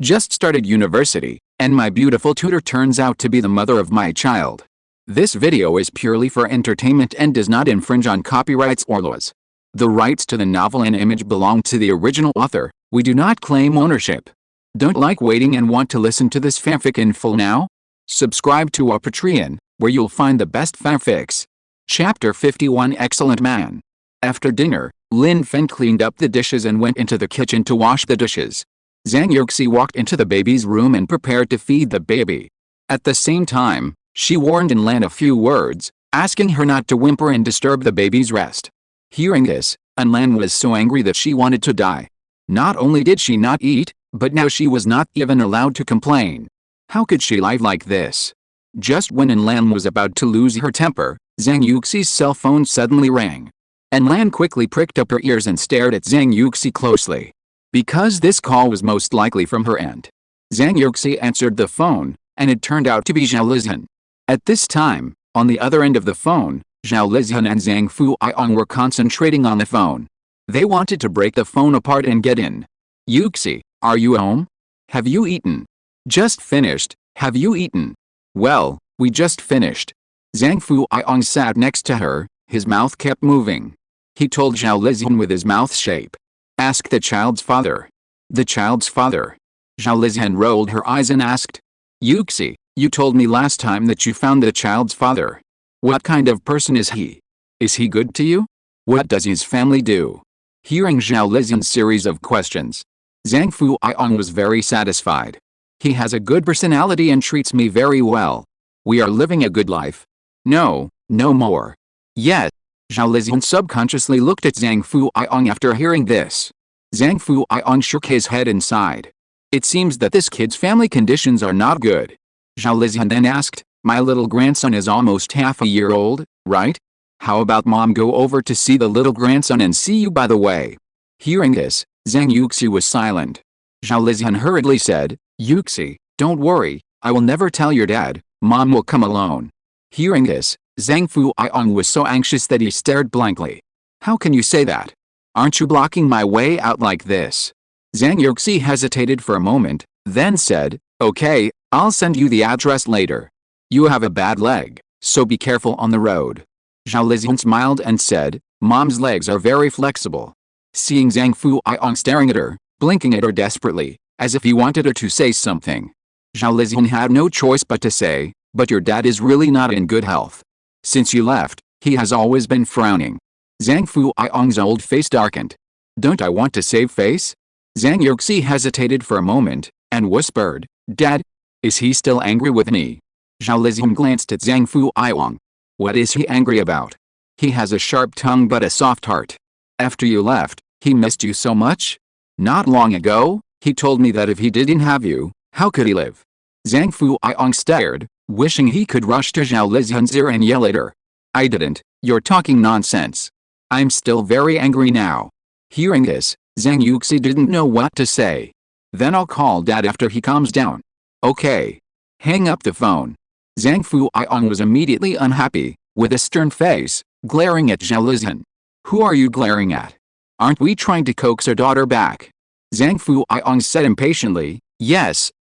Just started university, and my beautiful tutor turns out to be the mother of my child. This video is purely for entertainment and does not infringe on copyrights or laws. The rights to the novel and image belong to the original author. We do not claim ownership. Don't like waiting and want to listen to this fanfic in full now? Subscribe to our Patreon, where you'll find the best fanfics. Chapter 51 Excellent Man. After dinner, Lin Feng cleaned up the dishes and went into the kitchen to wash the dishes. Zhang Yuxi walked into the baby's room and prepared to feed the baby. At the same time, she warned Lan a few words, asking her not to whimper and disturb the baby's rest. Hearing this, Lan was so angry that she wanted to die. Not only did she not eat, but now she was not even allowed to complain. How could she live like this? Just when Lan was about to lose her temper, Zhang Yuxi's cell phone suddenly rang. Lan quickly pricked up her ears and stared at Zhang Yuxi closely. Because this call was most likely from her end. Zhang Yuxi answered the phone, and it turned out to be Zhao Lizhan. At this time, on the other end of the phone, Zhao Lizhan and Zhang Fuiyang were concentrating on the phone. They wanted to break the phone apart and get in. Yuxi, are you home? Have you eaten? Just finished, have you eaten? Well, we just finished. Zhang Fuiyang sat next to her, his mouth kept moving. He told Zhao Lizhan with his mouth shape. Ask the child's father. The child's father. Zhao Lizhan rolled her eyes and asked. Yuxi, you told me last time that you found the child's father. What kind of person is he? Is he good to you? What does his family do? Hearing Zhao Lizhan's series of questions, Zhang Fuiyang was very satisfied. He has a good personality and treats me very well. We are living a good life. No, no more. Yet. Zhao Lizhan subconsciously looked at Zhang Fuiyang after hearing this. Zhang Fuiyang shook his head and sighed. It seems that this kid's family conditions are not good. Zhao Lizhan then asked, my little grandson is almost half a year old, right? How about mom go over to see the little grandson and see you by the way? Hearing this, Zhang Yuxi was silent. Zhao Lizhan hurriedly said, Yuxi, don't worry, I will never tell your dad, mom will come alone. Hearing this, Zhang Fuiyang was so anxious that he stared blankly. How can you say that? Aren't you blocking my way out like this? Zhang Yuxi hesitated for a moment, then said, okay, I'll send you the address later. You have a bad leg, so be careful on the road. Zhao Lizhan smiled and said, mom's legs are very flexible. Seeing Zhang Fuiyang staring at her, blinking at her desperately, as if he wanted her to say something. Zhao Lizhan had no choice but to say, but your dad is really not in good health. Since you left, he has always been frowning. Zhang Fuiyang's old face darkened. Don't I want to save face? Zhang Yuxi hesitated for a moment, and whispered, Dad, is he still angry with me? Zhao Lizhan glanced at Zhang Fuiyang. What is he angry about? He has a sharp tongue but a soft heart. After you left, he missed you so much? Not long ago, he told me that if he didn't have you, how could he live? Zhang Fuiyang stared, wishing he could rush to Zhao Lizhan's ear and yell at her. I didn't, you're talking nonsense. I'm still very angry now. Hearing this, Zhang Yuxi didn't know what to say. Then I'll call dad after he calms down. Okay. Hang up the phone. Zhang Fuiyang was immediately unhappy, with a stern face, glaring at Zhao Lizhan. Who are you glaring at? Aren't we trying to coax our daughter back? Zhang Fuiyang said impatiently, yes,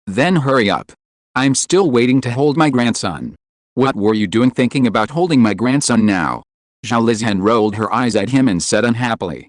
then hurry up. I'm still waiting to hold my grandson. What were you doing thinking about holding my grandson now? Zhao Lizhan rolled her eyes at him and said unhappily.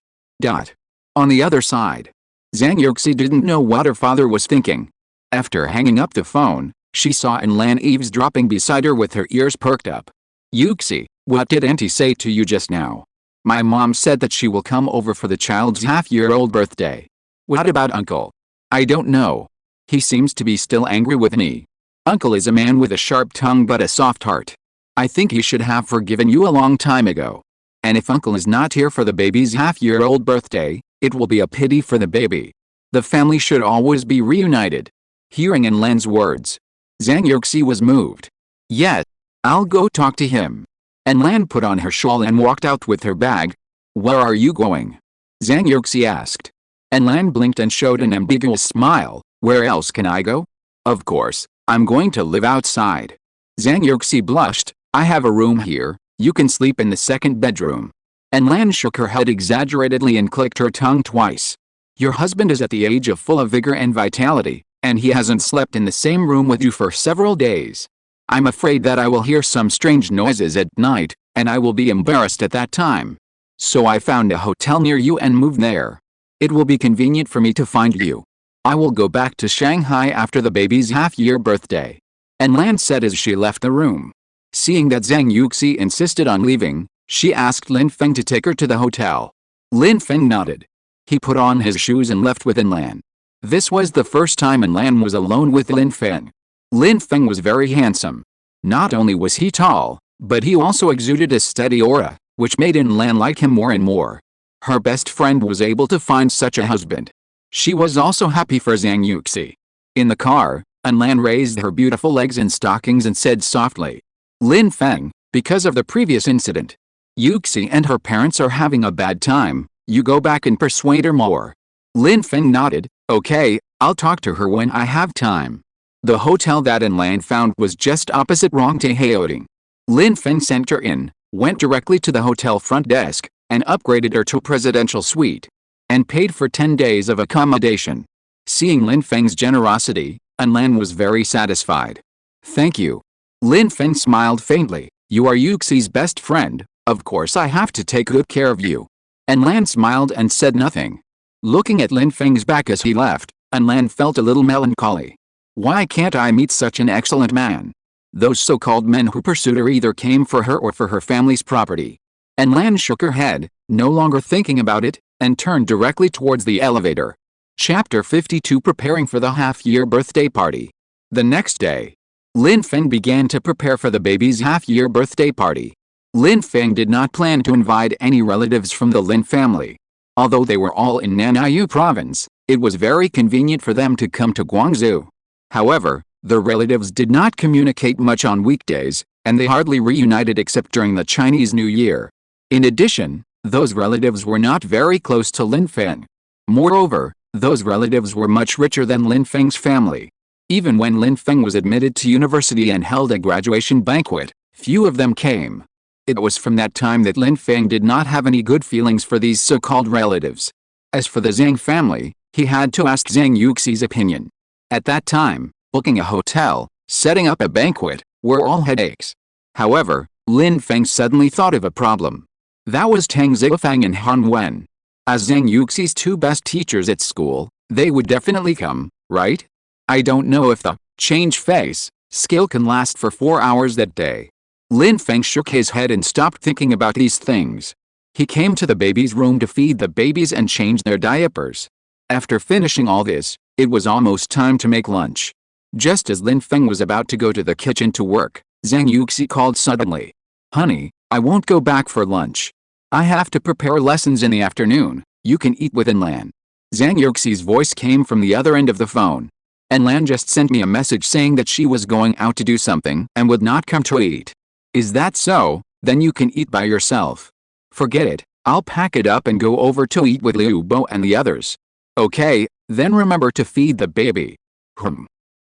On the other side, Zhang Yuxi didn't know what her father was thinking. After hanging up the phone, she saw Lan eavesdropping beside her with her ears perked up. Yuxi, what did auntie say to you just now? My mom said that she will come over for the child's half-year-old birthday. What about uncle? I don't know. He seems to be still angry with me. Uncle is a man with a sharp tongue but a soft heart. I think he should have forgiven you a long time ago. And if uncle is not here for the baby's half-year-old birthday, it will be a pity for the baby. The family should always be reunited. Hearing Lan's words, Zhang Yuxi was moved. Yes, I'll go talk to him. Lan put on her shawl and walked out with her bag. Where are you going? Zhang Yuxi asked. Lan blinked and showed an ambiguous smile. Where else can I go? Of course, I'm going to live outside. Zhang Yuxi blushed. I have a room here, you can sleep in the second bedroom. Lan shook her head exaggeratedly and clicked her tongue twice. Your husband is at the age of full of vigor and vitality, and he hasn't slept in the same room with you for several days. I'm afraid that I will hear some strange noises at night, and I will be embarrassed at that time. So I found a hotel near you and moved there. It will be convenient for me to find you. I will go back to Shanghai after the baby's half-year birthday. And Lan said as she left the room. Seeing that Zhang Yuxi insisted on leaving, she asked Lin Feng to take her to the hotel. Lin Feng nodded. He put on his shoes and left with Lan. This was the first time Lan was alone with Lin Feng. Lin Feng was very handsome. Not only was he tall, but he also exuded a steady aura, which made Lan like him more and more. Her best friend was able to find such a husband. She was also happy for Zhang Yuxi. In the car, Lan raised her beautiful legs in stockings and said softly, Lin Feng, because of the previous incident, Yuxi and her parents are having a bad time, you go back and persuade her more. Lin Feng nodded, okay, I'll talk to her when I have time. The hotel that Lan found was just opposite Rongtae Haoding. Lin Feng sent her in, went directly to the hotel front desk, and upgraded her to a presidential suite, and paid for 10 days of accommodation. Seeing Lin Feng's generosity, Lan was very satisfied. Thank you. Lin Feng smiled faintly, you are Yuxi's best friend, of course I have to take good care of you. Lan smiled and said nothing. Looking at Lin Feng's back as he left, Lan felt a little melancholy. Why can't I meet such an excellent man? Those so-called men who pursued her either came for her or for her family's property. Lan shook her head, no longer thinking about it, and turned directly towards the elevator. Chapter 52 Preparing for the half-year birthday party. The next day, Lin Feng began to prepare for the baby's half-year birthday party. Lin Feng did not plan to invite any relatives from the Lin family. Although they were all in Nanayu province, it was very convenient for them to come to Guangzhou. However, the relatives did not communicate much on weekdays, and they hardly reunited except during the Chinese New Year. In addition, those relatives were not very close to Lin Feng. Moreover, those relatives were much richer than Lin Feng's family. Even when Lin Feng was admitted to university and held a graduation banquet, few of them came. It was from that time that Lin Feng did not have any good feelings for these so-called relatives. As for the Zhang family, he had to ask Zhang Yuxi's opinion. At that time, booking a hotel, setting up a banquet, were all headaches. However, Lin Feng suddenly thought of a problem. That was Tang Zifang and Han Wen. As Zhang Yuxi's two best teachers at school, they would definitely come, right? I don't know if the change face skill can last for 4 hours that day. Lin Feng shook his head and stopped thinking about these things. He came to the baby's room to feed the babies and change their diapers. After finishing all this, it was almost time to make lunch. Just as Lin Feng was about to go to the kitchen to work, Zhang Yuxi called suddenly. Honey, I won't go back for lunch. I have to prepare lessons in the afternoon, you can eat with Lan. Zhang Yuxi's voice came from the other end of the phone. Lan just sent me a message saying that she was going out to do something and would not come to eat. Is that so? Then you can eat by yourself. Forget it, I'll pack it up and go over to eat with Liu Bo and the others. Okay, then remember to feed the baby.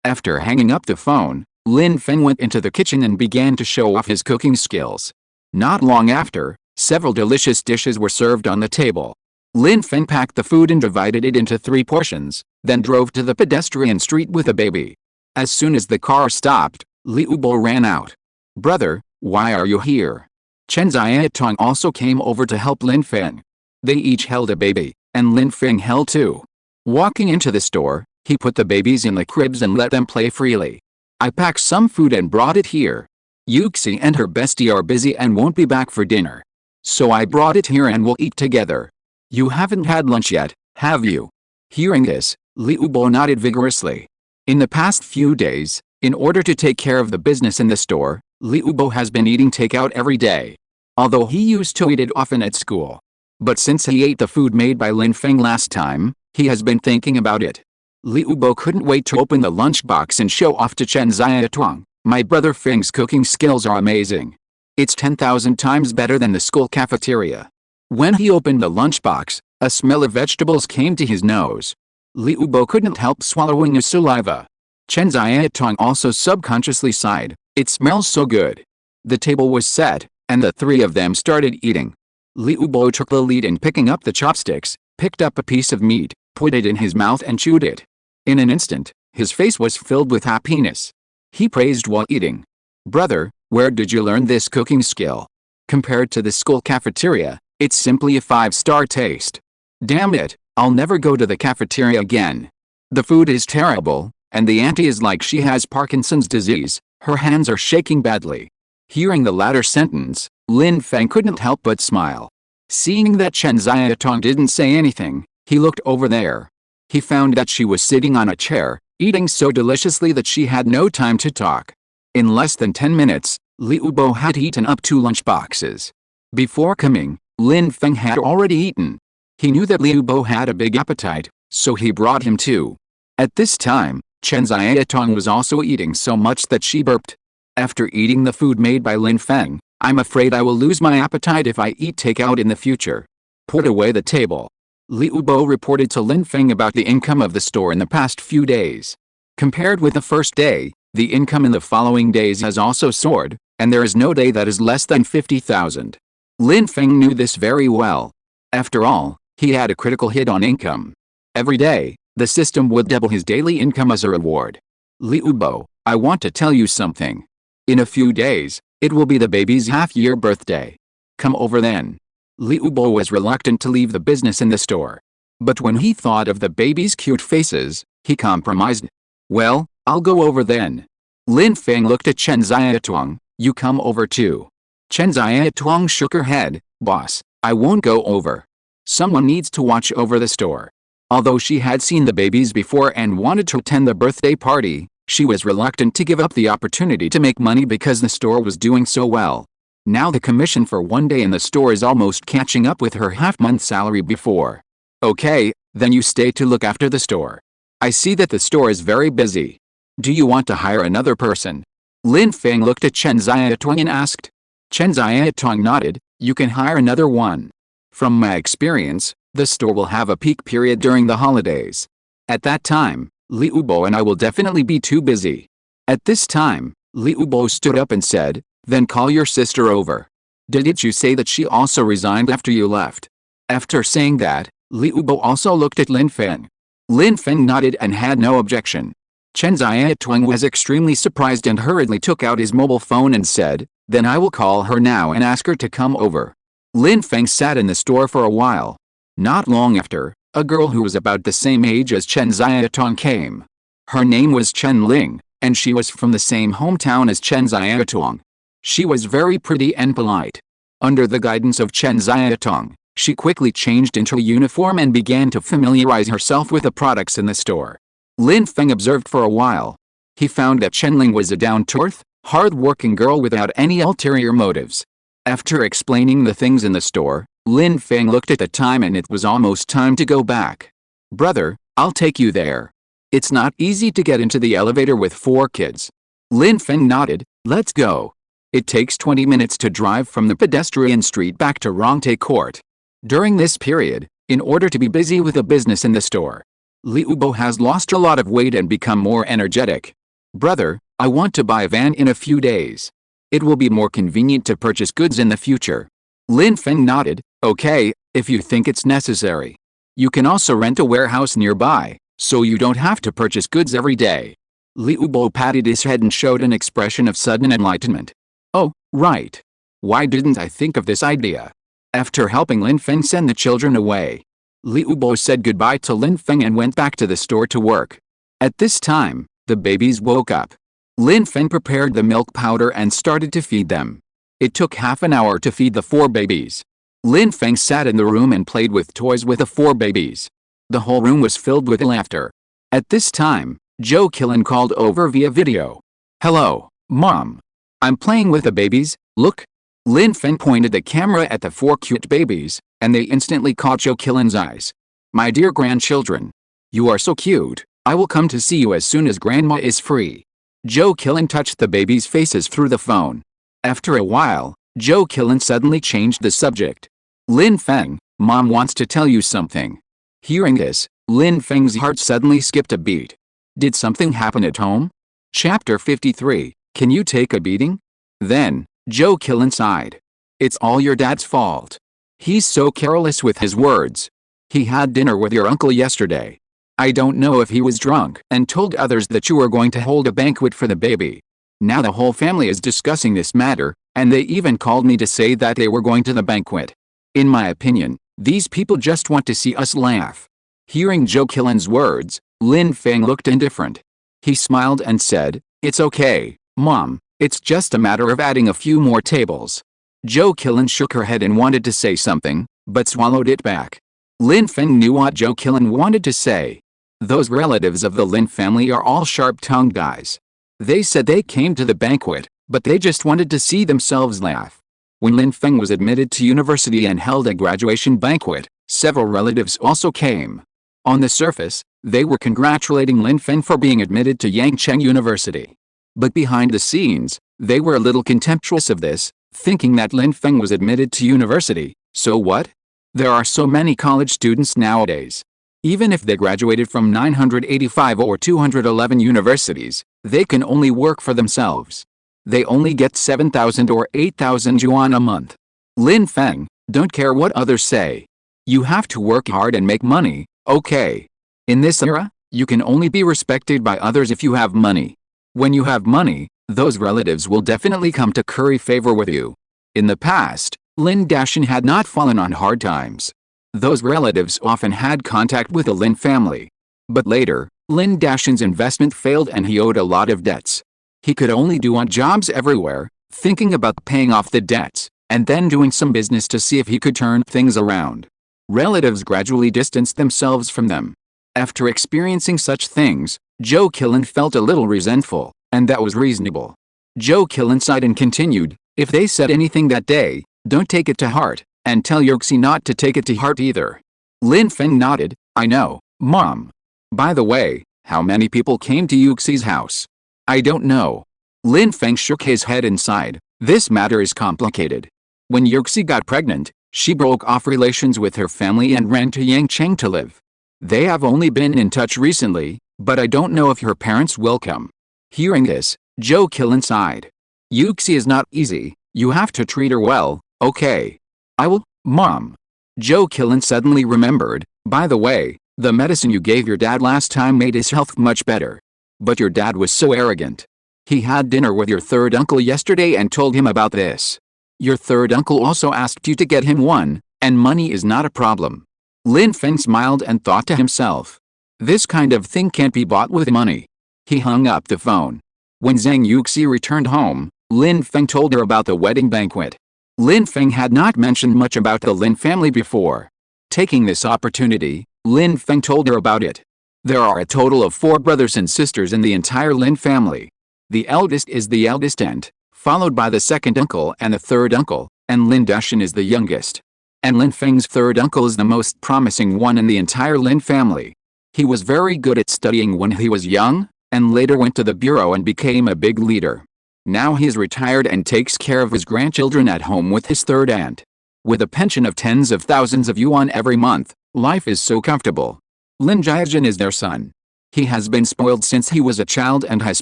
After hanging up the phone, Lin Feng went into the kitchen and began to show off his cooking skills. Not long after, several delicious dishes were served on the table. Lin Feng packed the food and divided it into 3 portions, then drove to the pedestrian street with the baby. As soon as the car stopped, Liu Bo ran out. Brother, why are you here? Chen Xiaotong also came over to help Lin Feng. They each held a baby, and Lin Feng held 2. Walking into the store, he put the babies in the cribs and let them play freely. I packed some food and brought it here. Yuxi and her bestie are busy and won't be back for dinner. So I brought it here and we'll eat together. You haven't had lunch yet, have you? Hearing this, Liu Bo nodded vigorously. In the past few days, in order to take care of the business in the store, Liu Bo has been eating takeout every day. Although he used to eat it often at school. But since he ate the food made by Lin Feng last time, he has been thinking about it. Liu Bo couldn't wait to open the lunchbox and show off to Chen Xiaotong. My brother Feng's cooking skills are amazing. It's 10,000 times better than the school cafeteria. When he opened the lunchbox, a smell of vegetables came to his nose. Liu Bo couldn't help swallowing his saliva. Chen Xiaotong also subconsciously sighed, it smells so good. The table was set, and the 3 of them started eating. Liu Bo took the lead in picking up the chopsticks, picked up a piece of meat, put it in his mouth and chewed it. In an instant, his face was filled with happiness. He praised while eating. Brother, where did you learn this cooking skill? Compared to the school cafeteria, it's simply a 5-star taste. Damn it, I'll never go to the cafeteria again. The food is terrible, and the auntie is like she has Parkinson's disease, her hands are shaking badly. Hearing the latter sentence, Lin Feng couldn't help but smile. Seeing that Chen Xiaotong didn't say anything, he looked over there. He found that she was sitting on a chair, eating so deliciously that she had no time to talk. In less than 10 minutes, Liu Bo had eaten up 2 lunchboxes. Before coming, Lin Feng had already eaten. He knew that Liu Bo had a big appetite, so he brought him 2. At this time, Chen Xiaotong was also eating so much that she burped. After eating the food made by Lin Feng, I'm afraid I will lose my appetite if I eat takeout in the future. Put away the table. Liu Bo reported to Lin Feng about the income of the store in the past few days. Compared with the first day, the income in the following days has also soared, and there is no day that is less than 50,000. Lin Feng knew this very well. After all, he had a critical hit on income. Every day, the system would double his daily income as a reward. Liu Bo, I want to tell you something. In a few days, it will be the baby's half-year birthday. Come over then. Liu Bo was reluctant to leave the business in the store. But when he thought of the baby's cute faces, he compromised. Well, I'll go over then. Lin Feng looked at Chen Xiaotong. You come over too. Chen Xiaotong shook her head. Boss, I won't go over. Someone needs to watch over the store. Although she had seen the babies before and wanted to attend the birthday party, she was reluctant to give up the opportunity to make money because the store was doing so well. Now the commission for one day in the store is almost catching up with her half-month salary before. Okay, then you stay to look after the store. I see that the store is very busy. Do you want to hire another person? Lin Feng looked at Chen Xiaotong and asked. Chen Xiaotong nodded. You can hire another one. From my experience, the store will have a peak period during the holidays. At that time, Liu Bo and I will definitely be too busy. At this time, Liu Bo stood up and said, then call your sister over. Didn't you say that she also resigned after you left? After saying that, Liu Bo also looked at Lin Feng. Lin Feng nodded and had no objection. Chen Xiaotong was extremely surprised and hurriedly took out his mobile phone and said, then I will call her now and ask her to come over. Lin Feng sat in the store for a while. Not long after, a girl who was about the same age as Chen Xiaotong came. Her name was Chen Ling, and she was from the same hometown as Chen Xiaotong. She was very pretty and polite. Under the guidance of Chen Xiaotong, she quickly changed into a uniform and began to familiarize herself with the products in the store. Lin Feng observed for a while. He found that Chen Ling was a down-to-earth, hard-working girl without any ulterior motives. After explaining the things in the store, Lin Feng looked at the time and it was almost time to go back. Brother, I'll take you there. It's not easy to get into the elevator with 4 kids. Lin Feng nodded. Let's go. It takes 20 minutes to drive from the pedestrian street back to Rongte Court. During this period, in order to be busy with the business in the store, Liu Bo has lost a lot of weight and become more energetic. Brother, I want to buy a van in a few days. It will be more convenient to purchase goods in the future. Lin Feng nodded. Okay, if you think it's necessary. You can also rent a warehouse nearby, so you don't have to purchase goods every day. Liu Bo patted his head and showed an expression of sudden enlightenment. Oh, right. Why didn't I think of this idea? After helping Lin Feng send the children away, Liu Bo said goodbye to Lin Feng and went back to the store to work. At this time, the babies woke up. Lin Feng prepared the milk powder and started to feed them. It took half an hour to feed the 4 babies. Lin Feng sat in the room and played with toys with the 4 babies. The whole room was filled with laughter. At this time, Joe Killen called over via video. Hello, Mom. I'm playing with the babies, look. Lin Feng pointed the camera at the 4 cute babies, and they instantly caught Joe Killen's eyes. My dear grandchildren. You are so cute. I will come to see you as soon as Grandma is free. Joe Killen touched the babies' faces through the phone. After a while, Joe Killen suddenly changed the subject. Lin Feng, Mom wants to tell you something. Hearing this, Lin Feng's heart suddenly skipped a beat. Did something happen at home? Chapter 53, Can you take a beating? Then, Joe Killen sighed. It's all your dad's fault. He's so careless with his words. He had dinner with your uncle yesterday. I don't know if he was drunk and told others that you were going to hold a banquet for the baby. Now the whole family is discussing this matter, and they even called me to say that they were going to the banquet. In my opinion, these people just want to see us laugh." Hearing Zhou Qilan's words, Lin Feng looked indifferent. He smiled and said, "It's okay, Mom, it's just a matter of adding a few more tables." Zhou Qilan shook her head and wanted to say something, but swallowed it back. Lin Feng knew what Zhou Qilan wanted to say. Those relatives of the Lin family are all sharp-tongued guys. They said they came to the banquet, but they just wanted to see themselves laugh. When Lin Feng was admitted to university and held a graduation banquet, several relatives also came. On the surface, they were congratulating Lin Feng for being admitted to Yangcheng University. But behind the scenes, they were a little contemptuous of this, thinking that Lin Feng was admitted to university, so what? There are so many college students nowadays. Even if they graduated from 985 or 211 universities, they can only work for themselves. They only get 7,000 or 8,000 yuan a month. Lin Feng, don't care what others say. You have to work hard and make money, okay? In this era, you can only be respected by others if you have money. When you have money, those relatives will definitely come to curry favor with you. In the past, Lin Dashan had not fallen on hard times. Those relatives often had contact with the Lin family. But later, Lin Dashan's investment failed and he owed a lot of debts. He could only do odd jobs everywhere, thinking about paying off the debts, and then doing some business to see if he could turn things around. Relatives gradually distanced themselves from them. After experiencing such things, Zhou Qilan felt a little resentful, and that was reasonable. Zhou Qilan sighed and continued, "If they said anything that day, don't take it to heart, and tell Yuxi not to take it to heart either." Lin Feng nodded, "I know, Mom. By the way, how many people came to Yuxi's house?" "I don't know." Lin Feng shook his head and sighed, "This matter is complicated. When Yuxi got pregnant, she broke off relations with her family and ran to Yangcheng to live. They have only been in touch recently, but I don't know if her parents will come." Hearing this, Zhou Qilan sighed. "Yuxi is not easy, you have to treat her well, okay?" "I will, Mom." Zhou Qilan suddenly remembered, "By the way, the medicine you gave your dad last time made his health much better. But your dad was so arrogant. He had dinner with your third uncle yesterday and told him about this. Your third uncle also asked you to get him one, and money is not a problem." Lin Feng smiled and thought to himself, "This kind of thing can't be bought with money." He hung up the phone. When Zhang Yuxi returned home, Lin Feng told her about the wedding banquet. Lin Feng had not mentioned much about the Lin family before. Taking this opportunity, Lin Feng told her about it. There are a total of 4 brothers and sisters in the entire Lin family. The eldest is the eldest aunt, followed by the second uncle and the third uncle, and Lin Dashan is the youngest. And Lin Feng's third uncle is the most promising one in the entire Lin family. He was very good at studying when he was young, and later went to the bureau and became a big leader. Now he is retired and takes care of his grandchildren at home with his third aunt. With a pension of tens of thousands of yuan every month, life is so comfortable. Lin Jiajin is their son. He has been spoiled since he was a child and has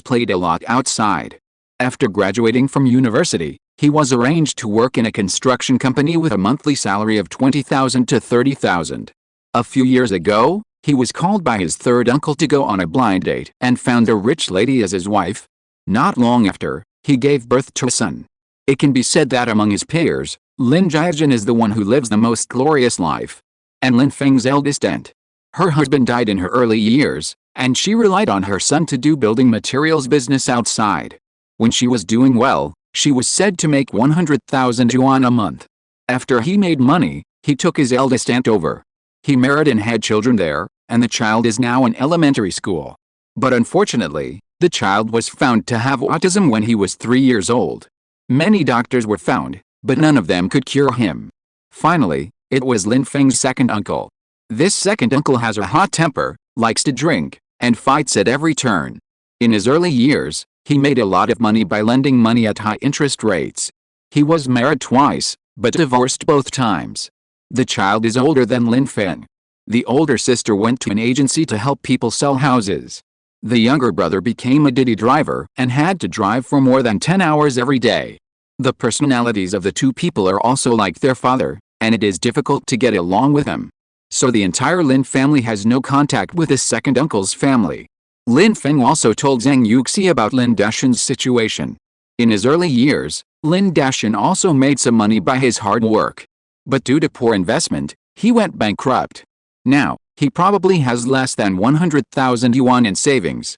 played a lot outside. After graduating from university, he was arranged to work in a construction company with a monthly salary of 20,000 to 30,000. A few years ago, he was called by his third uncle to go on a blind date and found a rich lady as his wife. Not long after, he gave birth to a son. It can be said that among his peers, Lin Jiajin is the one who lives the most glorious life. And Lin Feng's eldest aunt. Her husband died in her early years, and she relied on her son to do building materials business outside. When she was doing well, she was said to make 100,000 yuan a month. After he made money, he took his eldest aunt over. He married and had children there, and the child is now in elementary school. But unfortunately, the child was found to have autism when he was 3 years old. Many doctors were found, but none of them could cure him. Finally, it was Lin Feng's second uncle. This second uncle has a hot temper, likes to drink, and fights at every turn. In his early years, he made a lot of money by lending money at high interest rates. He was married twice, but divorced both times. The child is older than Lin Feng. The older sister went to an agency to help people sell houses. The younger brother became a Didi driver and had to drive for more than 10 hours every day. The personalities of the two people are also like their father, and it is difficult to get along with them. So the entire Lin family has no contact with his second uncle's family. Lin Feng also told Zhang Yuxi about Lin Dashan's situation. In his early years, Lin Dashan also made some money by his hard work. But due to poor investment, he went bankrupt. Now, he probably has less than 100,000 yuan in savings.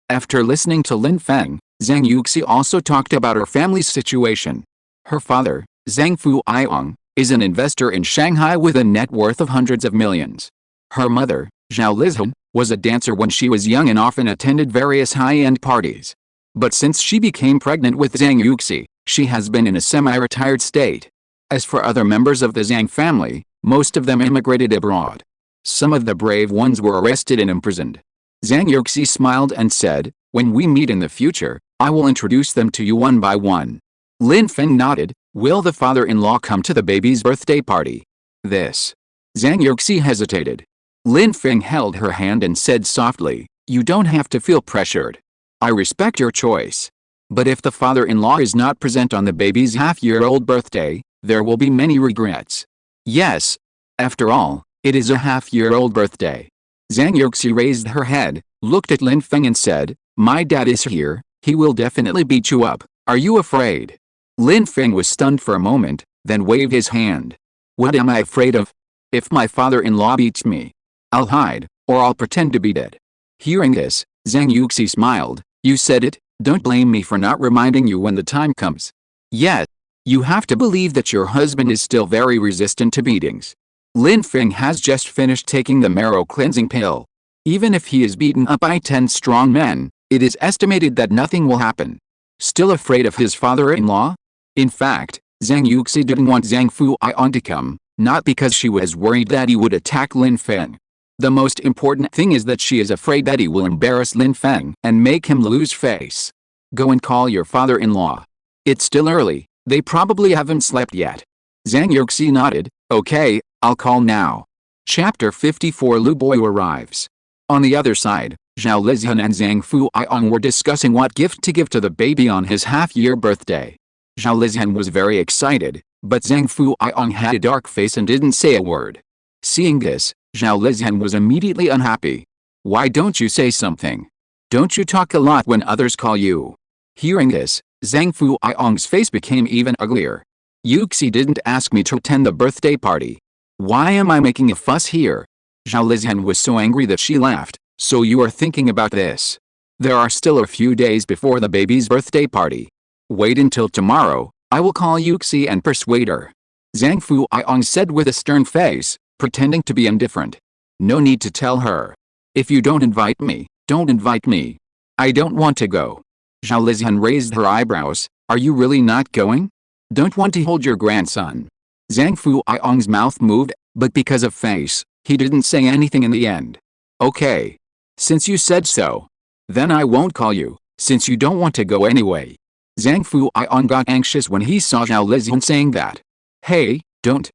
After listening to Lin Feng, Zhang Yuxi also talked about her family's situation. Her father, Zhang Fuiong, is an investor in Shanghai with a net worth of hundreds of millions. Her mother, Zhao Lizhan, was a dancer when she was young and often attended various high-end parties. But since she became pregnant with Zhang Yuxi, she has been in a semi-retired state. As for other members of the Zhang family, most of them immigrated abroad. Some of the brave ones were arrested and imprisoned. Zhang Yuxi smiled and said, "When we meet in the future, I will introduce them to you one by one." Lin Feng nodded. "Will the father-in-law come to the baby's birthday party?" This. Zhang Yuxi hesitated. Lin Feng held her hand and said softly, "You don't have to feel pressured. I respect your choice. But if the father-in-law is not present on the baby's half-year-old birthday, there will be many regrets." Yes. After all, it is a half-year-old birthday. Zhang Yuxi raised her head, looked at Lin Feng and said, "My dad is here, he will definitely beat you up. Are you afraid?" Lin Feng was stunned for a moment, then waved his hand. "What am I afraid of? If my father-in-law beats me, I'll hide, or I'll pretend to be dead." Hearing this, Zhang Yuxi smiled. "You said it, don't blame me for not reminding you when the time comes. Yet, you have to believe that your husband is still very resistant to beatings. Lin Feng has just finished taking the marrow cleansing pill. Even if he is beaten up by 10 strong men, it is estimated that nothing will happen. Still afraid of his father-in-law?" In fact, Zhang Yuxi didn't want Zhang Fuiong to come, not because she was worried that he would attack Lin Feng. The most important thing is that she is afraid that he will embarrass Lin Feng and make him lose face. "Go and call your father-in-law. It's still early, they probably haven't slept yet." Zhang Yuxi nodded. "Okay, I'll call now." Chapter 54. Lu Boy arrives. On the other side, Zhao Lizhan and Zhang Fuiong were discussing what gift to give to the baby on his half-year birthday. Zhao Lizhan was very excited, but Zhang Fuiong had a dark face and didn't say a word. Seeing this, Zhao Lizhan was immediately unhappy. "Why don't you say something? Don't you talk a lot when others call you?" Hearing this, Zhang Fuiong's face became even uglier. "Yuxi didn't ask me to attend the birthday party. Why am I making a fuss here?" Zhao Lizhan was so angry that she laughed. "So you are thinking about this? There are still a few days before the baby's birthday party. Wait until tomorrow, I will call Yuxi and persuade her." Zhang Fuiong said with a stern face, pretending to be indifferent. "No need to tell her. If you don't invite me, don't invite me. I don't want to go." Zhao Lizhan raised her eyebrows. "Are you really not going? Don't want to hold your grandson?" Zhang Fuiong's mouth moved, but because of face, he didn't say anything in the end. "Okay. Since you said so. Then I won't call you, since you don't want to go anyway." Zhang Fuiong got anxious when he saw Zhao Lizhan saying that. "Hey, don't.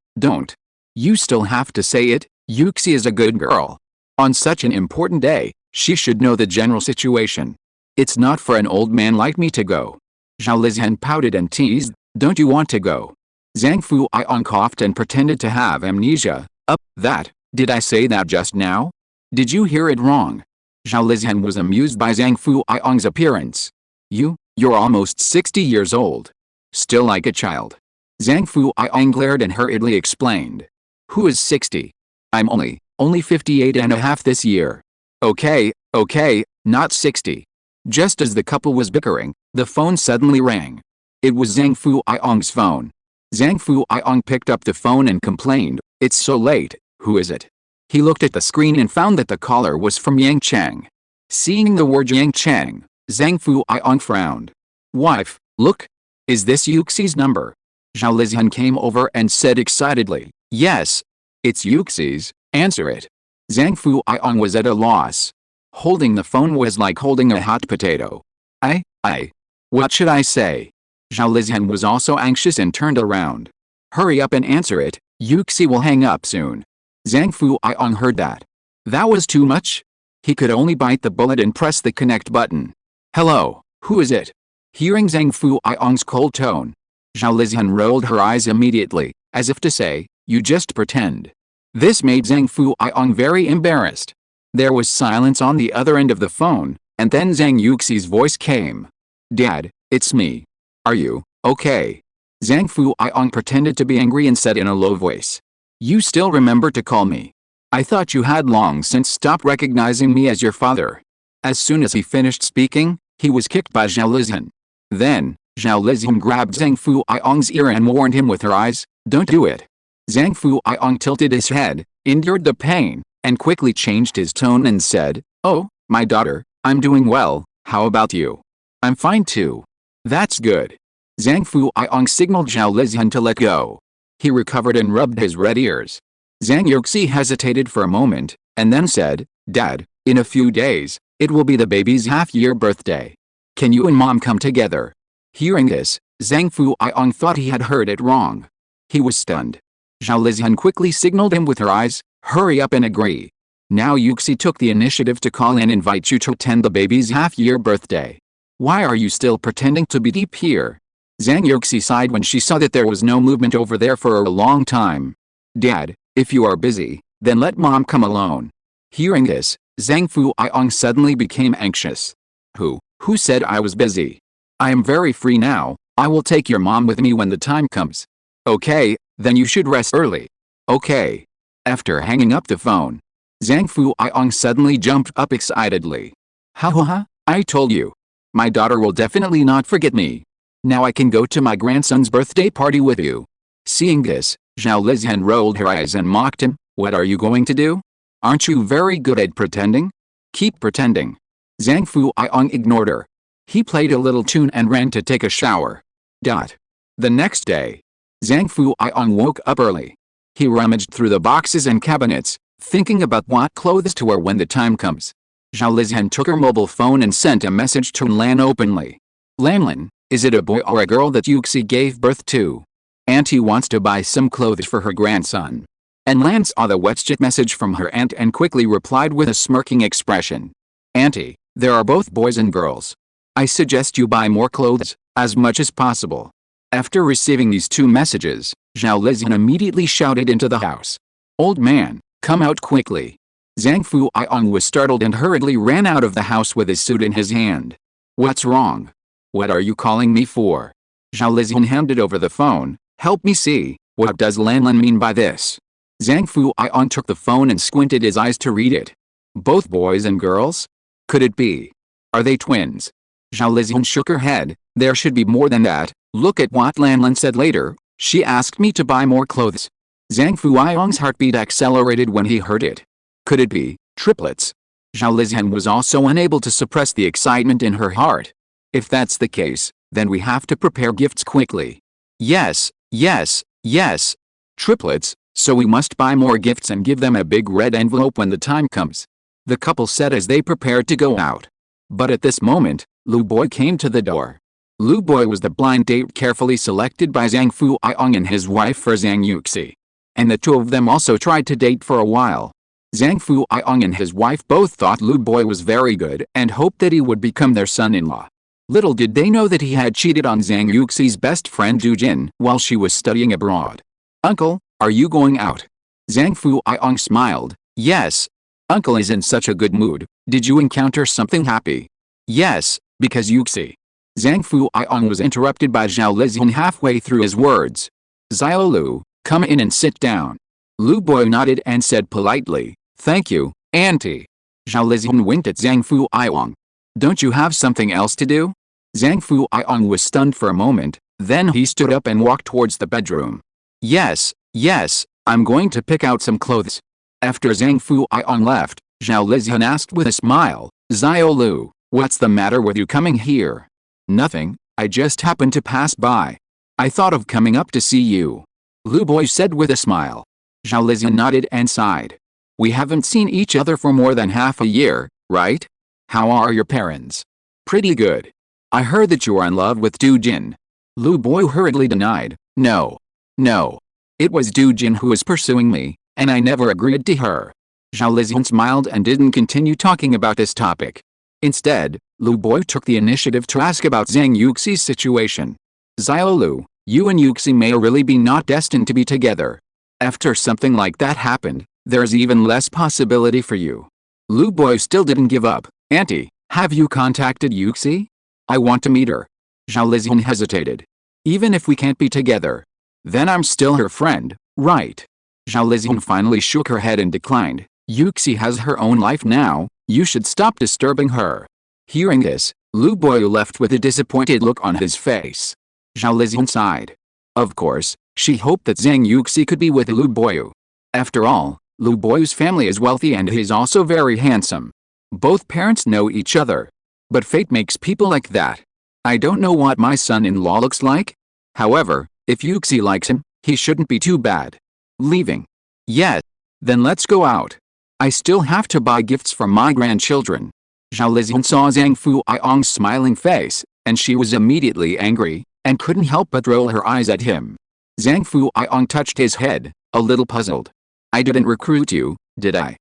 You still have to say it. Yuxi is a good girl. On such an important day, she should know the general situation. It's not for an old man like me to go." Zhao Lizhan pouted and teased, "Don't you want to go?" Zhang Fuiong coughed and pretended to have amnesia. Did I say that just now? Did you hear it wrong?" Zhao Lizhan was amused by Zhang Fuiong's appearance. You're almost 60 years old. Still like a child." Zhang Fuiong glared and hurriedly explained. "Who is 60? I'm only 58 and a half this year." Okay, not 60. Just as the couple was bickering, the phone suddenly rang. It was Zhang Fuiong's phone. Zhang Fuiong picked up the phone and complained, "It's so late, who is it?" He looked at the screen and found that the caller was from Yang Chang. Seeing the word Yang Chang, Zhang Fuiong frowned. "Wife, look. Is this Yuxi's number?" Zhao Lizhan came over and said excitedly, "Yes. It's Yuxi's, answer it." Zhang Fuiong was at a loss. Holding the phone was like holding a hot potato. What should I say?" Zhao Lizhan was also anxious and turned around. "Hurry up and answer it, Yuxi will hang up soon." Zhang Fuiong heard that. That was too much. He could only bite the bullet and press the connect button. "Hello, who is it?" Hearing Zhang Fuiong's cold tone, Zhao Lizhan rolled her eyes immediately, as if to say, "You just pretend." This made Zhang Fuiong very embarrassed. There was silence on the other end of the phone, and then Zhang Yuxi's voice came. Dad, it's me. Are you okay? Zhang Fuiong pretended to be angry and said in a low voice. You still remember to call me. I thought you had long since stopped recognizing me as your father. As soon as he finished speaking, he was kicked by Zhao Lizhan. Then, Zhao Lizhan grabbed Zhang Fuiong's ear and warned him with her eyes, don't do it. Zhang Fuiong tilted his head, endured the pain, and quickly changed his tone and said, oh, my daughter, I'm doing well, how about you? I'm fine too. That's good. Zhang Fuiong signaled Zhao Lizhan to let go. He recovered and rubbed his red ears. Zhang Yuxi hesitated for a moment, and then said, Dad, in a few days, it will be the baby's half-year birthday. Can you and Mom come together? Hearing this, Zhang Fuiong thought he had heard it wrong. He was stunned. Zhao Lizhan quickly signaled him with her eyes, hurry up and agree. Now Yuxi took the initiative to call and invite you to attend the baby's half-year birthday. Why are you still pretending to be deep here? Zhang Yuxi sighed when she saw that there was no movement over there for a long time. Dad, if you are busy, then let Mom come alone. Hearing this, Zhang Fuiong suddenly became anxious. Who said I was busy? I am very free now, I will take your mom with me when the time comes. Okay, then you should rest early. Okay. After hanging up the phone, Zhang Fuiong suddenly jumped up excitedly. Ha, I told you. My daughter will definitely not forget me. Now I can go to my grandson's birthday party with you. Seeing this, Zhao Lizhan rolled her eyes and mocked him. What are you going to do? Aren't you very good at pretending? Keep pretending. Zhang Fuiong ignored her. He played a little tune and ran to take a shower. The next day, Zhang Fuiong woke up early. He rummaged through the boxes and cabinets, thinking about what clothes to wear when the time comes. Zhao Lizhan took her mobile phone and sent a message to Lan openly. Lan, is it a boy or a girl that Yuxi gave birth to? Auntie wants to buy some clothes for her grandson. And Lan saw the WhatsApp message from her aunt and quickly replied with a smirking expression. Auntie, there are both boys and girls. I suggest you buy more clothes, as much as possible. After receiving these two messages, Zhao Lizhan immediately shouted into the house. Old man, come out quickly. Zhang Fuiong was startled and hurriedly ran out of the house with his suit in his hand. What's wrong? What are you calling me for? Zhao Lizhan handed over the phone. Help me see, what does Lan mean by this? Zhang Fuiong took the phone and squinted his eyes to read it. Both boys and girls? Could it be? Are they twins? Zhao Lizhan shook her head. There should be more than that. Look at what Lan said later. She asked me to buy more clothes. Zhang Fuiong's heartbeat accelerated when he heard it. Could it be triplets? Zhao Lizhan was also unable to suppress the excitement in her heart. If that's the case, then we have to prepare gifts quickly. Yes. Triplets, so we must buy more gifts and give them a big red envelope when the time comes. The couple said as they prepared to go out. But at this moment, Lu Boy came to the door. Lu Boy was the blind date carefully selected by Zhang Fuiong and his wife for Zhang Yuxi. And the two of them also tried to date for a while. Zhang Fuiong and his wife both thought Lu Boy was very good and hoped that he would become their son-in-law. Little did they know that he had cheated on Zhang Yuxi's best friend Du Jin while she was studying abroad. Uncle, are you going out? Zhang Fuiong smiled. Yes. Uncle is in such a good mood. Did you encounter something happy? Yes, because Yuxi. Zhang Fuiong was interrupted by Zhao Lizhan halfway through his words. Xiao Lu, come in and sit down. Lu Boy nodded and said politely, thank you, Auntie. Zhao Lizhan winked at Zhang Fuiong. Don't you have something else to do? Zhang Fuiong was stunned for a moment, then he stood up and walked towards the bedroom. Yes, I'm going to pick out some clothes. After Zhang Fuiong left, Zhao Lizhan asked with a smile, Xiao Lu, what's the matter with you coming here? Nothing, I just happened to pass by. I thought of coming up to see you. Lu Boy said with a smile. Zhao Lizhan nodded and sighed. We haven't seen each other for more than half a year, right? How are your parents? Pretty good. I heard that you are in love with Du Jin. Lu Boy hurriedly denied. No. It was Du Jin who was pursuing me, and I never agreed to her. Zhao Lizhan smiled and didn't continue talking about this topic. Instead, Lu Boy took the initiative to ask about Zhang Yuxi's situation. Xiao Lu, you and Yuxi may really be not destined to be together. After something like that happened, there's even less possibility for you. Lu Boy still didn't give up. Auntie, have you contacted Yuxi? I want to meet her. Zhao Lizhan hesitated. Even if we can't be together, then I'm still her friend, right? Zhao Lizhan finally shook her head and declined. Yuxi has her own life now, you should stop disturbing her. Hearing this, Lu Boyu left with a disappointed look on his face. Zhao Lizhan sighed. Of course, she hoped that Zhang Yuxi could be with Lu Boyu. After all, Lu Boyu's family is wealthy and he's also very handsome. Both parents know each other. But fate makes people like that. I don't know what my son-in-law looks like. However, if Yuxi likes him, he shouldn't be too bad. Leaving? Yes. Then let's go out. I still have to buy gifts for my grandchildren. Zhao Lizhan saw Zhang Fuiong's smiling face, and she was immediately angry, and couldn't help but roll her eyes at him. Zhang Fuiong touched his head, a little puzzled. I didn't recruit you, did I?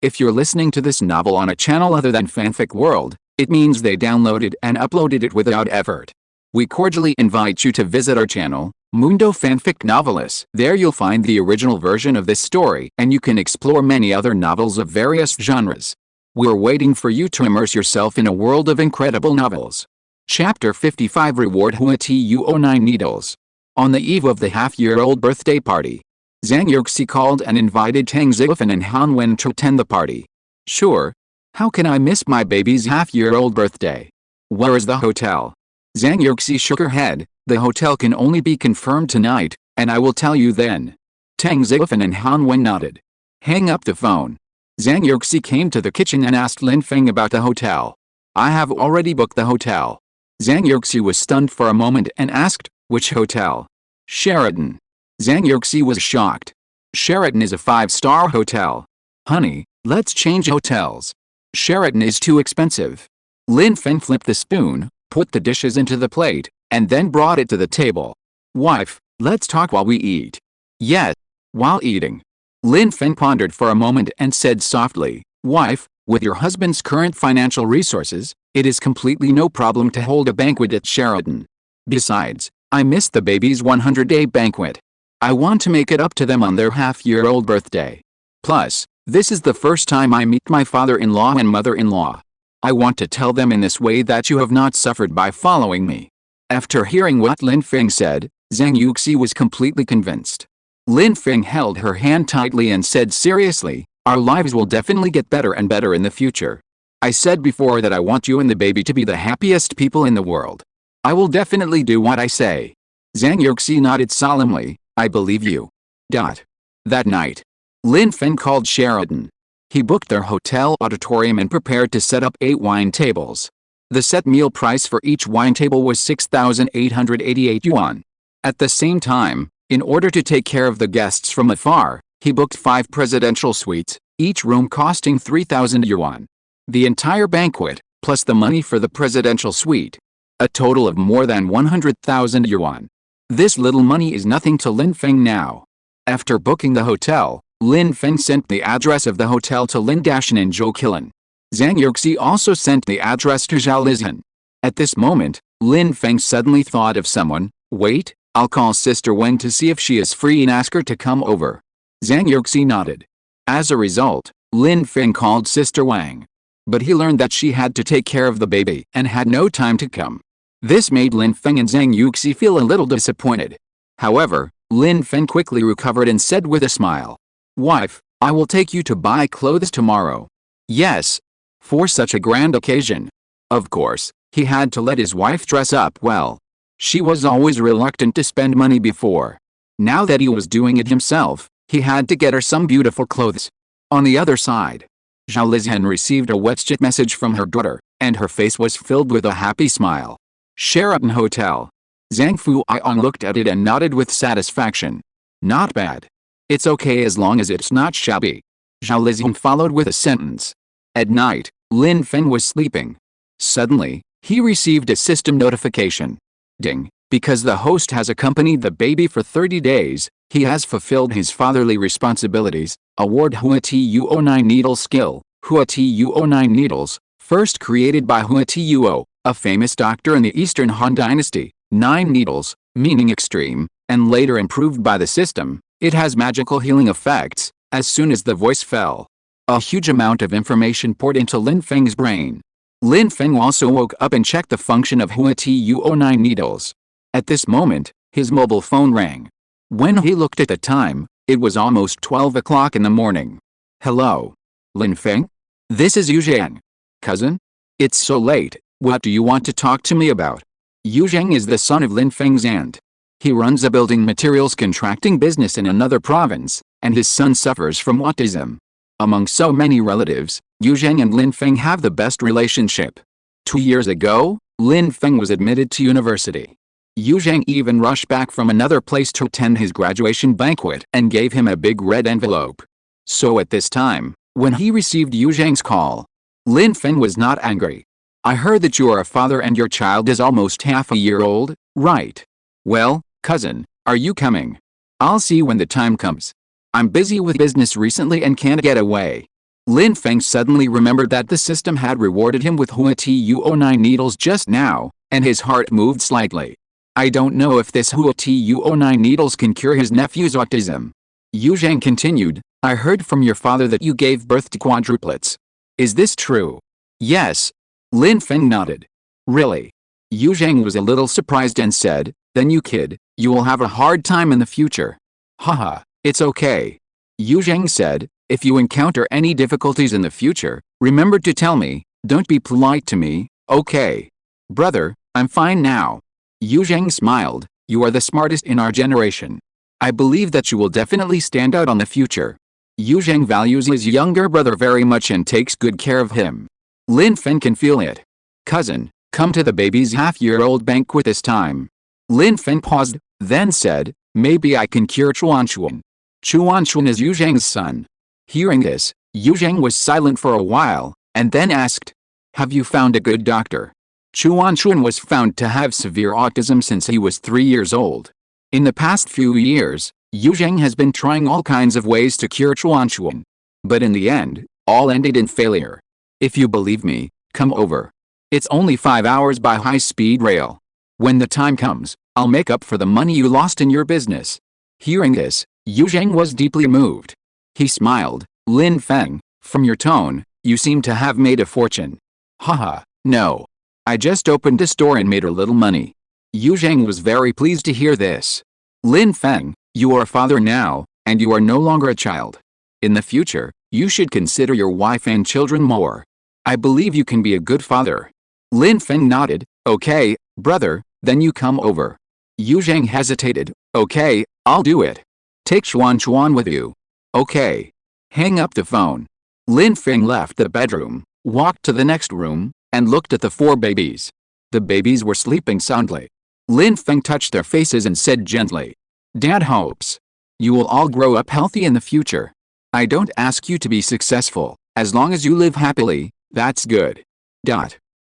If you're listening to this novel on a channel other than Fanfic World, it means they downloaded and uploaded it without effort. We cordially invite you to visit our channel, Mundo Fanfic Novelis. There you'll find the original version of this story and you can explore many other novels of various genres. We're waiting for you to immerse yourself in a world of incredible novels. Chapter 55 Reward Hua Tuo 9 Needles. On the eve of the half-year-old birthday party, Zhang Yuxi called and invited Tang Zifan and Han Wen to attend the party. Sure. How can I miss my baby's half-year-old birthday? Where is the hotel? Zhang Yuxi shook her head. The hotel can only be confirmed tonight, and I will tell you then. Tang Zifan and Han Wen nodded. Hang up the phone. Zhang Yuxi came to the kitchen and asked Lin Feng about the hotel. I have already booked the hotel. Zhang Yuxi was stunned for a moment and asked, which hotel? Sheraton. Zhang Yuxi was shocked. Sheraton is a 5-star hotel. Honey, let's change hotels. Sheraton is too expensive. Lin Feng flipped the spoon, put the dishes into the plate, and then brought it to the table. Wife, let's talk while we eat. Yes. While eating. Lin Feng pondered for a moment and said softly, Wife, with your husband's current financial resources, it is completely no problem to hold a banquet at Sheraton. Besides, I missed the baby's 100-day banquet. I want to make it up to them on their half-year-old birthday. Plus, this is the first time I meet my father-in-law and mother-in-law. I want to tell them in this way that you have not suffered by following me. After hearing what Lin Feng said, Zhang Yuxi was completely convinced. Lin Feng held her hand tightly and said seriously, our lives will definitely get better and better in the future. I said before that I want you and the baby to be the happiest people in the world. I will definitely do what I say. Zhang Yuxi nodded solemnly. I believe you. That night, Lin Feng called Sheraton. He booked their hotel auditorium and prepared to set up 8 wine tables. The set meal price for each wine table was 6,888 yuan. At the same time, in order to take care of the guests from afar, he booked 5 presidential suites, each room costing 3,000 yuan. The entire banquet, plus the money for the presidential suite. A total of more than 100,000 yuan. This little money is nothing to Lin Feng now. After booking the hotel, Lin Feng sent the address of the hotel to Lin Dashan and Zhou Qilan. Zhang Yuxi also sent the address to Zhao Lizhan. At this moment, Lin Feng suddenly thought of someone. Wait, I'll call Sister Wang to see if she is free and ask her to come over. Zhang Yuxi nodded. As a result, Lin Feng called Sister Wang. But he learned that she had to take care of the baby and had no time to come. This made Lin Feng and Zhang Yuxi feel a little disappointed. However, Lin Feng quickly recovered and said with a smile. Wife, I will take you to buy clothes tomorrow. Yes. For such a grand occasion. Of course, he had to let his wife dress up well. She was always reluctant to spend money before. Now that he was doing it himself, he had to get her some beautiful clothes. On the other side, Zhao Lizhan received a WhatsApp message from her daughter, and her face was filled with a happy smile. Sheraton Hotel. Zhang Fuiong looked at it and nodded with satisfaction. Not bad. It's okay as long as it's not shabby. Zhao Lizhan followed with a sentence. At night, Lin Feng was sleeping. Suddenly, he received a system notification. Ding. Because the host has accompanied the baby for 30 days, he has fulfilled his fatherly responsibilities. Award Hua Tuo 9 Needle Skill. Hua Tuo 9 Needles, first created by Hua Tuo, a famous doctor in the Eastern Han Dynasty. 9 needles, meaning extreme, and later improved by the system, It has magical healing effects. As soon as the voice fell, a huge amount of information poured into Lin Feng's brain. Lin Feng also woke up and checked the function of Hua Tu09 needles. At this moment, his mobile phone rang. When he looked at the time, it was almost 12 o'clock in the morning. Hello? Lin Feng? This is Yu Zhang. Cousin? It's so late, what do you want to talk to me about? Yu Zhang is the son of Lin Feng's aunt. He runs a building materials contracting business in another province, and his son suffers from autism. Among so many relatives, Yu Zhang and Lin Feng have the best relationship. 2 years ago, Lin Feng was admitted to university. Yu Zhang even rushed back from another place to attend his graduation banquet and gave him a big red envelope. So at this time, when he received Yu Zhang's call, Lin Feng was not angry. I heard that you are a father and your child is almost half a year old, right? Well, cousin, are you coming? I'll see when the time comes. I'm busy with business recently and can't get away. Lin Feng suddenly remembered that the system had rewarded him with Hua Tu09 needles just now, and his heart moved slightly. I don't know if this Hua Tu09 needles can cure his nephew's autism. Yu Zhang continued, I heard from your father that you gave birth to quadruplets. Is this true? Yes. Lin Feng nodded. Really? Yu Zhang was a little surprised and said, then you kid, you will have a hard time in the future. Haha, it's okay. Yu Zhang said, if you encounter any difficulties in the future, remember to tell me, don't be polite to me, okay? Brother, I'm fine now. Yu Zhang smiled, you are the smartest in our generation. I believe that you will definitely stand out on the future. Yu Zhang values his younger brother very much and takes good care of him. Lin Feng can feel it. Cousin, come to the baby's half-year-old banquet this time. Lin Feng paused, then said, maybe I can cure Chuan. Chuan is Yu Zhang's son. Hearing this, Yu Zhang was silent for a while, and then asked, have you found a good doctor? Chuan was found to have severe autism since he was 3 years old. In the past few years, Yu Zhang has been trying all kinds of ways to cure Chuan. But in the end, all ended in failure. If you believe me, come over. It's only 5 hours by high-speed rail. When the time comes, I'll make up for the money you lost in your business. Hearing this, Yu Zhang was deeply moved. He smiled, Lin Feng, from your tone, you seem to have made a fortune. Haha, no. I just opened a store and made a little money. Yu Zhang was very pleased to hear this. Lin Feng, you are a father now, and you are no longer a child. In the future, you should consider your wife and children more. I believe you can be a good father. Lin Feng nodded, okay, brother, then you come over. Yu Zhang hesitated, okay, I'll do it. Take Chuan with you. Okay. Hang up the phone. Lin Feng left the bedroom, walked to the next room, and looked at the 4 babies. The babies were sleeping soundly. Lin Feng touched their faces and said gently, Dad hopes you will all grow up healthy in the future. I don't ask you to be successful, as long as you live happily, that's good.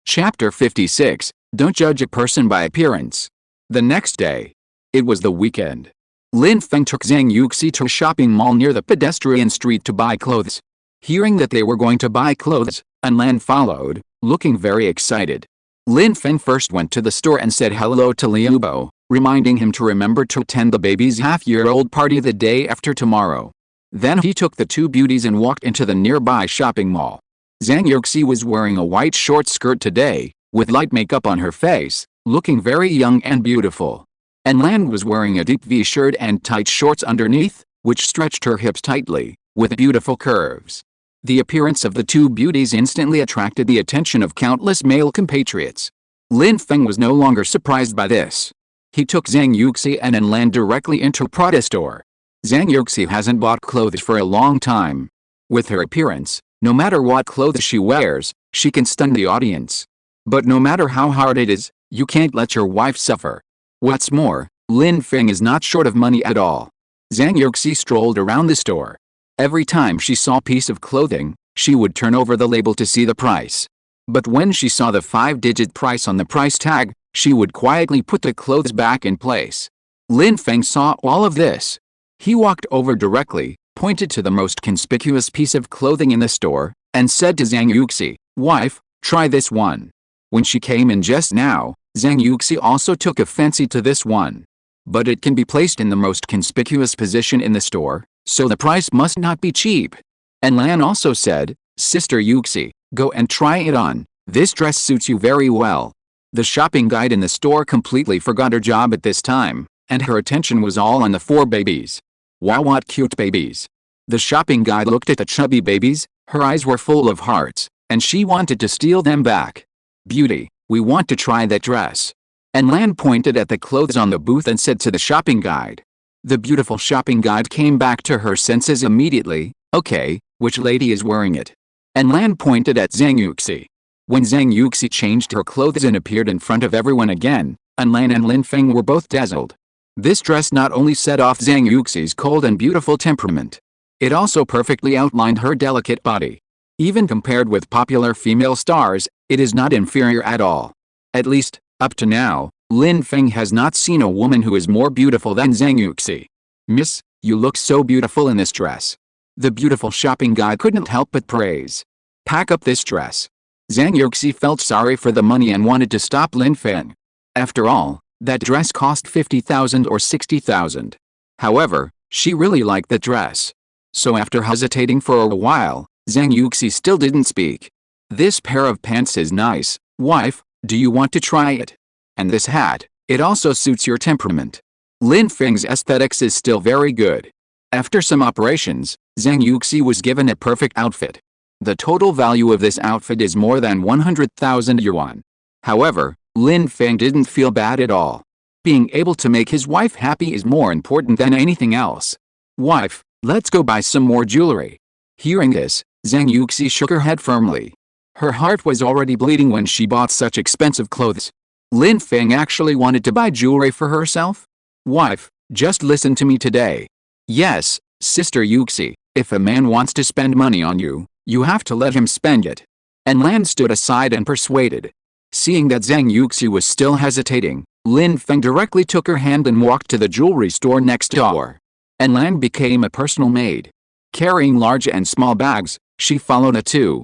Chapter 56, Don't judge a person by appearance. The next day. It was the weekend. Lin Feng took Zhang Yuxi to a shopping mall near the pedestrian street to buy clothes. Hearing that they were going to buy clothes, Lan followed, looking very excited. Lin Feng first went to the store and said hello to Liu Bo, reminding him to remember to attend the baby's half-year-old party the day after tomorrow. Then he took the 2 beauties and walked into the nearby shopping mall. Zhang Yuxi was wearing a white short skirt today, with light makeup on her face, looking very young and beautiful. And Lan was wearing a deep V shirt and tight shorts underneath, which stretched her hips tightly, with beautiful curves. The appearance of the 2 beauties instantly attracted the attention of countless male compatriots. Lin Feng was no longer surprised by this. He took Zhang Yuxi and Lan directly into a Prada store. Zhang Yuxi hasn't bought clothes for a long time. With her appearance, no matter what clothes she wears, she can stun the audience. But no matter how hard it is, you can't let your wife suffer. What's more, Lin Feng is not short of money at all. Zhang Yuxi strolled around the store. Every time she saw a piece of clothing, she would turn over the label to see the price. But when she saw the 5-digit price on the price tag, she would quietly put the clothes back in place. Lin Feng saw all of this. He walked over directly, pointed to the most conspicuous piece of clothing in the store, and said to Zhang Yuxi, "Wife, try this one." When she came in just now, Zhang Yuxi also took a fancy to this one. but it can be placed in the most conspicuous position in the store, so the price must not be cheap. And Lan also said, Sister Yuxi, go and try it on, this dress suits you very well. The shopping guide in the store completely forgot her job at this time, and her attention was all on the 4 babies. Wow, what cute babies. The shopping guide looked at the chubby babies, her eyes were full of hearts, and she wanted to steal them back. Beauty, we want to try that dress. And Lan pointed at the clothes on the booth and said to the shopping guide. The beautiful shopping guide came back to her senses immediately. Okay, which lady is wearing it? And Lan pointed at Zhang Yuxi. When Zhang Yuxi changed her clothes and appeared in front of everyone again, Lan and Lin Feng were both dazzled. This dress not only set off Zhang Yuxi's cold and beautiful temperament, it also perfectly outlined her delicate body. Even compared with popular female stars, it is not inferior at all. At least, up to now, Lin Feng has not seen a woman who is more beautiful than Zhang Yuxi. Miss, you look so beautiful in this dress. The beautiful shopping guide couldn't help but praise. Pack up this dress. Zhang Yuxi felt sorry for the money and wanted to stop Lin Feng. After all, that dress cost 50,000 or 60,000. However, she really liked the dress. So after hesitating for a while, Zhang Yuxi still didn't speak. This pair of pants is nice, wife, do you want to try it? And this hat, it also suits your temperament. Lin Feng's aesthetics is still very good. After some operations, Zhang Yuxi was given a perfect outfit. The total value of this outfit is more than 100,000 yuan. However, Lin Feng didn't feel bad at all. Being able to make his wife happy is more important than anything else. Wife, let's go buy some more jewelry. Hearing this, Zhang Yuxi shook her head firmly. Her heart was already bleeding when she bought such expensive clothes. Lin Feng actually wanted to buy jewelry for herself? Wife, just listen to me today. Yes, Sister Yuxi, if a man wants to spend money on you, you have to let him spend it. And Lan stood aside and persuaded. Seeing that Zhang Yuxi was still hesitating, Lin Feng directly took her hand and walked to the jewelry store next door. And Lan became a personal maid. Carrying large and small bags, she followed the two.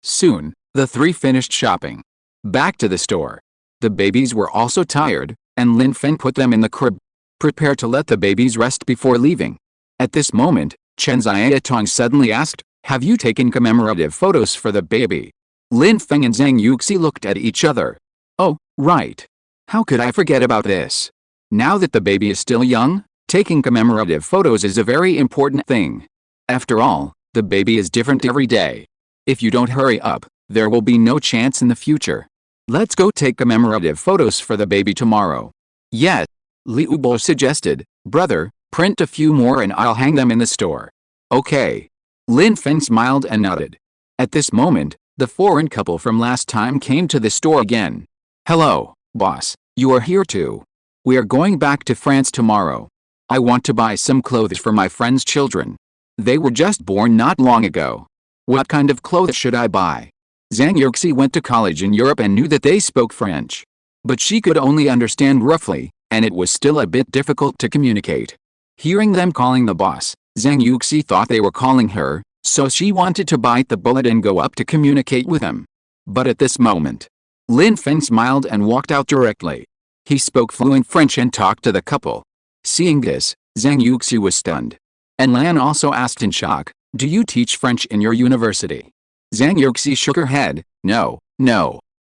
Soon, the three finished shopping. Back to the store. The babies were also tired, and Lin Feng put them in the crib. Prepare to let the babies rest before leaving. At this moment, Chen Xiaotong suddenly asked, have you taken commemorative photos for the baby? Lin Feng and Zhang Yuxi looked at each other. Oh, right. How could I forget about this? Now that the baby is still young, taking commemorative photos is a very important thing. After all, the baby is different every day. If you don't hurry up, there will be no chance in the future. Let's go take commemorative photos for the baby tomorrow. Yes, Liu Bo suggested. Brother, print a few more and I'll hang them in the store. Okay. Lin Feng smiled and nodded. At this moment, the foreign couple from last time came to the store again. Hello, boss, you are here too. We are going back to France tomorrow. I want to buy some clothes for my friend's children. They were just born not long ago. What kind of clothes should I buy? Zhang Yuxi went to college in Europe and knew that they spoke French. But she could only understand roughly, and it was still a bit difficult to communicate. Hearing them calling the boss, Zhang Yuxi thought they were calling her, so she wanted to bite the bullet and go up to communicate with him. But at this moment, Lin Feng smiled and walked out directly. He spoke fluent French and talked to the couple. Seeing this, Zhang Yuxi was stunned. And Lan also asked in shock, do you teach French in your university? Zhang Yuxi shook her head, no.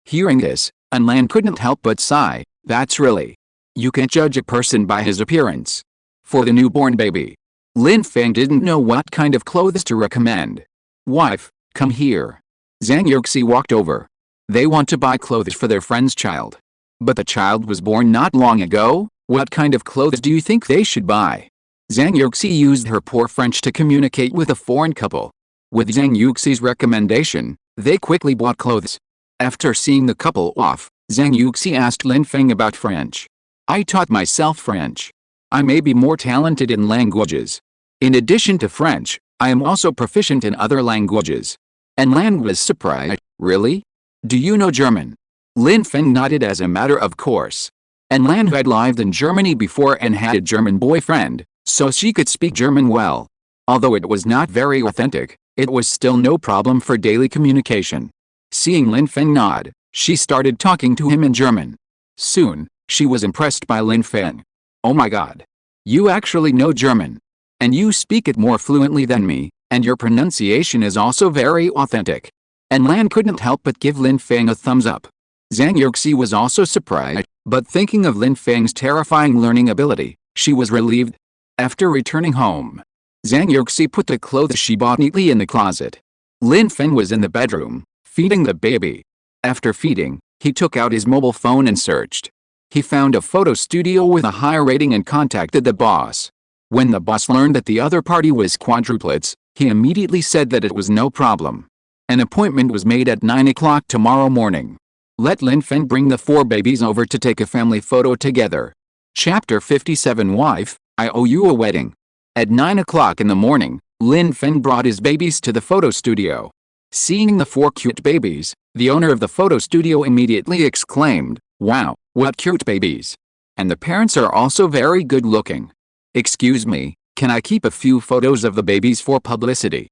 Hearing this, Lan couldn't help but sigh, that's really. You can't judge a person by his appearance. For the newborn baby, Lin Feng didn't know what kind of clothes to recommend. Wife, come here. Zhang Yuxi walked over. They want to buy clothes for their friend's child. But the child was born not long ago, what kind of clothes do you think they should buy? Zhang Yuxi used her poor French to communicate with a foreign couple. With Zhang Yuxi's recommendation, they quickly bought clothes. After seeing the couple off, Zhang Yuxi asked Lin Feng about French. I taught myself French. I may be more talented in languages. In addition to French, I am also proficient in other languages. And Lan was surprised, really? Do you know German? Lin Feng nodded as a matter of course. And Lan had lived in Germany before and had a German boyfriend, so she could speak German well. Although it was not very authentic, it was still no problem for daily communication. Seeing Lin Feng nod, she started talking to him in German. Soon, She was impressed by Lin Feng. "Oh my god. You actually know German. And you speak it more fluently than me, and your pronunciation is also very authentic." And Lan couldn't help but give Lin Feng a thumbs up. Zhang Yuxi was also surprised, but thinking of Lin Feng's terrifying learning ability, she was relieved. After returning home, Zhang Yuxi put the clothes she bought neatly in the closet. Lin Feng was in the bedroom, feeding the baby. After feeding, he took out his mobile phone and searched. He found a photo studio with a high rating and contacted the boss. When the boss learned that the other party was quadruplets, he immediately said that it was no problem. An appointment was made at 9 o'clock tomorrow morning. Let Lin Feng bring the 4 babies over to take a family photo together. Chapter 57. Wife, I owe you a wedding. At 9 o'clock in the morning, Lin Feng brought his babies to the photo studio. Seeing the 4 cute babies, the owner of the photo studio immediately exclaimed, "Wow, what cute babies. And the parents are also very good looking. Excuse me, can I keep a few photos of the babies for publicity?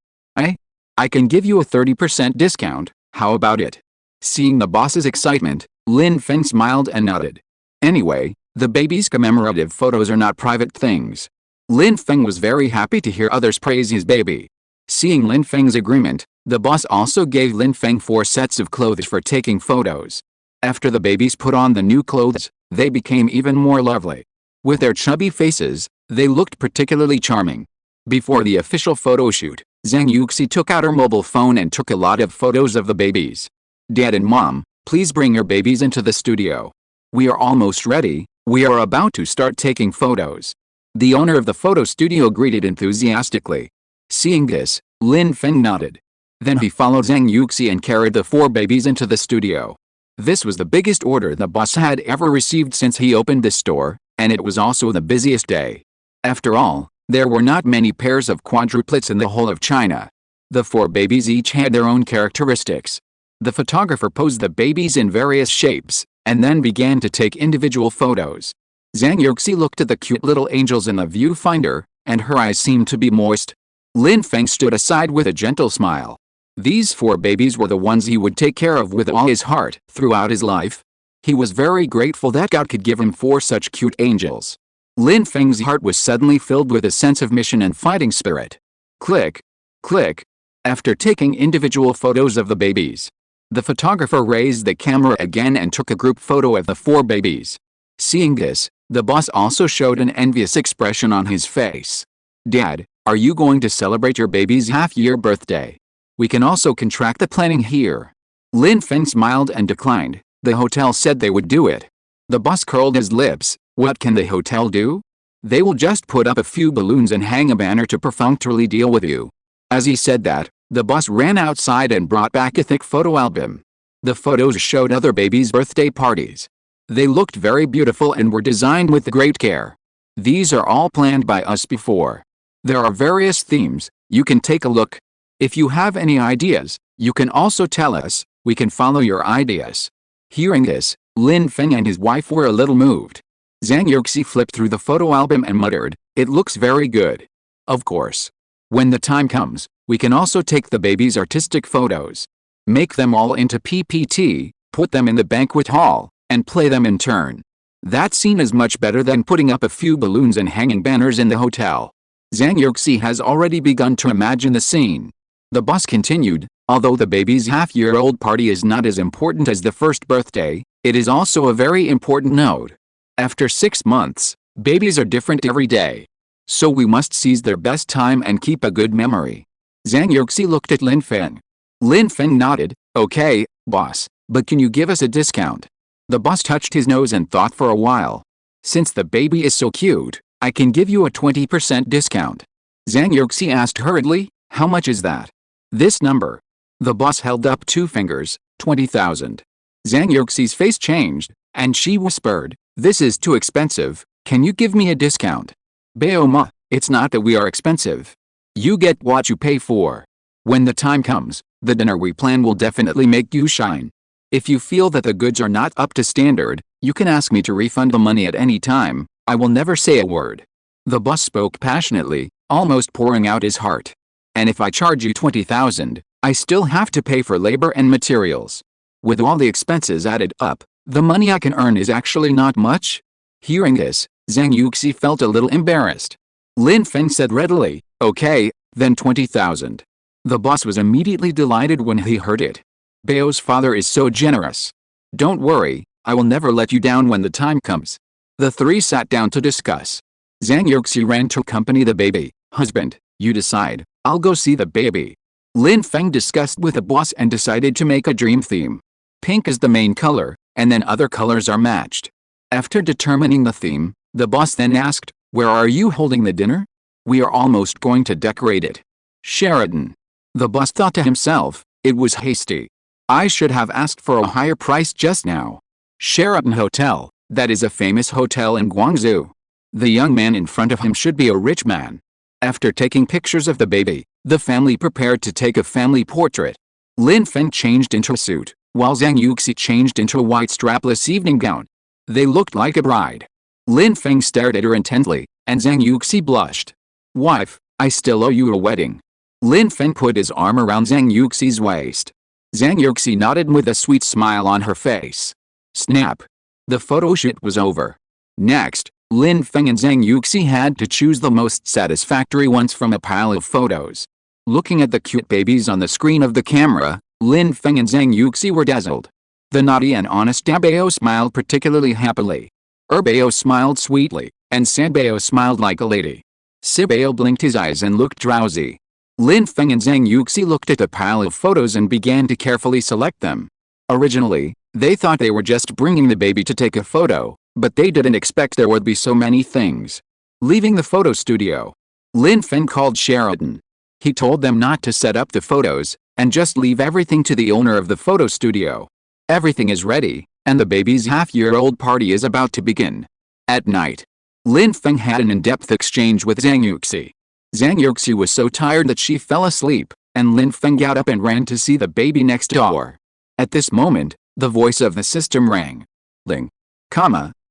I can give you a 30% discount, how about it?" Seeing the boss's excitement, Lin Feng smiled and nodded. Anyway, the baby's commemorative photos are not private things. Lin Feng was very happy to hear others praise his baby. Seeing Lin Feng's agreement, the boss also gave Lin Feng 4 sets of clothes for taking photos. After the babies put on the new clothes, they became even more lovely. With their chubby faces, they looked particularly charming. Before the official photo shoot, Zhang Yuxi took out her mobile phone and took a lot of photos of the babies. "Dad and Mom, please bring your babies into the studio. We are almost ready, we are about to start taking photos." The owner of the photo studio greeted enthusiastically. Seeing this, Lin Feng nodded. Then he followed Zhang Yuxi and carried the 4 babies into the studio. This was the biggest order the boss had ever received since he opened the store, and it was also the busiest day. After all, there were not many pairs of quadruplets in the whole of China. The 4 babies each had their own characteristics. The photographer posed the babies in various shapes, and then began to take individual photos. Zhang Yuxi looked at the cute little angels in the viewfinder, and her eyes seemed to be moist. Lin Feng stood aside with a gentle smile. These 4 babies were the ones he would take care of with all his heart throughout his life. He was very grateful that God could give him 4 such cute angels. Lin Feng's heart was suddenly filled with a sense of mission and fighting spirit. Click, click. After taking individual photos of the babies, the photographer raised the camera again and took a group photo of the 4 babies. Seeing this, the boss also showed an envious expression on his face. "Dad, are you going to celebrate your baby's half-year birthday? We can also contract the planning here." Lin Feng smiled and declined. The hotel said they would do it. The boss curled his lips. What can the hotel do? They will just put up a few balloons and hang a banner to perfunctorily deal with you. As he said that, the boss ran outside and brought back a thick photo album. The photos showed other babies' birthday parties. They looked very beautiful and were designed with great care. "These are all planned by us before. There are various themes, you can take a look. If you have any ideas, you can also tell us, we can follow your ideas." Hearing this, Lin Feng and his wife were a little moved. Zhang Yuxi flipped through the photo album and muttered, "It looks very good. Of course. When the time comes, we can also take the baby's artistic photos. Make them all into PPT, put them in the banquet hall, and play them in turn. That scene is much better than putting up a few balloons and hanging banners in the hotel." Zhang Yuxi has already begun to imagine the scene. The boss continued, "Although the baby's half-year-old party is not as important as the first birthday, it is also a very important note. After 6 months, babies are different every day. So we must seize their best time and keep a good memory." Zhang Yuxi looked at Lin Feng. Lin Feng nodded, "Okay, boss, but can you give us a discount?" The boss touched his nose and thought for a while. "Since the baby is so cute, I can give you a 20% discount." Zhang Yuxi asked hurriedly, "How much is that?" "This number." The boss held up 2 fingers, 20,000. Zhang Yuxi's face changed, and she whispered, "This is too expensive, can you give me a discount?" "Baoma, it's not that we are expensive. You get what you pay for. When the time comes, the dinner we plan will definitely make you shine. If you feel that the goods are not up to standard, you can ask me to refund the money at any time, I will never say a word." The boss spoke passionately, almost pouring out his heart. "And if I charge you 20,000, I still have to pay for labor and materials. With all the expenses added up, The money I can earn is actually not much." Hearing this, Zhang Yuxi felt a little embarrassed. Lin Feng said readily, "Okay, then 20,000. The boss was immediately delighted when he heard it. Bao's father is so generous. "Don't worry, I will never let you down when the time comes." The three sat down to discuss. Zhang Yuxi ran to accompany the baby. "Husband, you decide, I'll go see the baby." Lin Feng discussed with the boss and decided to make a dream theme. Pink is the main color, and then other colors are matched. After determining the theme, the boss then asked, "Where are you holding the dinner?" "We are almost going to decorate it." Sheraton. The boss thought to himself, "It was hasty. I should have asked for a higher price just now." Sheraton Hotel, that is a famous hotel in Guangzhou. The young man in front of him should be a rich man. After taking pictures of the baby, the family prepared to take a family portrait. Lin Feng changed into a suit, while Zhang Yuxi changed into a white strapless evening gown. They looked like a bride. Lin Feng stared at her intently, and Zhang Yuxi blushed. "Wife, I still owe you a wedding." Lin Feng put his arm around Zhang Yuxi's waist. Zhang Yuxi nodded with a sweet smile on her face. Snap. The photo shoot was over. Next, Lin Feng and Zhang Yuxi had to choose the most satisfactory ones from a pile of photos. Looking at the cute babies on the screen of the camera, Lin Feng and Zhang Yuxi were dazzled. The naughty and honest Bao smiled particularly happily. Bao smiled sweetly, and Sanbao smiled like a lady. Sibao blinked his eyes and looked drowsy. Lin Feng and Zhang Yuxi looked at the pile of photos and began to carefully select them. Originally, they thought they were just bringing the baby to take a photo, but they didn't expect there would be so many things. Leaving the photo studio, Lin Feng called Sheraton. He told them not to set up the photos, and just leave everything to the owner of the photo studio. Everything is ready, and the baby's half-year-old party is about to begin. At night, Lin Feng had an in-depth exchange with Zhang Yuxi. Zhang Yuxi was so tired that she fell asleep, and Lin Feng got up and ran to see the baby next door. At this moment, the voice of the system rang. Ling.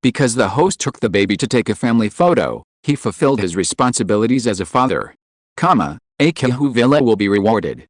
Because the host took the baby to take a family photo, he fulfilled his responsibilities as a father. A Kehu Villa will be rewarded.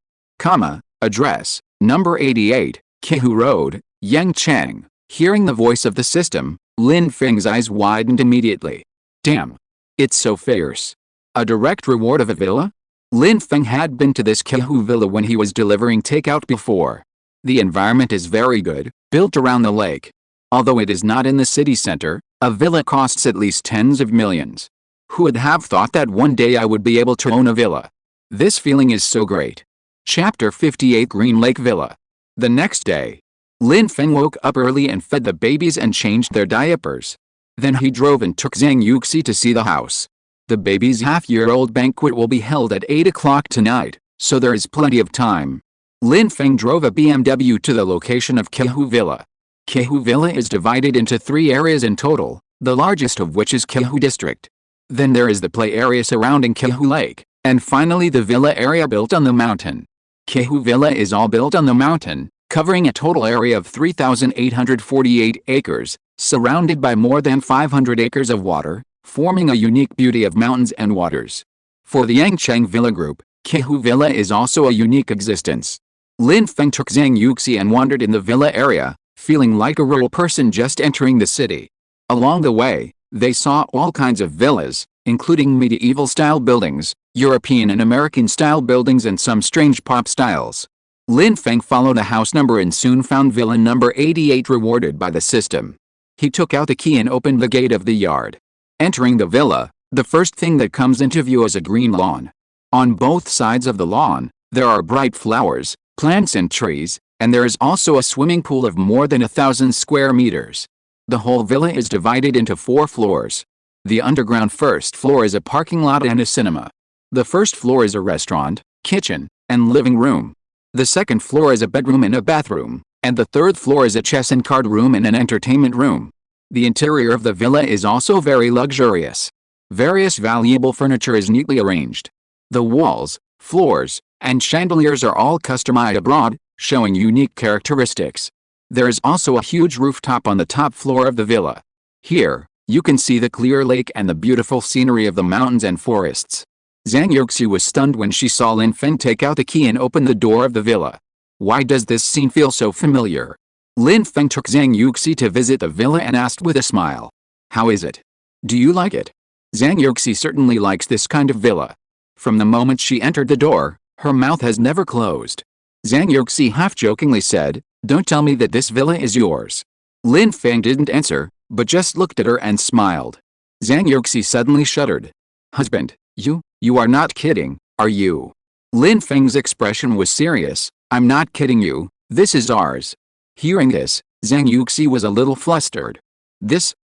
Address, number 88, Kehu Road, Yangchang. Hearing the voice of the system, Lin Feng's eyes widened immediately. Damn. It's so fierce. A direct reward of a villa? Lin Feng had been to this Kehu Villa when he was delivering takeout before. The environment is very good, built around the lake. Although it is not in the city center, a villa costs at least tens of millions. Who would have thought that one day I would be able to own a villa? This feeling is so great. Chapter 58 Green Lake Villa. The next day, Lin Feng woke up early and fed the babies and changed their diapers. Then he drove and took Zhang Yuxi to see the house. The baby's half-year-old banquet will be held at 8 o'clock tonight, so there is plenty of time. Lin Feng drove a BMW to the location of Kehu Villa. Kehu Villa is divided into 3 areas in total, the largest of which is Kehu District. Then there is the play area surrounding Kehu Lake, and finally the villa area built on the mountain. Kehu Villa is all built on the mountain, covering a total area of 3,848 acres, surrounded by more than 500 acres of water, forming a unique beauty of mountains and waters. For the Yangchang Villa Group, Kehu Villa is also a unique existence. Lin Feng took Zhang Yuxi and wandered in the villa area, feeling like a rural person just entering the city. Along the way, they saw all kinds of villas, including medieval-style buildings, European and American-style buildings and some strange pop styles. Lin Feng followed a house number and soon found villa number 88 rewarded by the system. He took out the key and opened the gate of the yard. Entering the villa, the first thing that comes into view is a green lawn. On both sides of the lawn, there are bright flowers, plants and trees, and there is also a swimming pool of more than 1,000 square meters. The whole villa is divided into 4 floors. The underground first floor is a parking lot and a cinema. The first floor is a restaurant, kitchen, and living room. The second floor is a bedroom and a bathroom, and the third floor is a chess and card room and an entertainment room. The interior of the villa is also very luxurious. Various valuable furniture is neatly arranged. The walls, floors, and chandeliers are all customized abroad, showing unique characteristics. There is also a huge rooftop on the top floor of the villa. Here, you can see the clear lake and the beautiful scenery of the mountains and forests. Zhang Yuxi was stunned when she saw Lin Feng take out the key and open the door of the villa. Why does this scene feel so familiar? Lin Feng took Zhang Yuxi to visit the villa and asked with a smile. How is it? Do you like it? Zhang Yuxi certainly likes this kind of villa. From the moment she entered the door, her mouth has never closed. Zhang Yuxi half-jokingly said, "Don't tell me that this villa is yours." Lin Feng didn't answer, but just looked at her and smiled. Zhang Yuxi suddenly shuddered. "Husband, you are not kidding, are you?" Lin Feng's expression was serious. "I'm not kidding you, this is ours." Hearing this, Zhang Yuxi was a little flustered.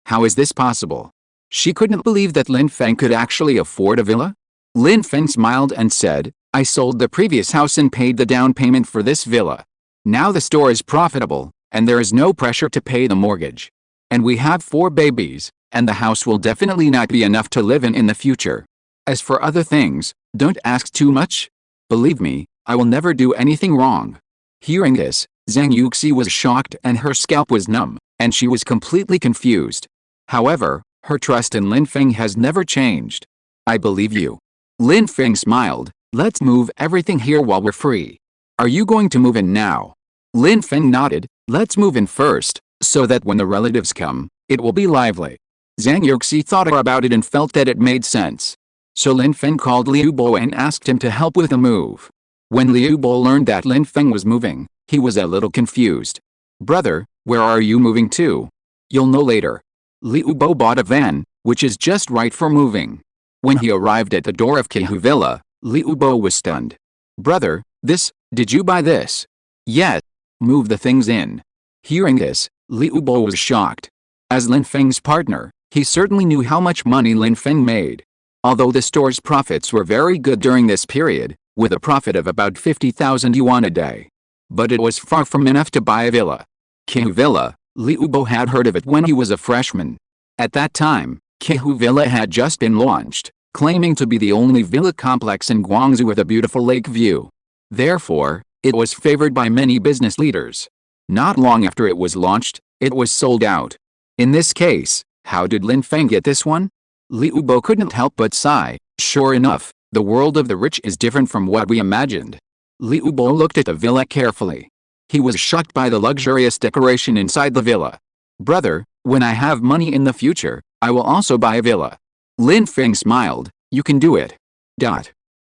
How is this possible? She couldn't believe that Lin Feng could actually afford a villa. Lin Feng smiled and said, "I sold the previous house and paid the down payment for this villa. Now the store is profitable, and there is no pressure to pay the mortgage. And we have 4 babies, and the house will definitely not be enough to live in the future. As for other things, don't ask too much. Believe me, I will never do anything wrong." Hearing this, Zhang Yuxi was shocked and her scalp was numb, and she was completely confused. However, her trust in Lin Feng has never changed. "I believe you." Lin Feng smiled. "Let's move everything here while we're free. Are you going to move in now?" Lin Feng nodded. "Let's move in first, so that when the relatives come, it will be lively." Zhang Yuxi thought about it and felt that it made sense. So Lin Feng called Liu Bo and asked him to help with the move. When Liu Bo learned that Lin Feng was moving, he was a little confused. "Brother, where are you moving to?" "You'll know later." Liu Bo bought a van, which is just right for moving. When he arrived at the door of Kehu Villa, Liu Bo was stunned. "Brother, did you buy this?" "Yes." "Move the things in." Hearing this, Liu Bo was shocked. As Lin Feng's partner, he certainly knew how much money Lin Feng made. Although the store's profits were very good during this period, with a profit of about 50,000 yuan a day. But it was far from enough to buy a villa. Kehu Villa, Liu Bo had heard of it when he was a freshman. At that time, Kehu Villa had just been launched, claiming to be the only villa complex in Guangzhou with a beautiful lake view. Therefore, it was favored by many business leaders. Not long after it was launched, it was sold out. In this case, how did Lin Feng get this one? Liu Bo couldn't help but sigh. Sure enough, the world of the rich is different from what we imagined. Liu Bo looked at the villa carefully. He was shocked by the luxurious decoration inside the villa. "Brother, when I have money in the future, I will also buy a villa." Lin Feng smiled. "You can do it."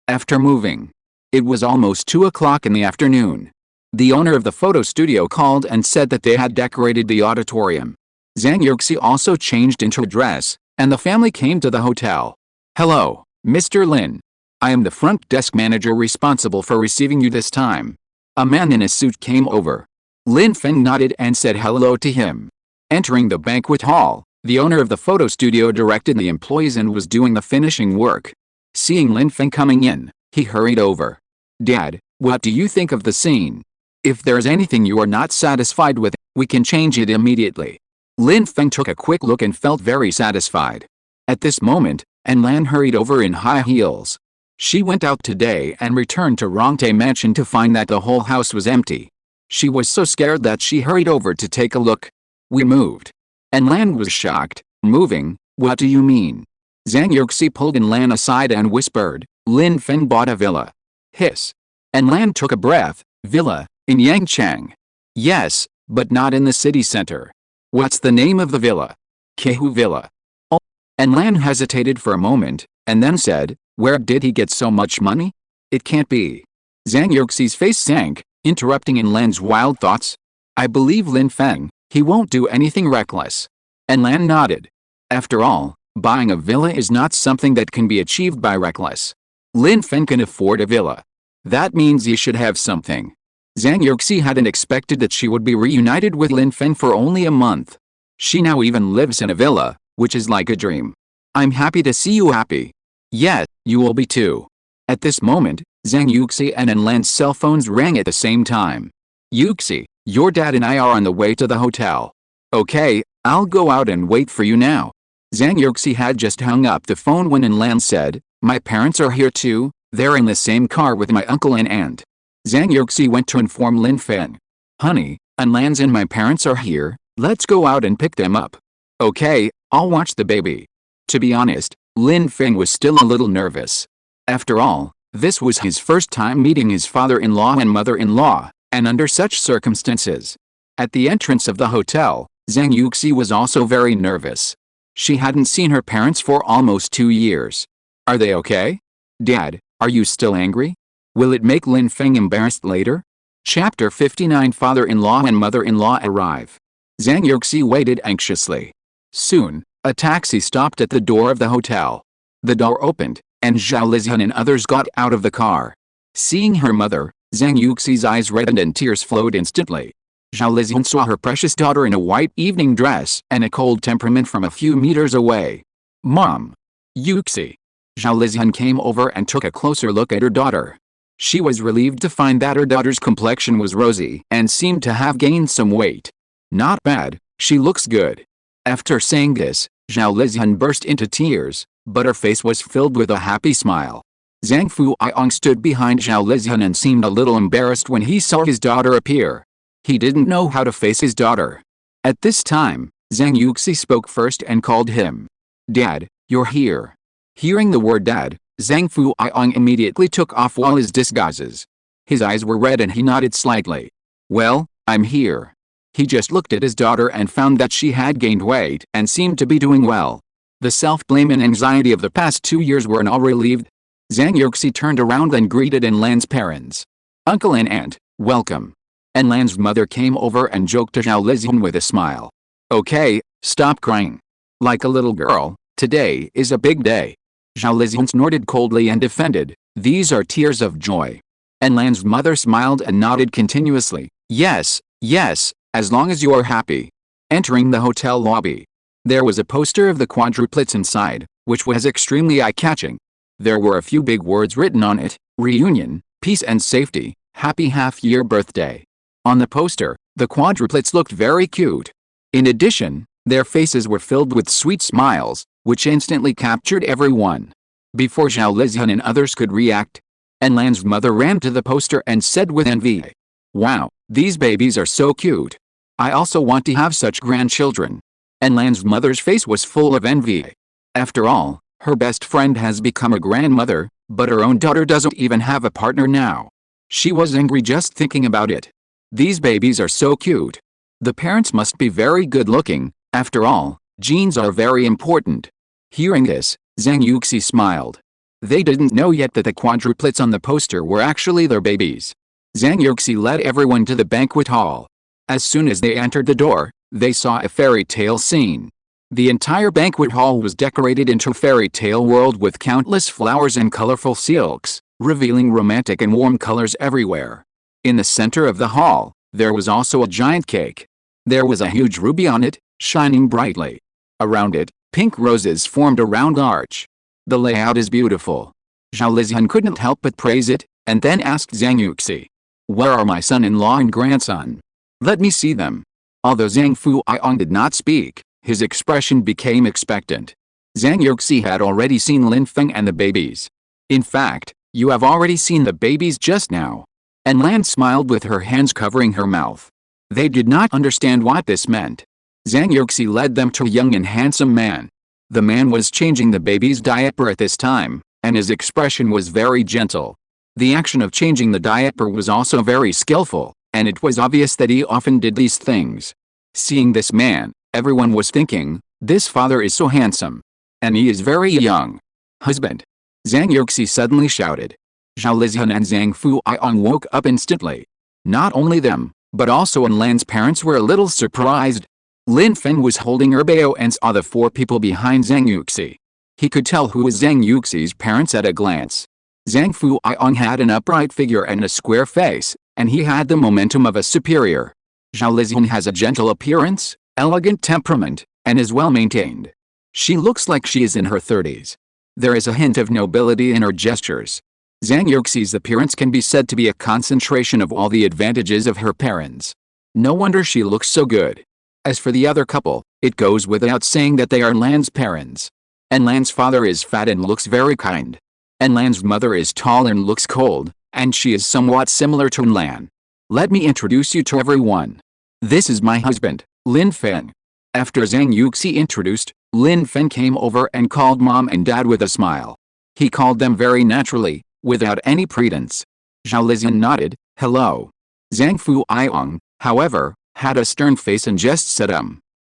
After moving, it was almost 2 o'clock in the afternoon. The owner of the photo studio called and said that they had decorated the auditorium. Zhang Yuxi also changed into a dress, and the family came to the hotel. "Hello, Mr. Lin. I am the front desk manager responsible for receiving you this time." A man in a suit came over. Lin Feng nodded and said hello to him. Entering the banquet hall, the owner of the photo studio directed the employees and was doing the finishing work. Seeing Lin Feng coming in, he hurried over. "Dad, what do you think of the scene? If there's anything you are not satisfied with, we can change it immediately." Lin Feng took a quick look and felt very satisfied. At this moment, Lan hurried over in high heels. She went out today and returned to Rongtae Mansion to find that the whole house was empty. She was so scared that she hurried over to take a look. "We moved." Lan was shocked. "Moving? What do you mean?" Zhang Yuxi pulled Lan aside and whispered, "Lin Feng bought a villa." Hiss. Lan took a breath. "Villa? In Yangchang?" "Yes, but not in the city center." "What's the name of the villa?" "Kehu Villa." "Oh." Lan hesitated for a moment, and then said, "Where did he get so much money? It can't be." Zhang Yuxi's face sank, interrupting Lan's wild thoughts. "I believe Lin Feng, he won't do anything reckless." Lan nodded. After all, buying a villa is not something that can be achieved by reckless. Lin Feng can afford a villa. That means he should have something. Zhang Yuxi hadn't expected that she would be reunited with Lin Feng for only a month. She now even lives in a villa, which is like a dream. "I'm happy to see you happy." "Yes, you will be too." At this moment, Zhang Yuxi and Lan's cell phones rang at the same time. "Yuxi, your dad and I are on the way to the hotel." "Okay, I'll go out and wait for you now." Zhang Yuxi had just hung up the phone when Lan said, "My parents are here too, they're in the same car with my uncle and aunt." Zhang Yuxi went to inform Lin Feng. "Honey, Lan's and my parents are here, let's go out and pick them up." "Okay, I'll watch the baby." To be honest, Lin Feng was still a little nervous. After all, this was his first time meeting his father-in-law and mother-in-law, and under such circumstances. At the entrance of the hotel, Zhang Yuxi was also very nervous. She hadn't seen her parents for almost 2 years. Are they okay? Dad, are you still angry? Will it make Lin Feng embarrassed later? Chapter 59. Father-in-law and mother-in-law arrive. Zhang Yuxi waited anxiously. Soon, a taxi stopped at the door of the hotel. The door opened, and Zhao Lizian and others got out of the car. Seeing her mother, Zhang Yuxi's eyes reddened and tears flowed instantly. Zhao Lizian saw her precious daughter in a white evening dress and a cold temperament from a few meters away. Mom! Yuxi! Zhao Lizian came over and took a closer look at her daughter. She was relieved to find that her daughter's complexion was rosy and seemed to have gained some weight. Not bad, she looks good. After saying this, Zhao Lizian burst into tears, but her face was filled with a happy smile. Zhang Fuiong stood behind Zhao Lizian and seemed a little embarrassed when he saw his daughter appear. He didn't know how to face his daughter. At this time, Zhang Yuxi spoke first and called him. Dad, you're here. Hearing the word dad, Zhang Fuiong immediately took off all his disguises. His eyes were red and he nodded slightly. Well, I'm here. He just looked at his daughter and found that she had gained weight and seemed to be doing well. The self-blame and anxiety of the past 2 years were now relieved. Zhang Yuxi turned around and greeted Enlan's parents. Uncle and aunt, welcome. Enlan's mother came over and joked to Zhao Lizian with a smile. Okay, stop crying. Like a little girl, today is a big day. Zhao Lizian snorted coldly and defended, these are tears of joy. Enlan's mother smiled and nodded continuously, yes, yes, as long as you are happy. Entering the hotel lobby. There was a poster of the quadruplets inside, which was extremely eye-catching. There were a few big words written on it, reunion, peace and safety, happy half-year birthday. On the poster, the quadruplets looked very cute. In addition, their faces were filled with sweet smiles, which instantly captured everyone. Before Zhao Lizian and others could react, Enlan's mother ran to the poster and said with envy, wow, these babies are so cute. I also want to have such grandchildren. Enlan's mother's face was full of envy. After all, her best friend has become a grandmother, but her own daughter doesn't even have a partner now. She was angry just thinking about it. These babies are so cute. The parents must be very good looking, after all, genes are very important. Hearing this, Zhang Yuxi smiled. They didn't know yet that the quadruplets on the poster were actually their babies. Zhang Yuxi led everyone to the banquet hall. As soon as they entered the door, they saw a fairy tale scene. The entire banquet hall was decorated into a fairy tale world with countless flowers and colorful silks, revealing romantic and warm colors everywhere. In the center of the hall, there was also a giant cake. There was a huge ruby on it, shining brightly. Around it, pink roses formed a round arch. The layout is beautiful. Zhao Lizian couldn't help but praise it, and then asked Zhang Yuxi, where are my son-in-law and grandson? Let me see them. Although Zhang Fuiong did not speak, his expression became expectant. Zhang Yuxi had already seen Lin Feng and the babies. In fact, you have already seen the babies just now. Enlan smiled with her hands covering her mouth. They did not understand what this meant. Zhang Yuxi led them to a young and handsome man. The man was changing the baby's diaper at this time, and his expression was very gentle. The action of changing the diaper was also very skillful, and it was obvious that he often did these things. Seeing this man, everyone was thinking, this father is so handsome. And he is very young. Husband! Zhang Yuxi suddenly shouted. Zhao Lizian and Zhang Fuiong woke up instantly. Not only them, but also Enlan's parents were a little surprised. Lin Feng was holding Erbao and saw the 4 people behind Zhang Yuxi. He could tell who was Zhang Yuxi's parents at a glance. Zhang Fuiong had an upright figure and a square face, and he had the momentum of a superior. Zhao Lizian has a gentle appearance, elegant temperament, and is well maintained. She looks like she is in her 30s. There is a hint of nobility in her gestures. Zhang Yuxi's appearance can be said to be a concentration of all the advantages of her parents. No wonder she looks so good. As for the other couple, it goes without saying that they are Lan's parents. Enlan's father is fat and looks very kind. Enlan's mother is tall and looks cold, and she is somewhat similar to Enlan. Let me introduce you to everyone. This is my husband, Lin Feng. After Zhang Yuxi introduced, Lin Feng came over and called mom and dad with a smile. He called them very naturally, without any pretense. Zhao Lizian nodded, hello. Zhang Fuiong, however, had a stern face and just said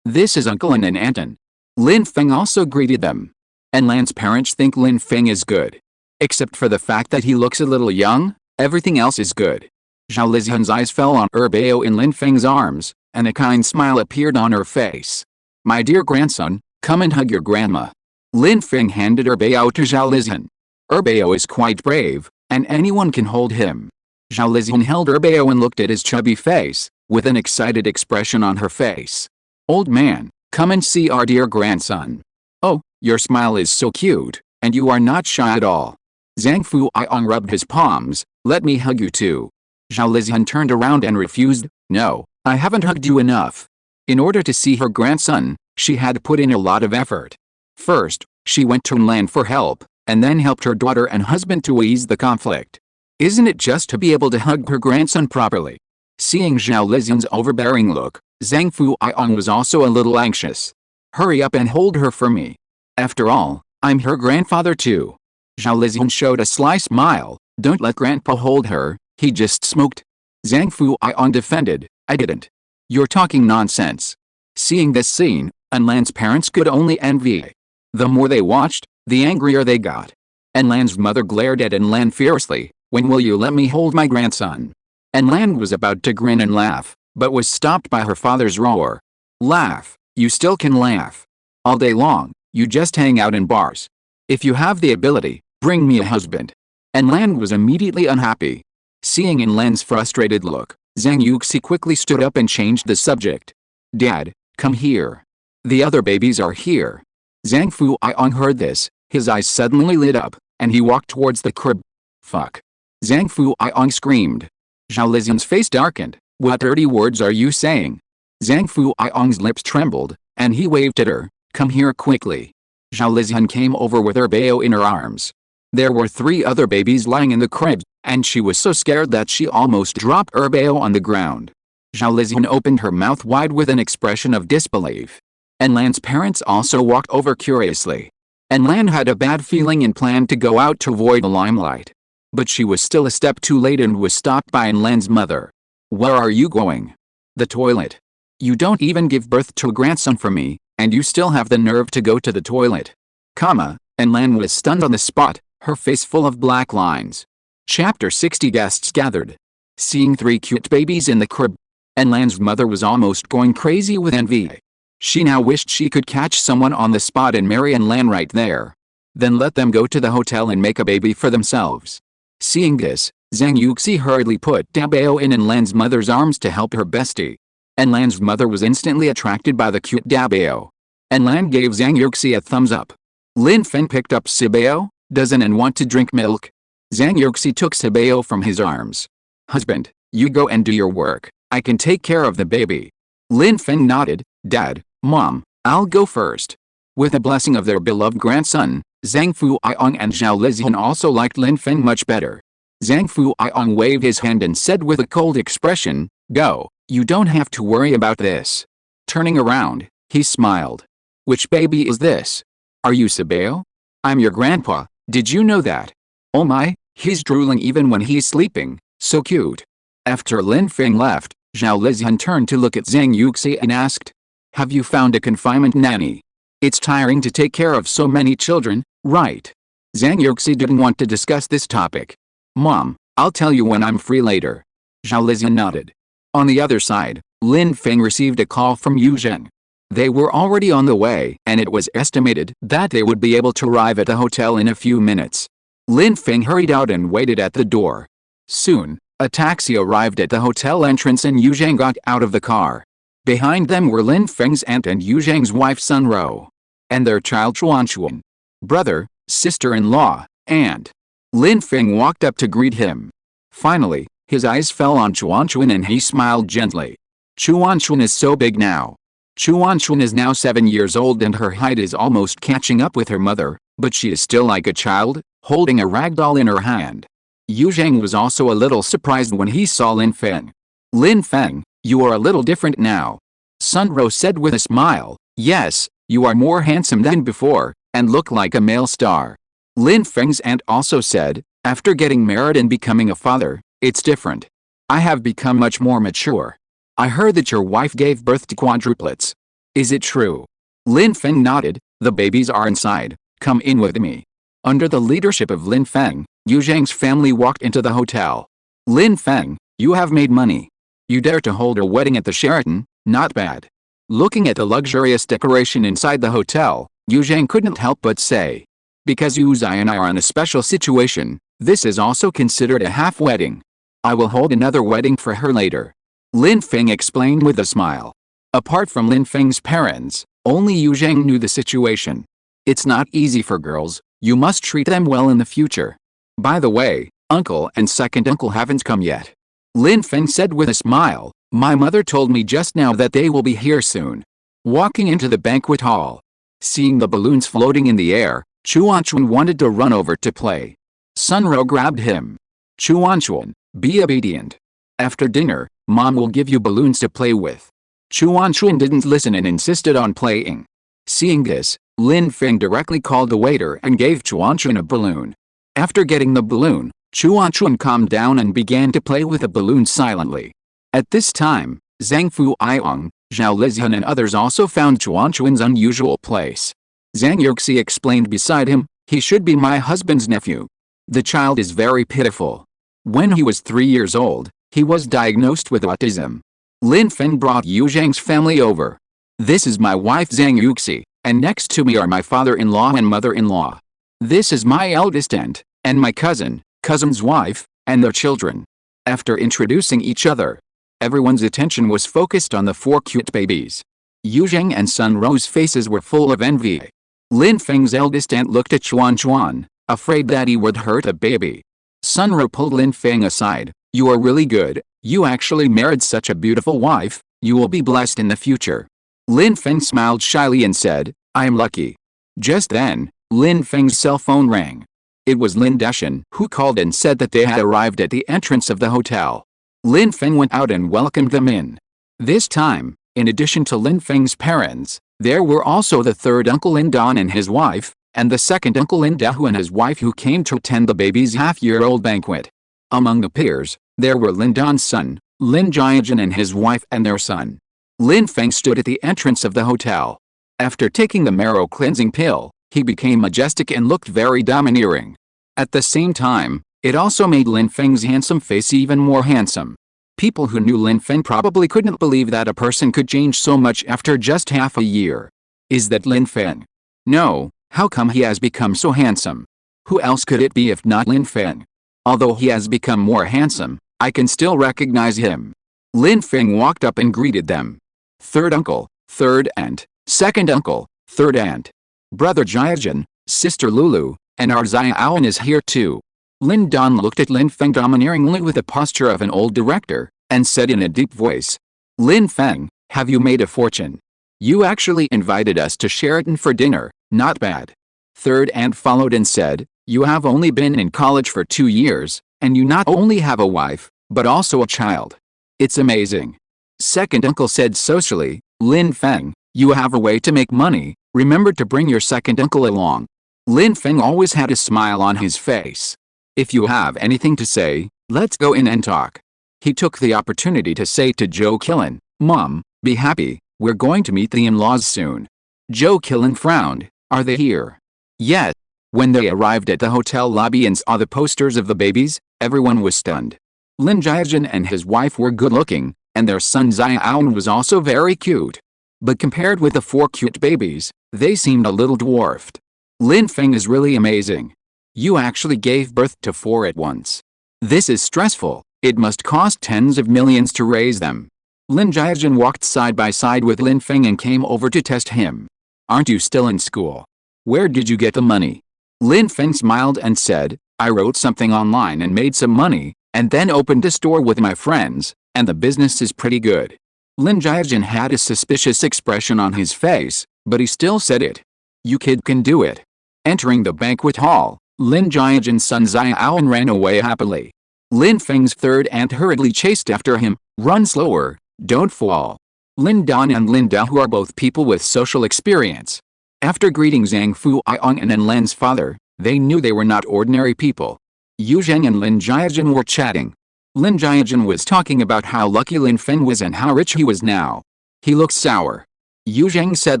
This is Uncle and Anton. Lin Feng also greeted them. And Lan's parents think Lin Feng is good. Except for the fact that he looks a little young, everything else is good. Zhao Lizian's eyes fell on Bao in Lin Feng's arms, and a kind smile appeared on her face. My dear grandson, come and hug your grandma. Lin Feng handed Bao to Zhao Lizian. Bao is quite brave, and anyone can hold him. Zhao Lizian held Bao and looked at his chubby face, with an excited expression on her face. Old man, come and see our dear grandson. Oh, your smile is so cute, and you are not shy at all. Zhang Fuiong rubbed his palms. Let me hug you too. Zhao Lizian turned around and refused. No, I haven't hugged you enough. In order to see her grandson, she had put in a lot of effort. First, she went to Lan for help, and then helped her daughter and husband to ease the conflict. Isn't it just to be able to hug her grandson properly? Seeing Zhao Lizian's overbearing look, Zhang Fuiong was also a little anxious. Hurry up and hold her for me. After all, I'm her grandfather too. Zhao Lizian showed a sly smile. Don't let grandpa hold her, he just smoked. Zhang Fuiong defended. I didn't. You're talking nonsense. Seeing this scene, Lan's parents could only envy. The more they watched, the angrier they got. Lan's mother glared at Lan fiercely. When will you let me hold my grandson? Lan was about to grin and laugh, but was stopped by her father's roar. Laugh, you still can laugh. All day long, you just hang out in bars. If you have the ability, bring me a husband. Lan was immediately unhappy. Seeing Lan's frustrated look, Zhang Yuxi quickly stood up and changed the subject. Dad, come here. The other babies are here. Zhang Fuiong heard this, his eyes suddenly lit up, and he walked towards the crib. Fuck. Zhang Fuiong screamed. Zhao Lizian's face darkened. What dirty words are you saying? Zhang Fuiong's lips trembled, and he waved at her. Come here quickly. Zhao Lizian came over with Bao in her arms. There were 3 other babies lying in the crib, and she was so scared that she almost dropped Bao on the ground. Zhao Lizian opened her mouth wide with an expression of disbelief. Lan's parents also walked over curiously. Lan had a bad feeling and planned to go out to avoid the limelight. But she was still a step too late and was stopped by Lan's mother. Where are you going? The toilet. You don't even give birth to a grandson for me, and you still have the nerve to go to the toilet. Lan was stunned on the spot, her face full of black lines. Chapter 60. Guests gathered. Seeing 3 cute babies in the crib, Lan's mother was almost going crazy with envy. She now wished she could catch someone on the spot and marry Lan right there. Then let them go to the hotel and make a baby for themselves. Seeing this, Zhang Yuxi hurriedly put Bao in Lan's mother's arms to help her bestie. Lan's mother was instantly attracted by the cute Bao. Lan gave Zhang Yuxi a thumbs up. Lin Feng picked up Bao. Doesn't want to drink milk? Zhang Yuxi took Bao from his arms. Husband, you go and do your work. I can take care of the baby. Lin Feng nodded. Dad, Mom, I'll go first. With the blessing of their beloved grandson, Zhang Fuiong and Zhao Lizian also liked Lin Feng much better. Zhang Fuiong waved his hand and said with a cold expression, Go, you don't have to worry about this. Turning around, he smiled. Which baby is this? Are you Bao? I'm your grandpa, did you know that? Oh my, he's drooling even when he's sleeping, so cute. After Lin Feng left, Zhao Lizian turned to look at Zhang Yuxi and asked, Have you found a confinement nanny? It's tiring to take care of so many children, right? Zhang Yuxi didn't want to discuss this topic. Mom, I'll tell you when I'm free later. Zhao Lizian nodded. On the other side, Lin Feng received a call from Yu Zheng. They were already on the way, and it was estimated that they would be able to arrive at the hotel in a few minutes. Lin Feng hurried out and waited at the door. Soon, a taxi arrived at the hotel entrance and Yu Zheng got out of the car. Behind them were Lin Feng's aunt and Yu Zheng's wife Sun Ro. And their child Chuanchuan. Brother, sister-in-law, aunt. Lin Feng walked up to greet him. Finally, his eyes fell on Chuanchuan and he smiled gently. Chuanchuan is so big now. Chuanchuan is now 7 years old and her height is almost catching up with her mother, but she is still like a child, holding a rag doll in her hand. Yu Zheng was also a little surprised when he saw Lin Feng. Lin Feng, you are a little different now. Sun Ro said with a smile. Yes, you are more handsome than before, and look like a male star. Lin Feng's aunt also said, after getting married and becoming a father, it's different. I have become much more mature. I heard that your wife gave birth to quadruplets. Is it true? Lin Feng nodded. The babies are inside. Come in with me. Under the leadership of Lin Feng, Yu Zhang's family walked into the hotel. Lin Feng, you have made money. You dare to hold a wedding at the Sheraton? Not bad. Looking at the luxurious decoration inside the hotel, Yu Zhang couldn't help but say. Because Yu Zai and I are in a special situation, this is also considered a half wedding. I will hold another wedding for her later. Lin Feng explained with a smile. Apart from Lin Feng's parents, only Yu Zhang knew the situation. It's not easy for girls, you must treat them well in the future. By the way, uncle and second uncle haven't come yet. Lin Feng said with a smile, my mother told me just now that they will be here soon. Walking into the banquet hall. Seeing the balloons floating in the air, Chuanchuan wanted to run over to play. Sunro grabbed him. Chuanchuan, be obedient. After dinner, mom will give you balloons to play with. Chuanchuan didn't listen and insisted on playing. Seeing this, Lin Feng directly called the waiter and gave Chuanchuan a balloon. After getting the balloon, Chuanchuan calmed down and began to play with the balloon silently. At this time, Zhang Fuiong, Zhao Lizian and others also found Chuanchuan's unusual place. Zhang Yuxi explained beside him, he should be my husband's nephew. The child is very pitiful. When he was 3 years old, he was diagnosed with autism. Lin Feng brought Yu Zhang's family over. This is my wife Zhang Yuxi, and next to me are my father-in-law and mother-in-law. This is my eldest aunt, and my cousin's wife, and their children. After introducing each other, everyone's attention was focused on the 4 cute babies. Yu Zhang and Sun Ro's faces were full of envy. Lin Feng's eldest aunt looked at Chuanchuan, afraid that he would hurt a baby. Sun Ro pulled Lin Feng aside. You are really good, you actually married such a beautiful wife, you will be blessed in the future. Lin Feng smiled shyly and said, I am lucky. Just then, Lin Feng's cell phone rang. It was Lin Deshan who called and said that they had arrived at the entrance of the hotel. Lin Feng went out and welcomed them in. This time, in addition to Lin Feng's parents, there were also the third uncle Lin Dan and his wife, and the second uncle Lin Dahu and his wife who came to attend the baby's half-year-old banquet. Among the peers, there were Lin Dan's son, Lin Jiajin and his wife and their son. Lin Feng stood at the entrance of the hotel. After taking the marrow cleansing pill, he became majestic and looked very domineering. At the same time, it also made Lin Feng's handsome face even more handsome. People who knew Lin Feng probably couldn't believe that a person could change so much after just half a year. Is that Lin Feng? No, how come he has become so handsome? Who else could it be if not Lin Feng? Although he has become more handsome, I can still recognize him. Lin Feng walked up and greeted them. Third uncle, third aunt, second uncle, third aunt. Brother Jiajin, sister Lulu, and our Xiaoan is here too. Lin Dan looked at Lin Feng domineeringly with the posture of an old director, and said in a deep voice, Lin Feng, have you made a fortune? You actually invited us to Sheraton for dinner, not bad. Third aunt followed and said, you have only been in college for 2 years, and you not only have a wife, but also a child. It's amazing. Second uncle said socially, Lin Feng, you have a way to make money, remember to bring your second uncle along. Lin Feng always had a smile on his face. If you have anything to say, let's go in and talk. He took the opportunity to say to Joe Killen, Mom, be happy, we're going to meet the in-laws soon. Joe Killen frowned, are they here? Yet. When they arrived at the hotel lobby and saw the posters of the babies, everyone was stunned. Lin Jiajin and his wife were good-looking, and their son Xiaoan was also very cute. But compared with the 4 cute babies, they seemed a little dwarfed. Lin Feng is really amazing. You actually gave birth to 4 at once. This is stressful, it must cost tens of millions to raise them. Lin Jiajin walked side by side with Lin Feng and came over to test him. Aren't you still in school? Where did you get the money? Lin Feng smiled and said, I wrote something online and made some money, and then opened a store with my friends, and the business is pretty good. Lin Jiajin had a suspicious expression on his face, but he still said it. You kid can do it. Entering the banquet hall, Lin Jiajin's son Xiaoan ran away happily. Lin Feng's third aunt hurriedly chased after him, run slower, don't fall. Lin Dan and Lin Dahu are both people with social experience. After greeting Zhang Fuiong and Lin's father, they knew they were not ordinary people. Yu Zhang and Lin Jiajin were chatting. Lin Jiajin was talking about how lucky Lin Feng was and how rich he was now. He looked sour. Yu Zhang said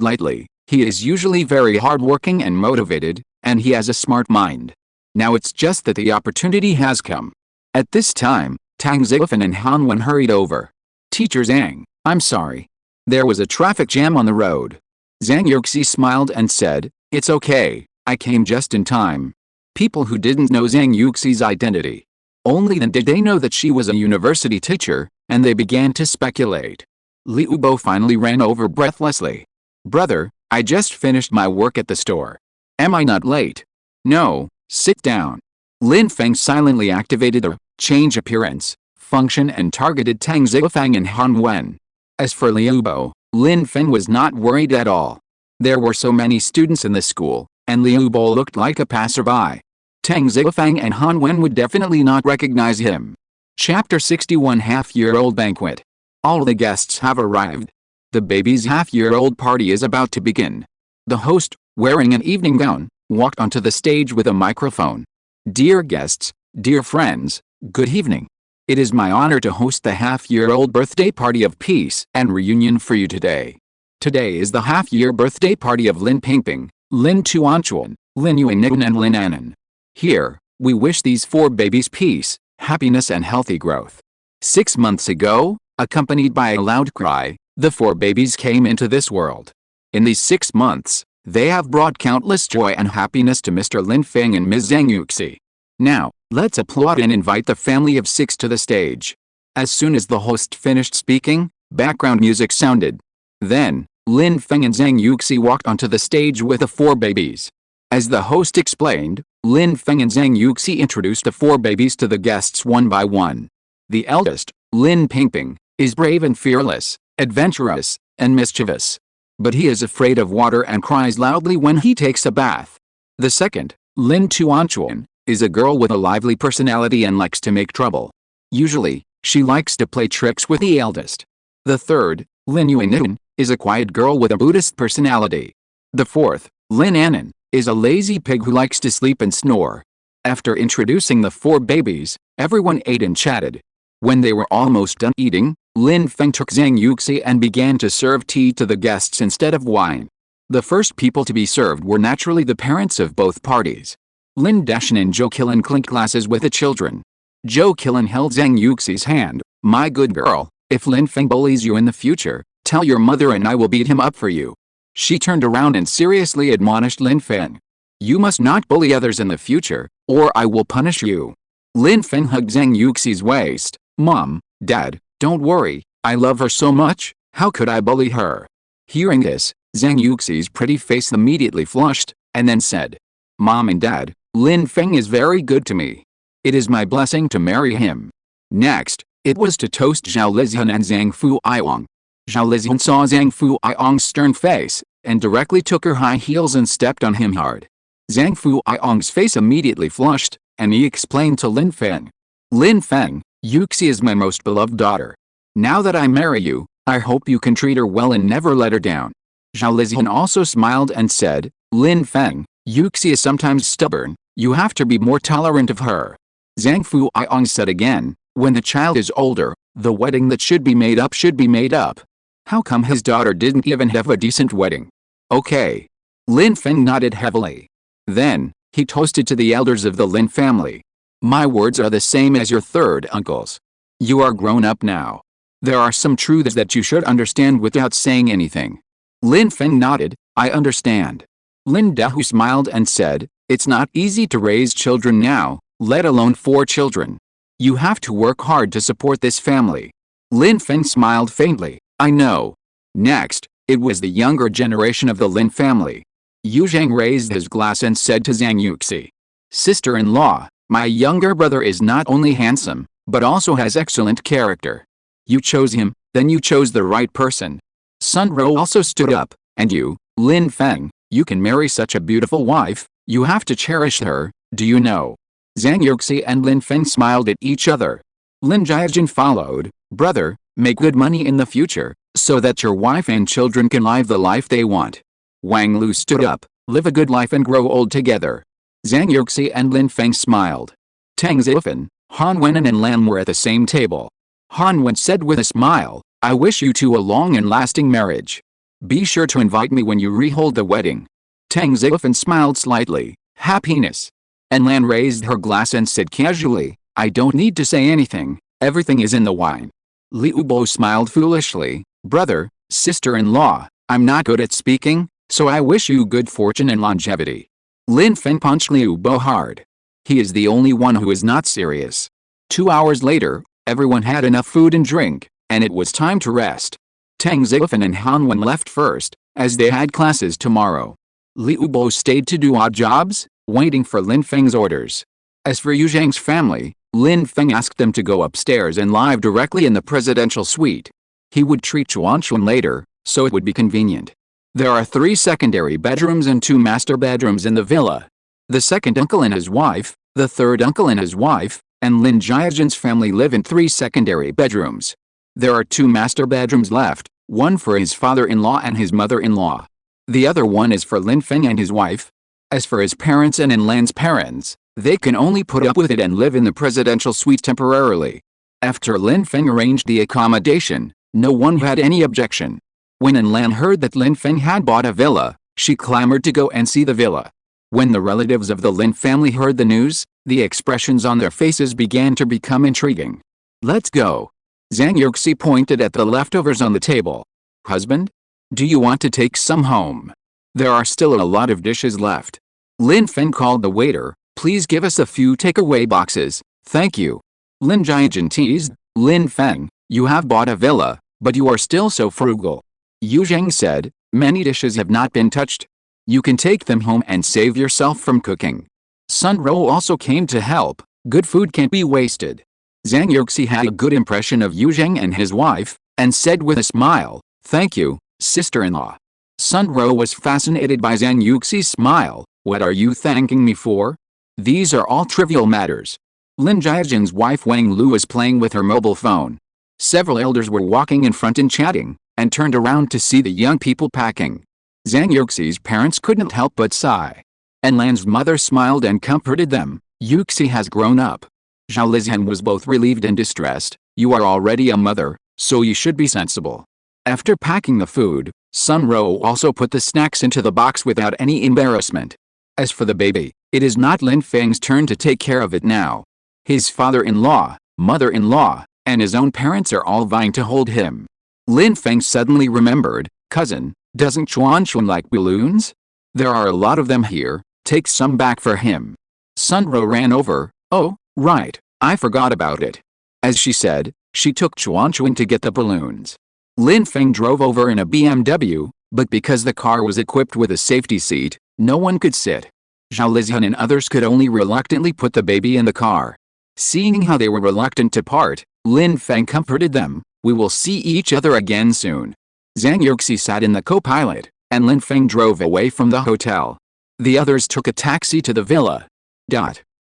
lightly, he is usually very hardworking and motivated, and he has a smart mind. Now it's just that the opportunity has come. At this time, Tang Zifan and Han Wen hurried over. Teacher Zhang, I'm sorry. There was a traffic jam on the road. Zhang Yuxi smiled and said, it's okay, I came just in time. People who didn't know Zhang Yuxi's identity. Only then did they know that she was a university teacher, and they began to speculate. Liu Bo finally ran over breathlessly. Brother, I just finished my work at the store. Am I not late? No, sit down. Lin Feng silently activated a change appearance function and targeted Tang Zifang and Han Wen. As for Liu Bo, Lin Feng was not worried at all. There were so many students in the school, and Liu Bo looked like a passerby. Tang Zifang and Han Wen would definitely not recognize him. Chapter 61 Half-Year-Old Banquet. All the guests have arrived. The baby's half-year-old party is about to begin. The host, wearing an evening gown, walked onto the stage with a microphone. Dear guests, dear friends, good evening. It is my honor to host the half-year-old birthday party of peace and reunion for you today. Today is the half-year birthday party of Lin Pingping, Lin Tuanchuan, Lin Yuanigan and Lin Anan. Here, we wish these 4 babies peace, happiness and healthy growth. 6 months ago, accompanied by a loud cry, the 4 babies came into this world. In these 6 months, they have brought countless joy and happiness to Mr. Lin Feng and Ms. Zhang Yuxi. Now, let's applaud and invite the family of 6 to the stage. As soon as the host finished speaking, background music sounded. Then, Lin Feng and Zhang Yuxi walked onto the stage with the 4 babies. As the host explained, Lin Feng and Zhang Yuxi introduced the 4 babies to the guests one by one. The eldest, Lin Pingping, is brave and fearless, adventurous, and mischievous. But he is afraid of water and cries loudly when he takes a bath. The second, Lin Tuanchuan, is a girl with a lively personality and likes to make trouble. Usually, she likes to play tricks with the eldest. The third, Lin Yuanigan, is a quiet girl with a Buddhist personality. The fourth, Lin Anan, is a lazy pig who likes to sleep and snore. After introducing the 4 babies, everyone ate and chatted. When they were almost done eating, Lin Feng took Zhang Yuxi and began to serve tea to the guests instead of wine. The first people to be served were naturally the parents of both parties. Lin Dashan and Zhou Qilan clinked glasses with the children. Zhou Qilan held Zhang Yuxi's hand. My good girl, if Lin Feng bullies you in the future, tell your mother and I will beat him up for you. She turned around and seriously admonished Lin Feng. You must not bully others in the future, or I will punish you. Lin Feng hugged Zhang Yuxi's waist. Mom, Dad, don't worry, I love her so much, how could I bully her? Hearing this, Zhang Yuxi's pretty face immediately flushed, and then said, Mom and Dad, Lin Feng is very good to me. It is my blessing to marry him. Next, it was to toast Zhao Lizian and Zhang Fu Iong. Zhao Lizian saw Zhang Fu Iong's stern face, and directly took her high heels and stepped on him hard. Zhang Fu Iong's face immediately flushed, and he explained to Lin Feng. Lin Feng, Yuxi is my most beloved daughter. Now that I marry you, I hope you can treat her well and never let her down. Zhao Lizian also smiled and said, Lin Feng, Yuxi is sometimes stubborn, you have to be more tolerant of her. Zhang Fu Iong said again, when the child is older, the wedding that should be made up should be made up. How come his daughter didn't even have a decent wedding? Okay. Lin Feng nodded heavily. Then, he toasted to the elders of the Lin family. My words are the same as your third uncle's. You are grown up now. There are some truths that you should understand without saying anything. Lin Feng nodded, I understand. Lin Dahu smiled and said, it's not easy to raise children now, let alone 4 children. You have to work hard to support this family. Lin Feng smiled faintly, I know. Next, it was the younger generation of the Lin family. Yu Zhang raised his glass and said to Zhang Yuxi, Sister-in-law, my younger brother is not only handsome, but also has excellent character. You chose him, then you chose the right person. Sun Ro also stood up, and you, Lin Feng, you can marry such a beautiful wife, you have to cherish her, do you know? Zhang Yuxi and Lin Feng smiled at each other. Lin Jiajin followed, brother, make good money in the future, so that your wife and children can live the life they want. Wang Lu stood up, live a good life and grow old together. Zhang Yuxi and Lin Feng smiled. Tang Zifan, Han Wen and Lan were at the same table. Han Wen said with a smile, "I wish you two a long and lasting marriage. Be sure to invite me when you rehold the wedding." Tang Zifan smiled slightly, "Happiness." And Lan raised her glass and said casually, "I don't need to say anything, everything is in the wine." Liu Bo smiled foolishly, "Brother, sister-in-law, I'm not good at speaking, so I wish you good fortune and longevity." Lin Feng punched Liu Bo hard. He is the only one who is not serious. 2 hours later, everyone had enough food and drink, and it was time to rest. Tang Zifan and Han Wen left first, as they had classes tomorrow. Liu Bo stayed to do odd jobs, waiting for Lin Feng's orders. As for Yu Zhang's family, Lin Feng asked them to go upstairs and live directly in the presidential suite. He would treat Chuan later, so it would be convenient. There are 3 secondary bedrooms and 2 master bedrooms in the villa. The second uncle and his wife, the third uncle and his wife, and Lin Jiajin's family live in 3 secondary bedrooms. There are 2 master bedrooms left, one for his father-in-law and his mother-in-law. The other one is for Lin Feng and his wife. As for his parents and Lan's parents, they can only put up with it and live in the presidential suite temporarily. After Lin Feng arranged the accommodation, no one had any objection. When Lan heard that Lin Feng had bought a villa, she clamored to go and see the villa. When the relatives of the Lin family heard the news, the expressions on their faces began to become intriguing. "Let's go." Zhang Yuxi pointed at the leftovers on the table. "Husband? Do you want to take some home? There are still a lot of dishes left." Lin Feng called the waiter, "Please give us a few takeaway boxes, thank you." Lin Jiajin teased, "Lin Feng, you have bought a villa, but you are still so frugal." Yu Zhang said, "Many dishes have not been touched. You can take them home and save yourself from cooking." Sun Rou also came to help, "Good food can't be wasted." Zhang Yuxi had a good impression of Yu Zhang and his wife, and said with a smile, "Thank you, sister-in-law." Sun Rou was fascinated by Zhang Yuxi's smile. "What are you thanking me for? These are all trivial matters." Lin Jiajin's wife Wang Lu was playing with her mobile phone. Several elders were walking in front and chatting, and turned around to see the young people packing. Zhang Yuxi's parents couldn't help but sigh. And Lan's mother smiled and comforted them, "Yuxi has grown up." Zhao Lizian was both relieved and distressed. "You are already a mother, so you should be sensible." After packing the food, Sun Rou also put the snacks into the box without any embarrassment. As for the baby, it is not Lin Feng's turn to take care of it now. His father-in-law, mother-in-law, and his own parents are all vying to hold him. Lin Feng suddenly remembered, "Cousin, doesn't Chuan like balloons? There are a lot of them here, take some back for him." Sun Rou ran over, "Oh, right, I forgot about it." As she said, she took Chuan to get the balloons. Lin Feng drove over in a BMW, but because the car was equipped with a safety seat, no one could sit. Zhao Lizian and others could only reluctantly put the baby in the car. Seeing how they were reluctant to part, Lin Feng comforted them, "We will see each other again soon." Zhang Yuxi sat in the co-pilot, and Lin Feng drove away from the hotel. The others took a taxi to the villa.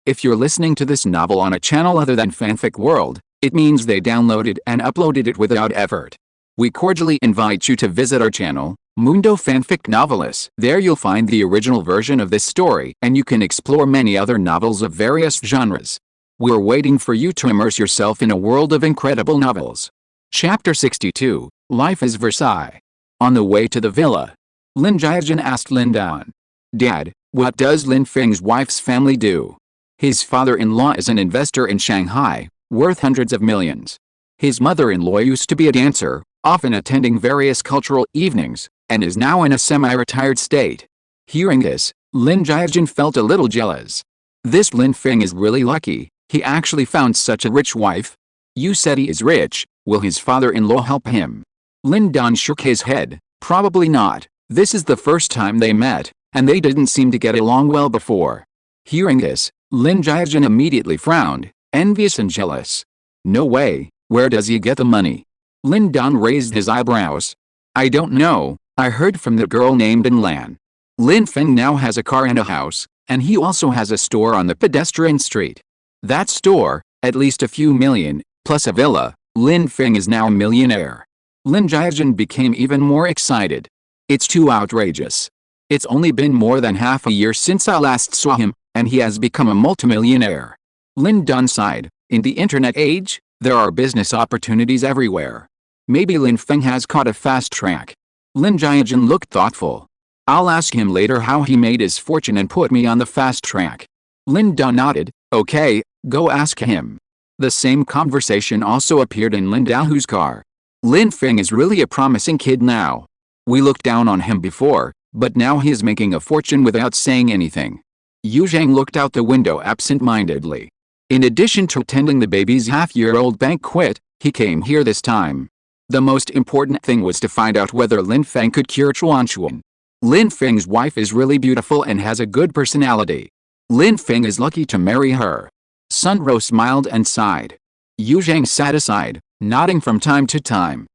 If you're listening to this novel on a channel other than Fanfic World, it means they downloaded and uploaded it without effort. We cordially invite you to visit our channel, Mundo Fanfic Novelist. There you'll find the original version of this story, and you can explore many other novels of various genres. We're waiting for you to immerse yourself in a world of incredible novels. Chapter 62, Life is Versailles. On the way to the villa, Lin Jiajin asked Lin Dan, "Dad, what does Lin Feng's wife's family do?" "His father-in-law is an investor in Shanghai, worth hundreds of millions. His mother-in-law used to be a dancer, often attending various cultural evenings, and is now in a semi-retired state." Hearing this, Lin Jiajin felt a little jealous. This Lin Feng is really lucky, he actually found such a rich wife. "You said he is rich, will his father-in-law help him?" Lin Dan shook his head, "Probably not, this is the first time they met, and they didn't seem to get along well before." Hearing this, Lin Jiajin immediately frowned, envious and jealous. "No way, where does he get the money?" Lin Dan raised his eyebrows. "I don't know, I heard from the girl named Lan. Lin Feng now has a car and a house, and he also has a store on the pedestrian street. That store, at least a few million, plus a villa, Lin Feng is now a millionaire." Lin Jiajin became even more excited. "It's too outrageous. It's only been more than half a year since I last saw him, and he has become a multimillionaire." Lin Dan sighed, In the internet age, there are business opportunities everywhere. Maybe Lin Feng has caught a fast track. Lin Jiajin looked thoughtful. I'll ask him later how he made his fortune and put me on the fast track. Lin Da nodded. Okay, go ask him. The same conversation also appeared in Lin Dahu's car. Lin Feng is really a promising kid now. We looked down on him before, but now he is making a fortune without saying anything. Yu Zhang looked out the window absent-mindedly. In addition to attending the baby's half-year-old banquet, he came here this time. The most important thing was to find out whether Lin Feng could cure Chuan. Lin Feng's wife is really beautiful and has a good personality. Lin Feng is lucky to marry her. Sun Ro smiled and sighed. Yu Zhang sat aside, nodding from time to time.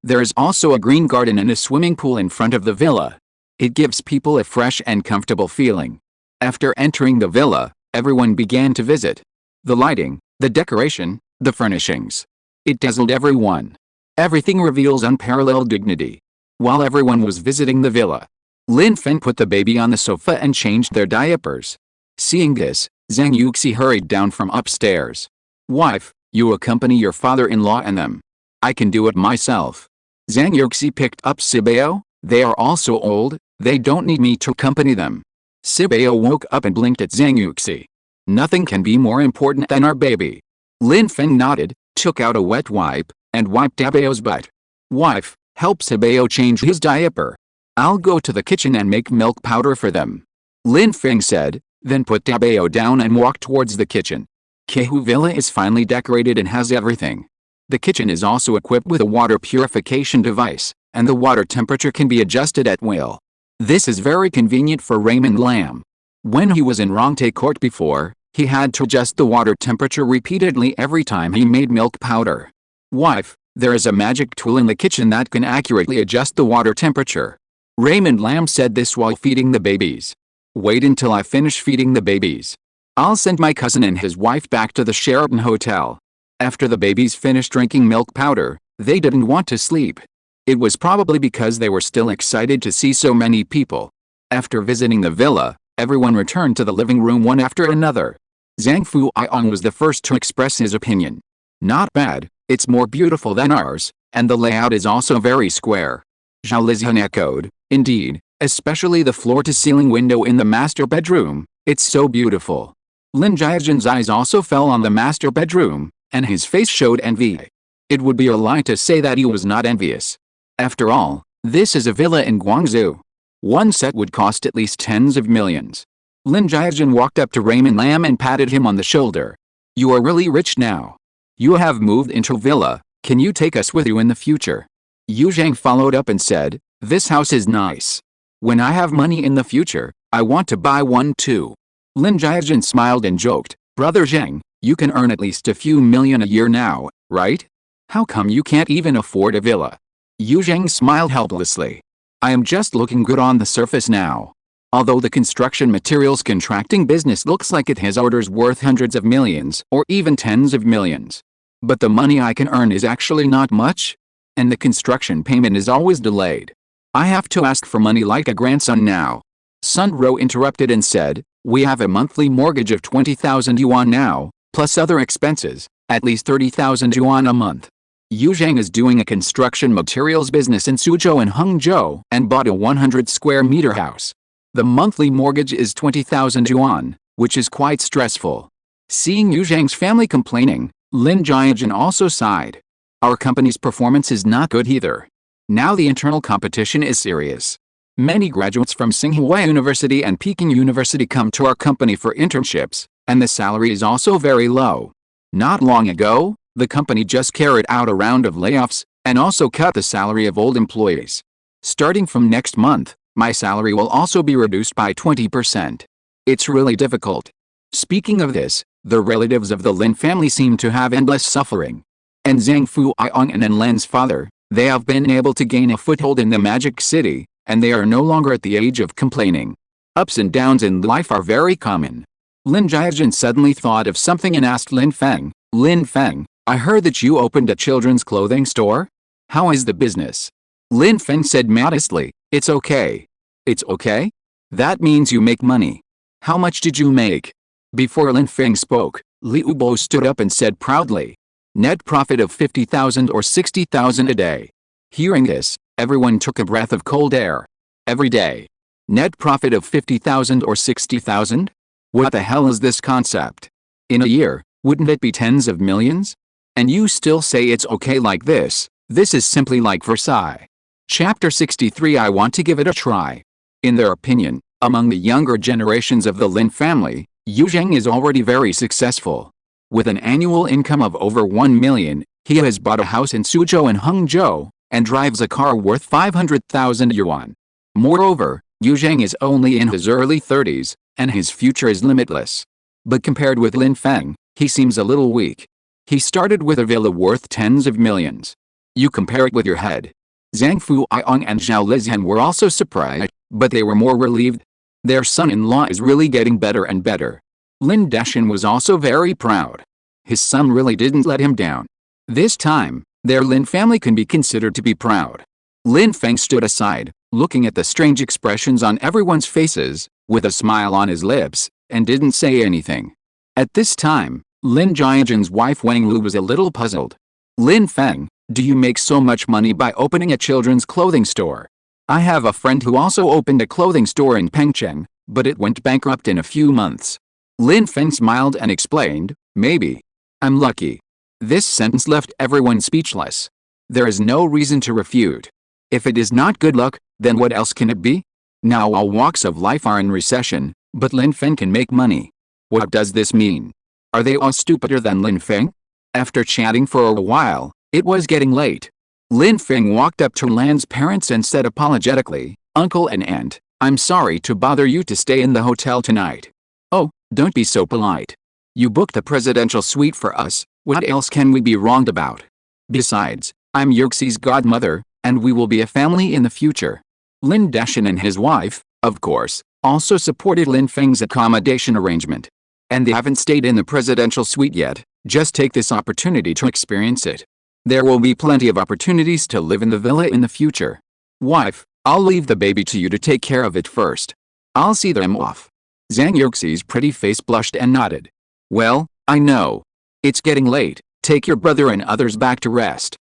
There is also a green garden and a swimming pool in front of the villa. It gives people a fresh and comfortable feeling. After entering the villa, everyone began to visit. The lighting, the decoration, the furnishings. It dazzled everyone. Everything reveals unparalleled dignity. While everyone was visiting the villa, Lin Feng put the baby on the sofa and changed their diapers. Seeing this, Zhang Yuxi hurried down from upstairs. Wife, you accompany your father-in-law and them. I can do it myself. Zhang Yuxi picked up Sibeo. They are also old, they don't need me to accompany them. Sibeo woke up and blinked at Zhang Yuxi. Nothing can be more important than our baby. Lin Feng nodded, took out a wet wipe, and wiped Sibeo's butt. Wife, help Sibeo change his diaper. I'll go to the kitchen and make milk powder for them. Lin Feng said, then put Sibeo down and walked towards the kitchen. Kehu Villa is finely decorated and has everything. The kitchen is also equipped with a water purification device, and the water temperature can be adjusted at will. This is very convenient for Raymond Lam. When he was in Rongte Court before, he had to adjust the water temperature repeatedly every time he made milk powder. Wife, there is a magic tool in the kitchen that can accurately adjust the water temperature. Raymond Lam said this while feeding the babies. Wait until I finish feeding the babies. I'll send my cousin and his wife back to the Sheraton Hotel. After the babies finished drinking milk powder, they didn't want to sleep. It was probably because they were still excited to see so many people. After visiting the villa, everyone returned to the living room one after another. Zhang Fuiong was the first to express his opinion. Not bad, it's more beautiful than ours, and the layout is also very square. Zhao Lizhan echoed, indeed, especially the floor-to-ceiling window in the master bedroom, it's so beautiful. Lin Jiajin's eyes also fell on the master bedroom, and his face showed envy. It would be a lie to say that he was not envious. After all, this is a villa in Guangzhou. One set would cost at least tens of millions. Lin Jiajin walked up to Raymond Lam and patted him on the shoulder. You are really rich now. You have moved into a villa, can you take us with you in the future? Yu Zhang followed up and said, this house is nice. When I have money in the future, I want to buy one too. Lin Jiajin smiled and joked, Brother Zhang, you can earn at least a few million a year now, right? How come you can't even afford a villa? Yu Zhang smiled helplessly. I am just looking good on the surface now. Although the construction materials contracting business looks like it has orders worth hundreds of millions or even tens of millions. But the money I can earn is actually not much. And the construction payment is always delayed. I have to ask for money like a grandson now. Sun Ro interrupted and said, we have a monthly mortgage of 20,000 yuan now, plus other expenses, at least 30,000 yuan a month. Yu Zhang is doing a construction materials business in Suzhou and Hangzhou and bought a 100 square meter house. The monthly mortgage is 20,000 yuan, which is quite stressful. Seeing Yu Zhang's family complaining, Lin Jiajin also sighed. Our company's performance is not good either. Now the internal competition is serious. Many graduates from Tsinghua University and Peking University come to our company for internships, and the salary is also very low. Not long ago, the company just carried out a round of layoffs, and also cut the salary of old employees. Starting from next month, my salary will also be reduced by 20%. It's really difficult. Speaking of this, the relatives of the Lin family seem to have endless suffering. And Zhang Fuiong and Lin's father, they have been able to gain a foothold in the magic city, and they are no longer at the age of complaining. Ups and downs in life are very common. Lin Jiajin suddenly thought of something and asked Lin Feng, Lin Feng, I heard that you opened a children's clothing store? How is the business? Lin Feng said modestly, it's okay. It's okay? That means you make money. How much did you make? Before Lin Feng spoke, Liu Bo stood up and said proudly. Net profit of 50,000 or 60,000 a day. Hearing this, everyone took a breath of cold air. Every day. Net profit of 50,000 or 60,000? What the hell is this concept? In a year, wouldn't it be tens of millions? And you still say it's okay like this? This is simply like Versailles. Chapter 63. I want to give it a try. In their opinion, among the younger generations of the Lin family, Yu Zheng is already very successful. With an annual income of over 1 million, he has bought a house in Suzhou and Hangzhou, and drives a car worth 500,000 yuan. Moreover, Yu Zheng is only in his early 30s, and his future is limitless. But compared with Lin Feng, he seems a little weak. He started with a villa worth tens of millions. You compare it with your head. Zhang Fuiong and Zhao Lizian were also surprised, but they were more relieved. Their son-in-law is really getting better and better. Lin Deshan was also very proud. His son really didn't let him down. This time, their Lin family can be considered to be proud. Lin Feng stood aside, looking at the strange expressions on everyone's faces, with a smile on his lips, and didn't say anything. At this time, Lin Jiazhen's wife Wang Lu was a little puzzled. Lin Feng, do you make so much money by opening a children's clothing store? I have a friend who also opened a clothing store in Pengcheng, but it went bankrupt in a few months. Lin Feng smiled and explained, maybe. I'm lucky. This sentence left everyone speechless. There is no reason to refute. If it is not good luck, then what else can it be? Now all walks of life are in recession, but Lin Feng can make money. What does this mean? Are they all stupider than Lin Feng? After chatting for a while, it was getting late. Lin Feng walked up to Lan's parents and said apologetically, Uncle and Aunt, I'm sorry to bother you to stay in the hotel tonight. Oh, don't be so polite. You booked the presidential suite for us, what else can we be wronged about? Besides, I'm Yuxi's godmother, and we will be a family in the future. Lin Deshan and his wife, of course, also supported Lin Feng's accommodation arrangement. And they haven't stayed in the presidential suite yet, just take this opportunity to experience it. There will be plenty of opportunities to live in the villa in the future. Wife, I'll leave the baby to you to take care of it first. I'll see them off. Zhang Yuxi's pretty face blushed and nodded. Well, I know. It's getting late, take your brother and others back to rest.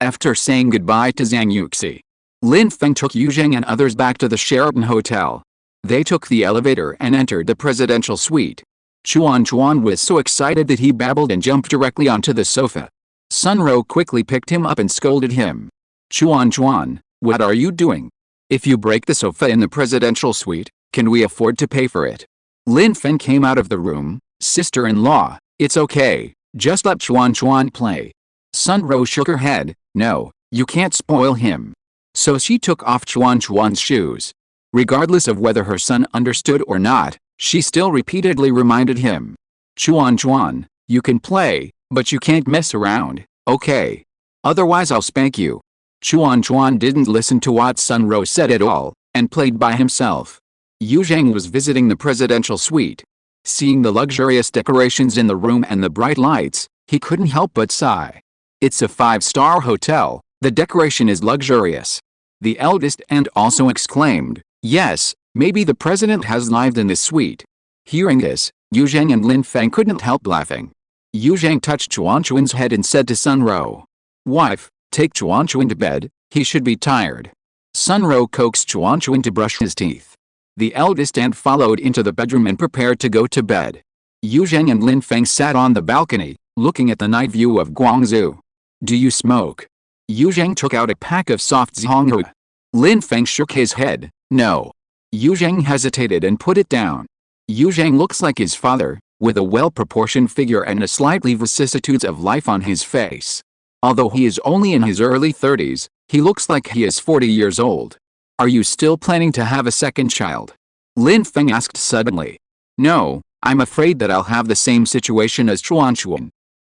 After saying goodbye to Zhang Yuxi, Lin Feng took Yu Zheng and others back to the Sheraton Hotel. They took the elevator and entered the presidential suite. Chuan was so excited that he babbled and jumped directly onto the sofa. Sun Ro quickly picked him up and scolded him. Chuan, what are you doing? If you break the sofa in the presidential suite, can we afford to pay for it? Lin Feng came out of the room. Sister-in-law, it's okay, just let Chuan play. Sun Ro shook her head. No, you can't spoil him. So she took off Chuan's shoes. Regardless of whether her son understood or not, she still repeatedly reminded him. Chuan, you can play, but you can't mess around, okay? Otherwise I'll spank you. Chuan didn't listen to what Sun Ro said at all, and played by himself. Yu Zheng was visiting the presidential suite. Seeing the luxurious decorations in the room and the bright lights, he couldn't help but sigh. It's a 5-star hotel, the decoration is luxurious. The eldest aunt also exclaimed, yes, maybe the president has lived in this suite. Hearing this, Yu Zheng and Lin Feng couldn't help laughing. Yu Zheng touched Chuan's head and said to Sun Ro, wife, take Chuan to bed, he should be tired. Sun Ro coaxed Chuan to brush his teeth. The eldest aunt followed into the bedroom and prepared to go to bed. Yu Zheng and Lin Feng sat on the balcony, looking at the night view of Guangzhou. Do you smoke? Yu Zheng took out a pack of soft zhonghu. Lin Feng shook his head, no. Yu Zheng hesitated and put it down. Yu Zheng looks like his father, with a well-proportioned figure and a slightly vicissitudes of life on his face. Although he is only in his early 30s, he looks like he is 40 years old. Are you still planning to have a second child? Lin Feng asked suddenly. No, I'm afraid that I'll have the same situation as Chuan.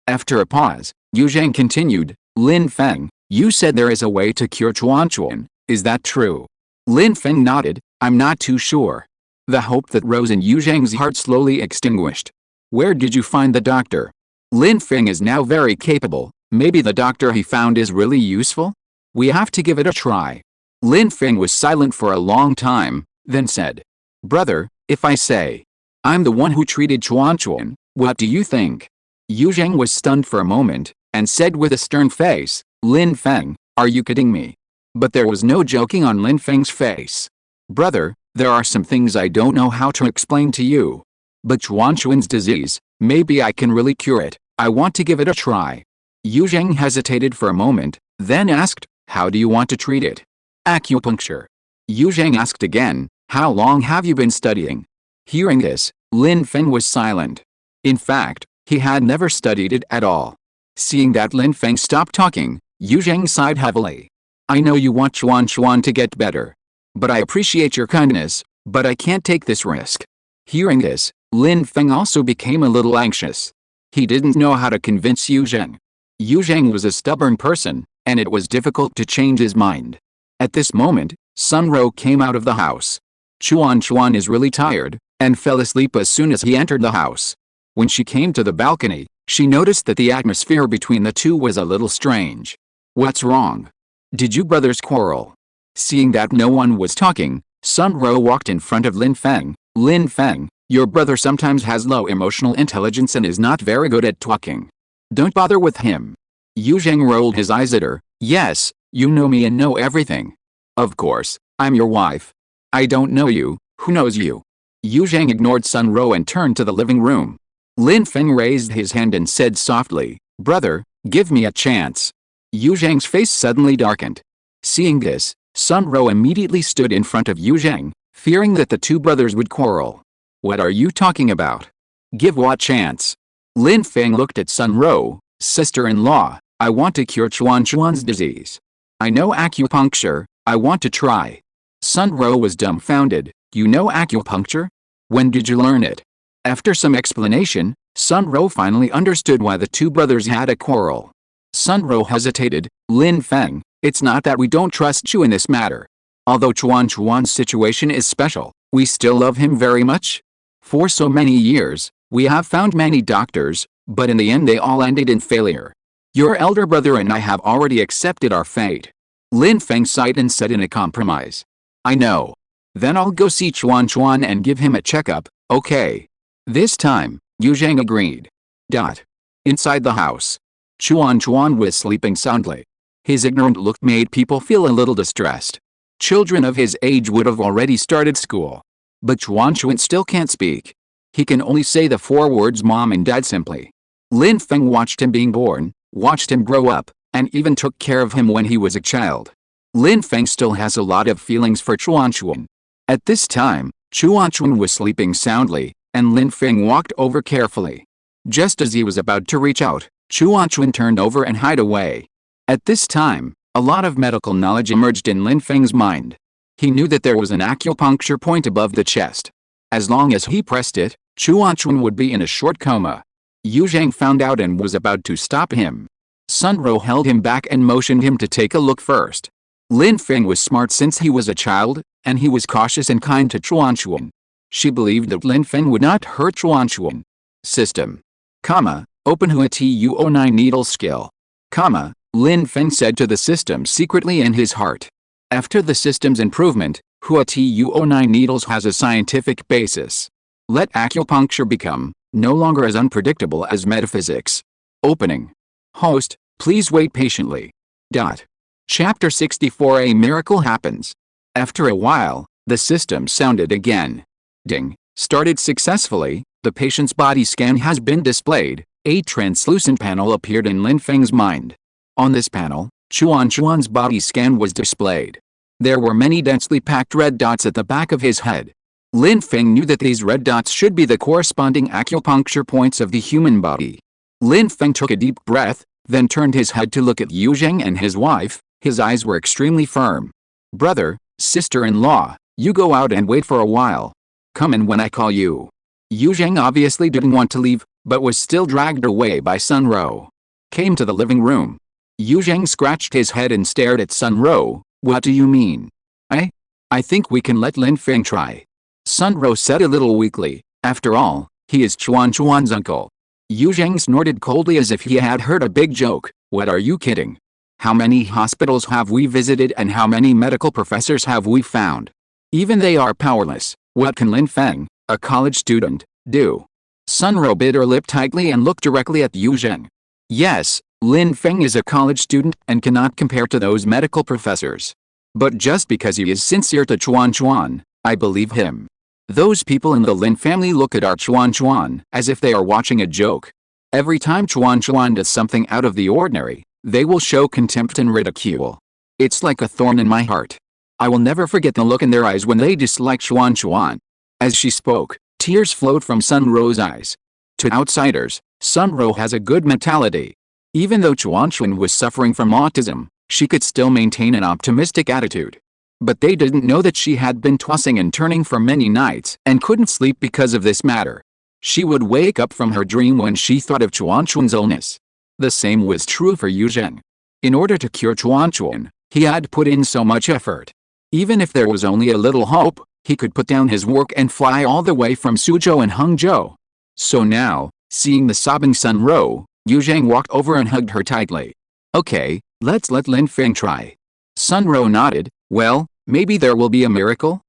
After a pause, Yu Zheng continued, Lin Feng, you said there is a way to cure Chuan, is that true? Lin Feng nodded, I'm not too sure. The hope that rose in Yu Zheng's heart slowly extinguished. Where did you find the doctor? Lin Feng is now very capable, maybe the doctor he found is really useful? We have to give it a try. Lin Feng was silent for a long time, then said, brother, if I say, I'm the one who treated Chuan, What do you think? Yu Zhang was stunned for a moment, and said with a stern face, Lin Feng, are you kidding me? But there was no joking on Lin Feng's face. Brother, there are some things I don't know how to explain to you. But Chuanchuan's disease, maybe I can really cure it. I want to give it a try. Yu Zhang hesitated for a moment, then asked, how do you want to treat it? Acupuncture. Yu Zhang asked again, how long have you been studying? Hearing this, Lin Feng was silent. In fact, he had never studied it at all. Seeing that Lin Feng stopped talking, Yu Zhang sighed heavily. I know you want Chuan to get better. But I appreciate your kindness, but I can't take this risk. Hearing this, Lin Feng also became a little anxious. He didn't know how to convince Yu Zhang. Yu Zhang was a stubborn person, and it was difficult to change his mind. At this moment, Sun Ro came out of the house. Chuan is really tired, and fell asleep as soon as he entered the house. When she came to the balcony, she noticed that the atmosphere between the two was a little strange. What's wrong? Did you brothers quarrel? Seeing that no one was talking, Sun Ro walked in front of Lin Feng. Lin Feng, your brother sometimes has low emotional intelligence and is not very good at talking. Don't bother with him. Yu Zhang rolled his eyes at her. Yes, you know me and know everything. Of course, I'm your wife. I don't know you, who knows you? Yu Zhang ignored Sun Ro and turned to the living room. Lin Feng raised his hand and said softly, brother, give me a chance. Yu Zhang's face suddenly darkened. Seeing this, Sun Ro immediately stood in front of Yu Zhang, fearing that the two brothers would quarrel. What are you talking about? Give what chance? Lin Feng looked at Sun Ro, sister-in-law, I want to cure Chuan's disease. I know acupuncture, I want to try. Sun Ro was dumbfounded. You know acupuncture? When did you learn it? After some explanation, Sun Ro finally understood why the two brothers had a quarrel. Sun Ro hesitated. Lin Feng, it's not that we don't trust you in this matter. Although Chuan's situation is special, we still love him very much. For so many years, we have found many doctors, but in the end they all ended in failure. Your elder brother and I have already accepted our fate. Lin Feng sighed and said in a compromise. I know. Then I'll go see Chuan and give him a checkup, okay? This time, Yu Zhang agreed. Inside the house, Chuan was sleeping soundly. His ignorant look made people feel a little distressed. Children of his age would have already started school. But Chuan still can't speak. He can only say the 4 words mom and dad simply. Lin Feng watched him being born, watched him grow up, and even took care of him when he was a child. Lin Feng still has a lot of feelings for Chuan. At this time, Chuan was sleeping soundly, and Lin Feng walked over carefully. Just as he was about to reach out, Chuan turned over and hid away. At this time, a lot of medical knowledge emerged in Lin Feng's mind. He knew that there was an acupuncture point above the chest. As long as he pressed it, Chuan would be in a short coma. Yu Zhang found out and was about to stop him. Sun Ro held him back and motioned him to take a look first. Lin Feng was smart since he was a child, and he was cautious and kind to Chuan. She believed that Lin Feng would not hurt Chuan. System. Open Hua Tu09 needle skill. Lin Feng said to the system secretly in his heart. After the system's improvement, Hua Tu09 needles has a scientific basis. Let acupuncture become no longer as unpredictable as metaphysics. Opening. Host, please wait patiently. Chapter 64. A miracle happens. After a while, the system sounded again. Ding. Started successfully, the patient's body scan has been displayed. A translucent panel appeared in Lin Feng's mind. On this panel, Chuan's body scan was displayed. There were many densely packed red dots at the back of his head. Lin Feng knew that these red dots should be the corresponding acupuncture points of the human body. Lin Feng took a deep breath, then turned his head to look at Yu Zhang and his wife. His eyes were extremely firm. Brother, sister-in-law, you go out and wait for a while. Come in when I call you. Yu Zhang obviously didn't want to leave, but was still dragged away by Sun Ro. Came to the living room. Yu Zhang scratched his head and stared at Sun Ro. What do you mean? I think we can let Lin Feng try. Sun Ro said a little weakly. After all, he is Chuan's uncle. Yu Zhang snorted coldly as if he had heard a big joke. What are you kidding? How many hospitals have we visited and how many medical professors have we found? Even they are powerless. What can Lin Feng, a college student, do? Sunro bit her lip tightly and looked directly at Yuzheng. Yes, Lin Feng is a college student and cannot compare to those medical professors. But just because he is sincere to Chuan Chuan, I believe him. Those people in the Lin family look at our Chuan Chuan as if they are watching a joke. Every time Chuan Chuan does something out of the ordinary, they will show contempt and ridicule. It's like a thorn in my heart. I will never forget the look in their eyes when they dislike Chuan Chuan. As she spoke, tears flowed from Sunro's eyes. To outsiders, Sunro has a good mentality. Even though Chuan Chuan was suffering from autism, she could still maintain an optimistic attitude. But they didn't know that she had been tossing and turning for many nights and couldn't sleep because of this matter. She would wake up from her dream when she thought of Chuan Chuan's illness. The same was true for Yuzheng. In order to cure Chuan Chuan, he had put in so much effort. Even if there was only a little hope, he could put down his work and fly all the way from Suzhou and Hangzhou. So now, seeing the sobbing Sunro, Yuzheng walked over and hugged her tightly. Okay, let's let Lin Feng try. Sunro nodded. Well, maybe there will be a miracle?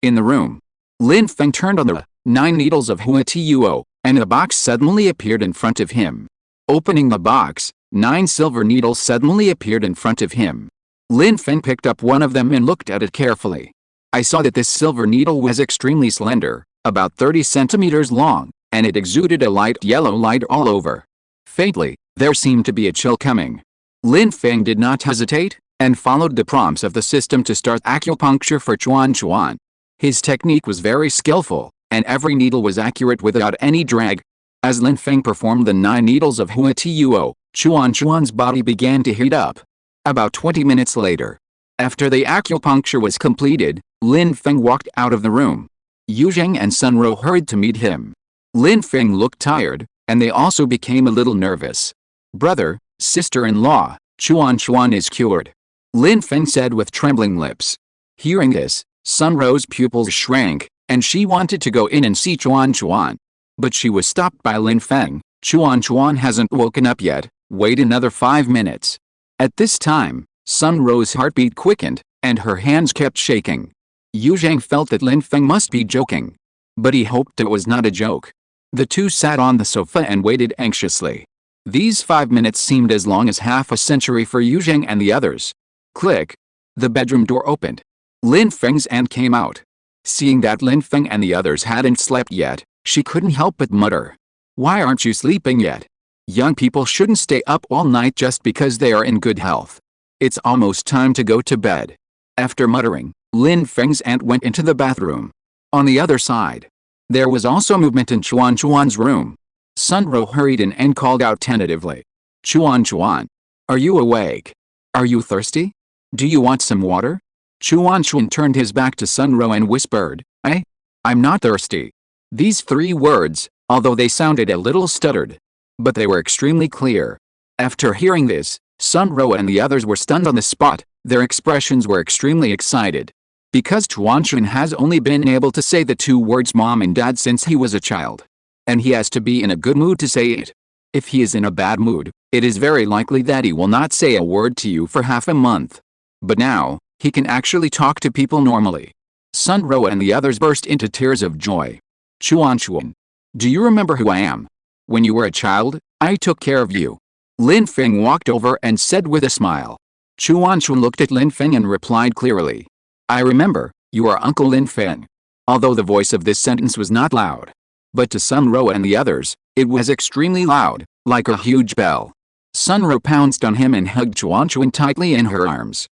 In the room, Lin Feng turned on the 9 needles of Huatuo, and a box suddenly appeared in front of him. Opening the box, 9 silver needles suddenly appeared in front of him. Lin Feng picked up one of them and looked at it carefully. I saw that this silver needle was extremely slender, about 30 centimeters long, and it exuded a light yellow light all over. Faintly, there seemed to be a chill coming. Lin Feng did not hesitate, and followed the prompts of the system to start acupuncture for Chuan Chuan. His technique was very skillful, and every needle was accurate without any drag. As Lin Feng performed the 9 needles of Huatuo, Chuan Chuan's body began to heat up. About 20 minutes later, after the acupuncture was completed, Lin Feng walked out of the room. Yuzheng and Sunro hurried to meet him. Lin Feng looked tired, and they also became a little nervous. Brother, sister-in-law, Chuan Chuan is cured, Lin Feng said with trembling lips. Hearing this, Sunro's pupils shrank, and she wanted to go in and see Chuan Chuan. But she was stopped by Lin Feng. Chuan Chuan hasn't woken up yet, wait another 5 minutes. At this time, Sunro's heartbeat quickened, and her hands kept shaking. Yuzheng felt that Lin Feng must be joking. But he hoped it was not a joke. The two sat on the sofa and waited anxiously. These 5 minutes seemed as long as half a century for Yuzheng and the others. Click. The bedroom door opened. Lin Feng's aunt came out. Seeing that Lin Feng and the others hadn't slept yet, she couldn't help but mutter. Why aren't you sleeping yet? Young people shouldn't stay up all night just because they are in good health. It's almost time to go to bed. After muttering, Lin Feng's aunt went into the bathroom. On the other side, there was also movement in Chuan Chuan's room. Sunro hurried in and called out tentatively. Chuan Chuan, are you awake? Are you thirsty? Do you want some water? Chuan Chuan turned his back to Sunro and whispered, I'm not thirsty. These 3 words, although they sounded a little stuttered, but they were extremely clear. After hearing this, Sunro and the others were stunned on the spot. Their expressions were extremely excited. Because Chuan Chuan has only been able to say the 2 words mom and dad since he was a child. And he has to be in a good mood to say it. If he is in a bad mood, it is very likely that he will not say a word to you for half a month. But now, he can actually talk to people normally. Sunro and the others burst into tears of joy. Chuan Chuan, do you remember who I am? When you were a child, I took care of you. Lin Feng walked over and said with a smile. Chuan Chuan looked at Lin Feng and replied clearly. I remember, you are Uncle Lin Feng. Although the voice of this sentence was not loud. But to Sunro and the others, it was extremely loud, like a huge bell. Sunro pounced on him and hugged Chuan Chuan tightly in her arms.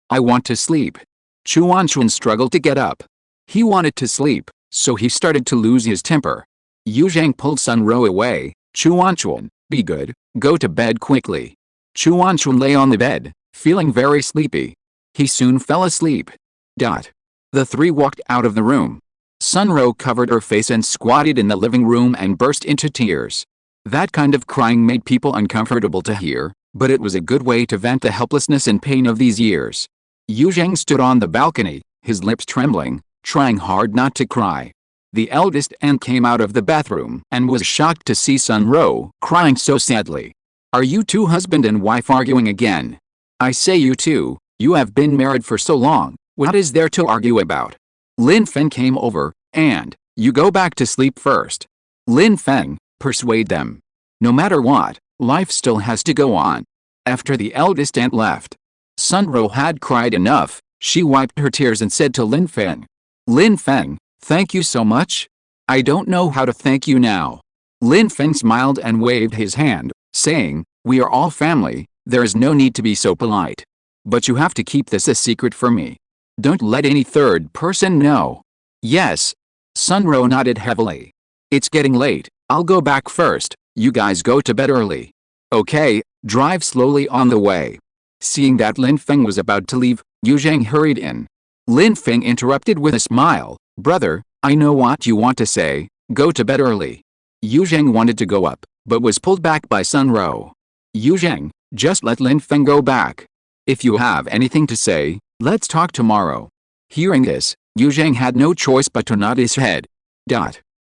I want to sleep. Chuan Chuan struggled to get up. He wanted to sleep, so he started to lose his temper. Yuzheng pulled Sunro away. Chuan Chuan, be good, go to bed quickly. Chuan Chuan lay on the bed, feeling very sleepy. He soon fell asleep. The 3 walked out of the room. Sunro covered her face and squatted in the living room and burst into tears. That kind of crying made people uncomfortable to hear, but it was a good way to vent the helplessness and pain of these years. Yuzheng stood on the balcony, his lips trembling, trying hard not to cry. The eldest aunt came out of the bathroom and was shocked to see Sunro crying so sadly. Are you 2 husband and wife arguing again? I say you 2, you have been married for so long, what is there to argue about? Lin Feng came over, and, You go back to sleep first. Lin Feng, persuade them. No matter what, life still has to go on. After the eldest aunt left, Sunro had cried enough. She wiped her tears and said to Lin Feng, Lin Feng, thank you so much. I don't know how to thank you now. Lin Feng smiled and waved his hand, saying, we are all family, there is no need to be so polite. But you have to keep this a secret from me. Don't let any third person know. Yes. Sunro nodded heavily. It's getting late, I'll go back first, you guys go to bed early. Okay, drive slowly on the way. Seeing that Lin Feng was about to leave, Yu Zhang hurried in. Lin Feng interrupted with a smile, brother, I know what you want to say, go to bed early. Yu Zhang wanted to go up, but was pulled back by Sunro. Yu Zhang, just let Lin Feng go back. If you have anything to say, let's talk tomorrow. Hearing this, Yu Zhang had no choice but to nod his head.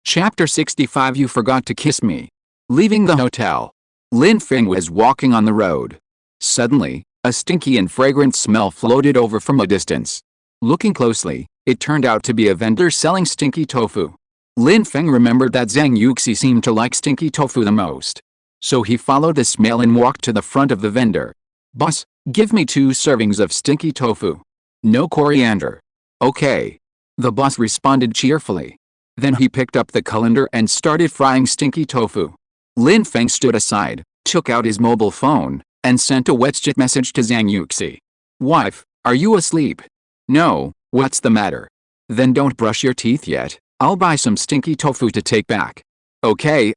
Chapter 65 You Forgot to Kiss Me. Leaving the hotel, Lin Feng was walking on the road. Suddenly, a stinky and fragrant smell floated over from a distance. Looking closely, it turned out to be a vendor selling stinky tofu. Lin Feng remembered that Zhang Yuxi seemed to like stinky tofu the most. So he followed the smell and walked to the front of the vendor. Boss, give me 2 servings of stinky tofu. No coriander. Okay. The boss responded cheerfully. Then he picked up the colander and started frying stinky tofu. Lin Feng stood aside, took out his mobile phone, and sent a WeChat message to Zhang Yuxi. Wife, are you asleep? No, what's the matter? Then don't brush your teeth yet, I'll buy some stinky tofu to take back. Okay.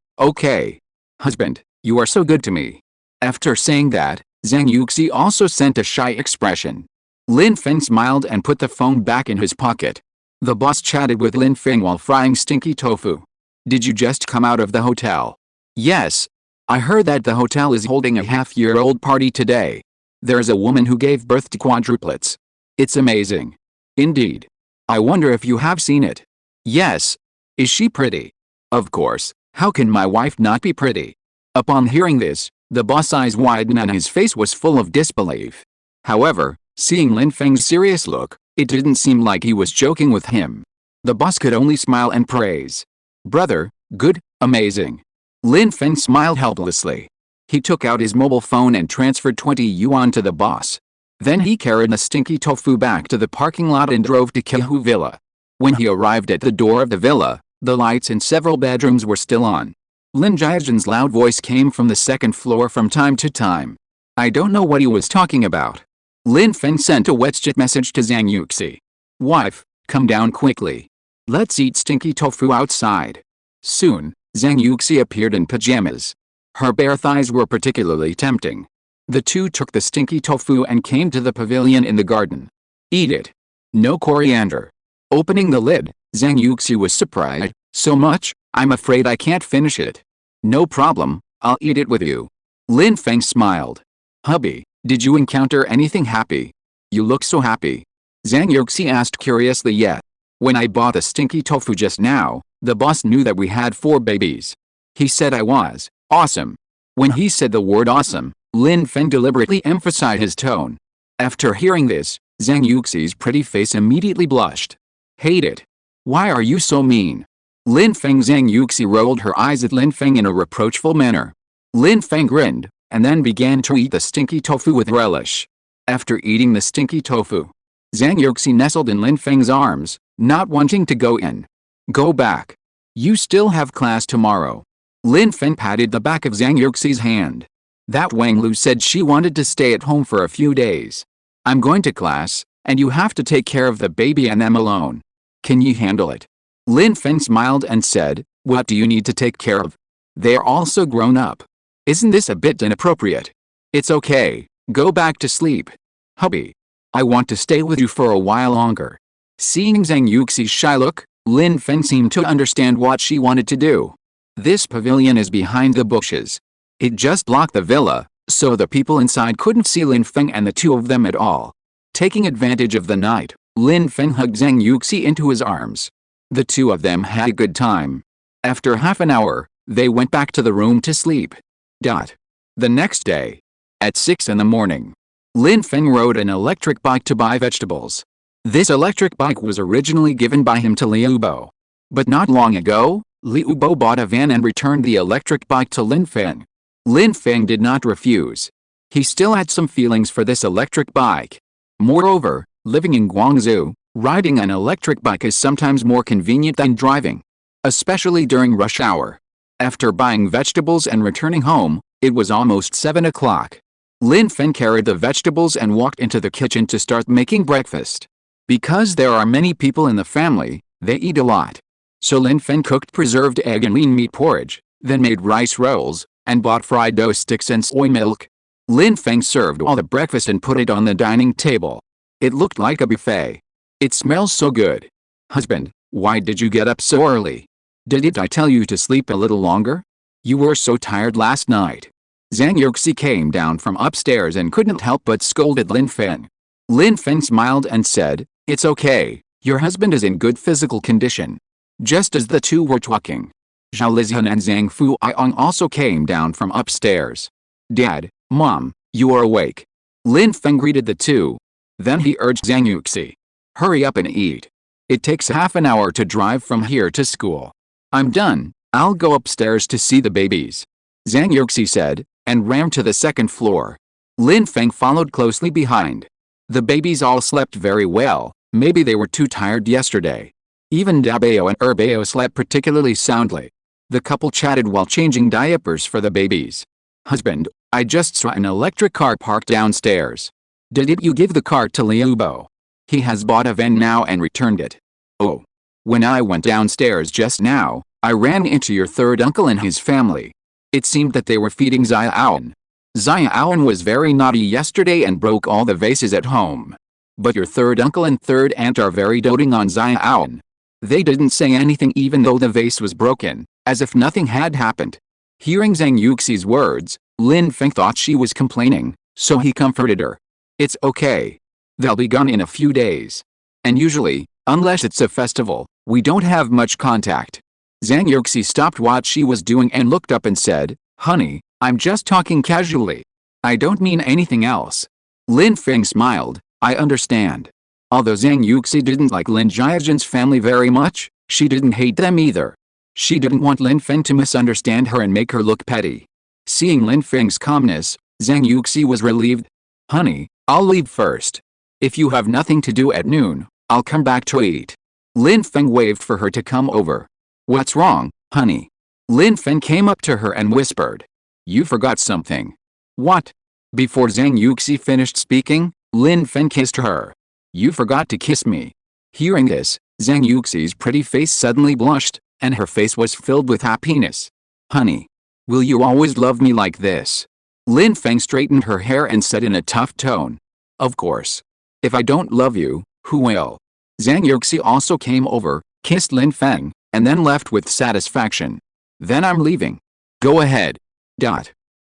Husband, you are so good to me. After saying that, Zhang Yuxi also sent a shy expression. Lin Feng smiled and put the phone back in his pocket. The boss chatted with Lin Feng while frying stinky tofu. Did you just come out of the hotel? Yes. I heard that the hotel is holding a half-year-old party today. There's a woman who gave birth to quadruplets. It's amazing. Indeed. I wonder if you have seen it. Yes. Is she pretty? Of course, how can my wife not be pretty? Upon hearing this, the boss' eyes widened and his face was full of disbelief. However, seeing Lin Feng's serious look, it didn't seem like he was joking with him. The boss could only smile and praise. Brother, good, amazing. Lin Feng smiled helplessly. He took out his mobile phone and transferred 20 yuan to the boss. Then he carried the stinky tofu back to the parking lot and drove to Kehu Villa. When he arrived at the door of the villa, the lights in several bedrooms were still on. Lin Jiazhen's loud voice came from the second floor from time to time. I don't know what he was talking about. Lin Feng sent a WeChat message to Zhang Yuxi. Wife, come down quickly. Let's eat stinky tofu outside. Soon, Zhang Yuxi appeared in pajamas. Her bare thighs were particularly tempting. The two took the stinky tofu and came to the pavilion in the garden. Eat it. No coriander. Opening the lid, Zhang Yuxi was surprised. So much, I'm afraid I can't finish it. No problem, I'll eat it with you. Lin Feng smiled. Hubby, did you encounter anything happy? You look so happy. Zhang Yuxi asked curiously. Yeah. When I bought a stinky tofu just now, the boss knew that we had 4 babies. He said I was awesome. When he said the word awesome, Lin Feng deliberately emphasized his tone. After hearing this, Zhang Yuxi's pretty face immediately blushed. Hate it. Why are you so mean? Lin Feng. Zhang Yuxi rolled her eyes at Lin Feng in a reproachful manner. Lin Feng grinned, and then began to eat the stinky tofu with relish. After eating the stinky tofu, Zhang Yuxi nestled in Lin Feng's arms, not wanting to go in. Go back. You still have class tomorrow. Lin Feng patted the back of Zhang Yuxi's hand. That Wang Lu said she wanted to stay at home for a few days. I'm going to class, and you have to take care of the baby and them alone. Can you handle it? Lin Feng smiled and said, what do you need to take care of? They're also grown up. Isn't this a bit inappropriate? It's okay, go back to sleep. Hubby, I want to stay with you for a while longer. Seeing Zhang Yuxi's shy look, Lin Feng seemed to understand what she wanted to do. This pavilion is behind the bushes. It just blocked the villa, so the people inside couldn't see Lin Feng and the two of them at all. Taking advantage of the night, Lin Feng hugged Zhang Yuxi into his arms. The two of them had a good time. After half an hour, they went back to the room to sleep. The next day, at 6 in the morning, Lin Feng rode an electric bike to buy vegetables. This electric bike was originally given by him to Liu Bo. But not long ago, Liu Bo bought a van and returned the electric bike to Lin Feng. Lin Feng did not refuse. He still had some feelings for this electric bike. Moreover, living in Guangzhou, riding an electric bike is sometimes more convenient than driving, especially during rush hour. After buying vegetables and returning home, it was almost 7 o'clock. Lin Feng carried the vegetables and walked into the kitchen to start making breakfast. Because there are many people in the family, they eat a lot. So Lin Feng cooked preserved egg and lean meat porridge, then made rice rolls, and bought fried dough sticks and soy milk. Lin Feng served all the breakfast and put it on the dining table. It looked like a buffet. It smells so good. Husband, why did you get up so early? Didn't I tell you to sleep a little longer? You were so tired last night. Zhang Yuxi came down from upstairs and couldn't help but scolded Lin Feng. Lin Feng smiled and said, "It's okay, your husband is in good physical condition." Just as the two were talking, Zhao Lizian and Zhang Fuiong also came down from upstairs. "Dad, Mom, you are awake." Lin Feng greeted the two. Then he urged Zhang Yuxi, "Hurry up and eat. It takes half an hour to drive from here to school." "I'm done, I'll go upstairs to see the babies," Zhang Yuxi said, and ran to the second floor. Lin Feng followed closely behind. The babies all slept very well, maybe they were too tired yesterday. Even Dabao and Erbao slept particularly soundly. The couple chatted while changing diapers for the babies. "Husband, I just saw an electric car parked downstairs. Did you give the car to Liu Bo? He has bought a van now and returned it." "Oh. When I went downstairs just now, I ran into your third uncle and his family. It seemed that they were feeding Xiaoan. Xiaoan was very naughty yesterday and broke all the vases at home. But your third uncle and third aunt are very doting on Xiaoan. They didn't say anything even though the vase was broken, as if nothing had happened." Hearing Zhang Yuxi's words, Lin Feng thought she was complaining, so he comforted her. "It's okay. They'll be gone in a few days. And usually, unless it's a festival, we don't have much contact." Zhang Yuxi stopped what she was doing and looked up and said, "Honey, I'm just talking casually. I don't mean anything else." Lin Feng smiled, "I understand." Although Zhang Yuxi didn't like Lin Jiajian's family very much, she didn't hate them either. She didn't want Lin Feng to misunderstand her and make her look petty. Seeing Lin Feng's calmness, Zhang Yuxi was relieved. "Honey, I'll leave first. If you have nothing to do at noon, I'll come back to eat." Lin Feng waved for her to come over. "What's wrong, honey?" Lin Feng came up to her and whispered. "You forgot something." "What?" Before Zhang Yuxi finished speaking, Lin Feng kissed her. "You forgot to kiss me." Hearing this, Zhang Yuxi's pretty face suddenly blushed, and her face was filled with happiness. "Honey, will you always love me like this?" Lin Feng straightened her hair and said in a tough tone. "Of course. If I don't love you, who will?" Zhang Yuxi also came over, kissed Lin Feng, and then left with satisfaction. "Then I'm leaving." "Go ahead."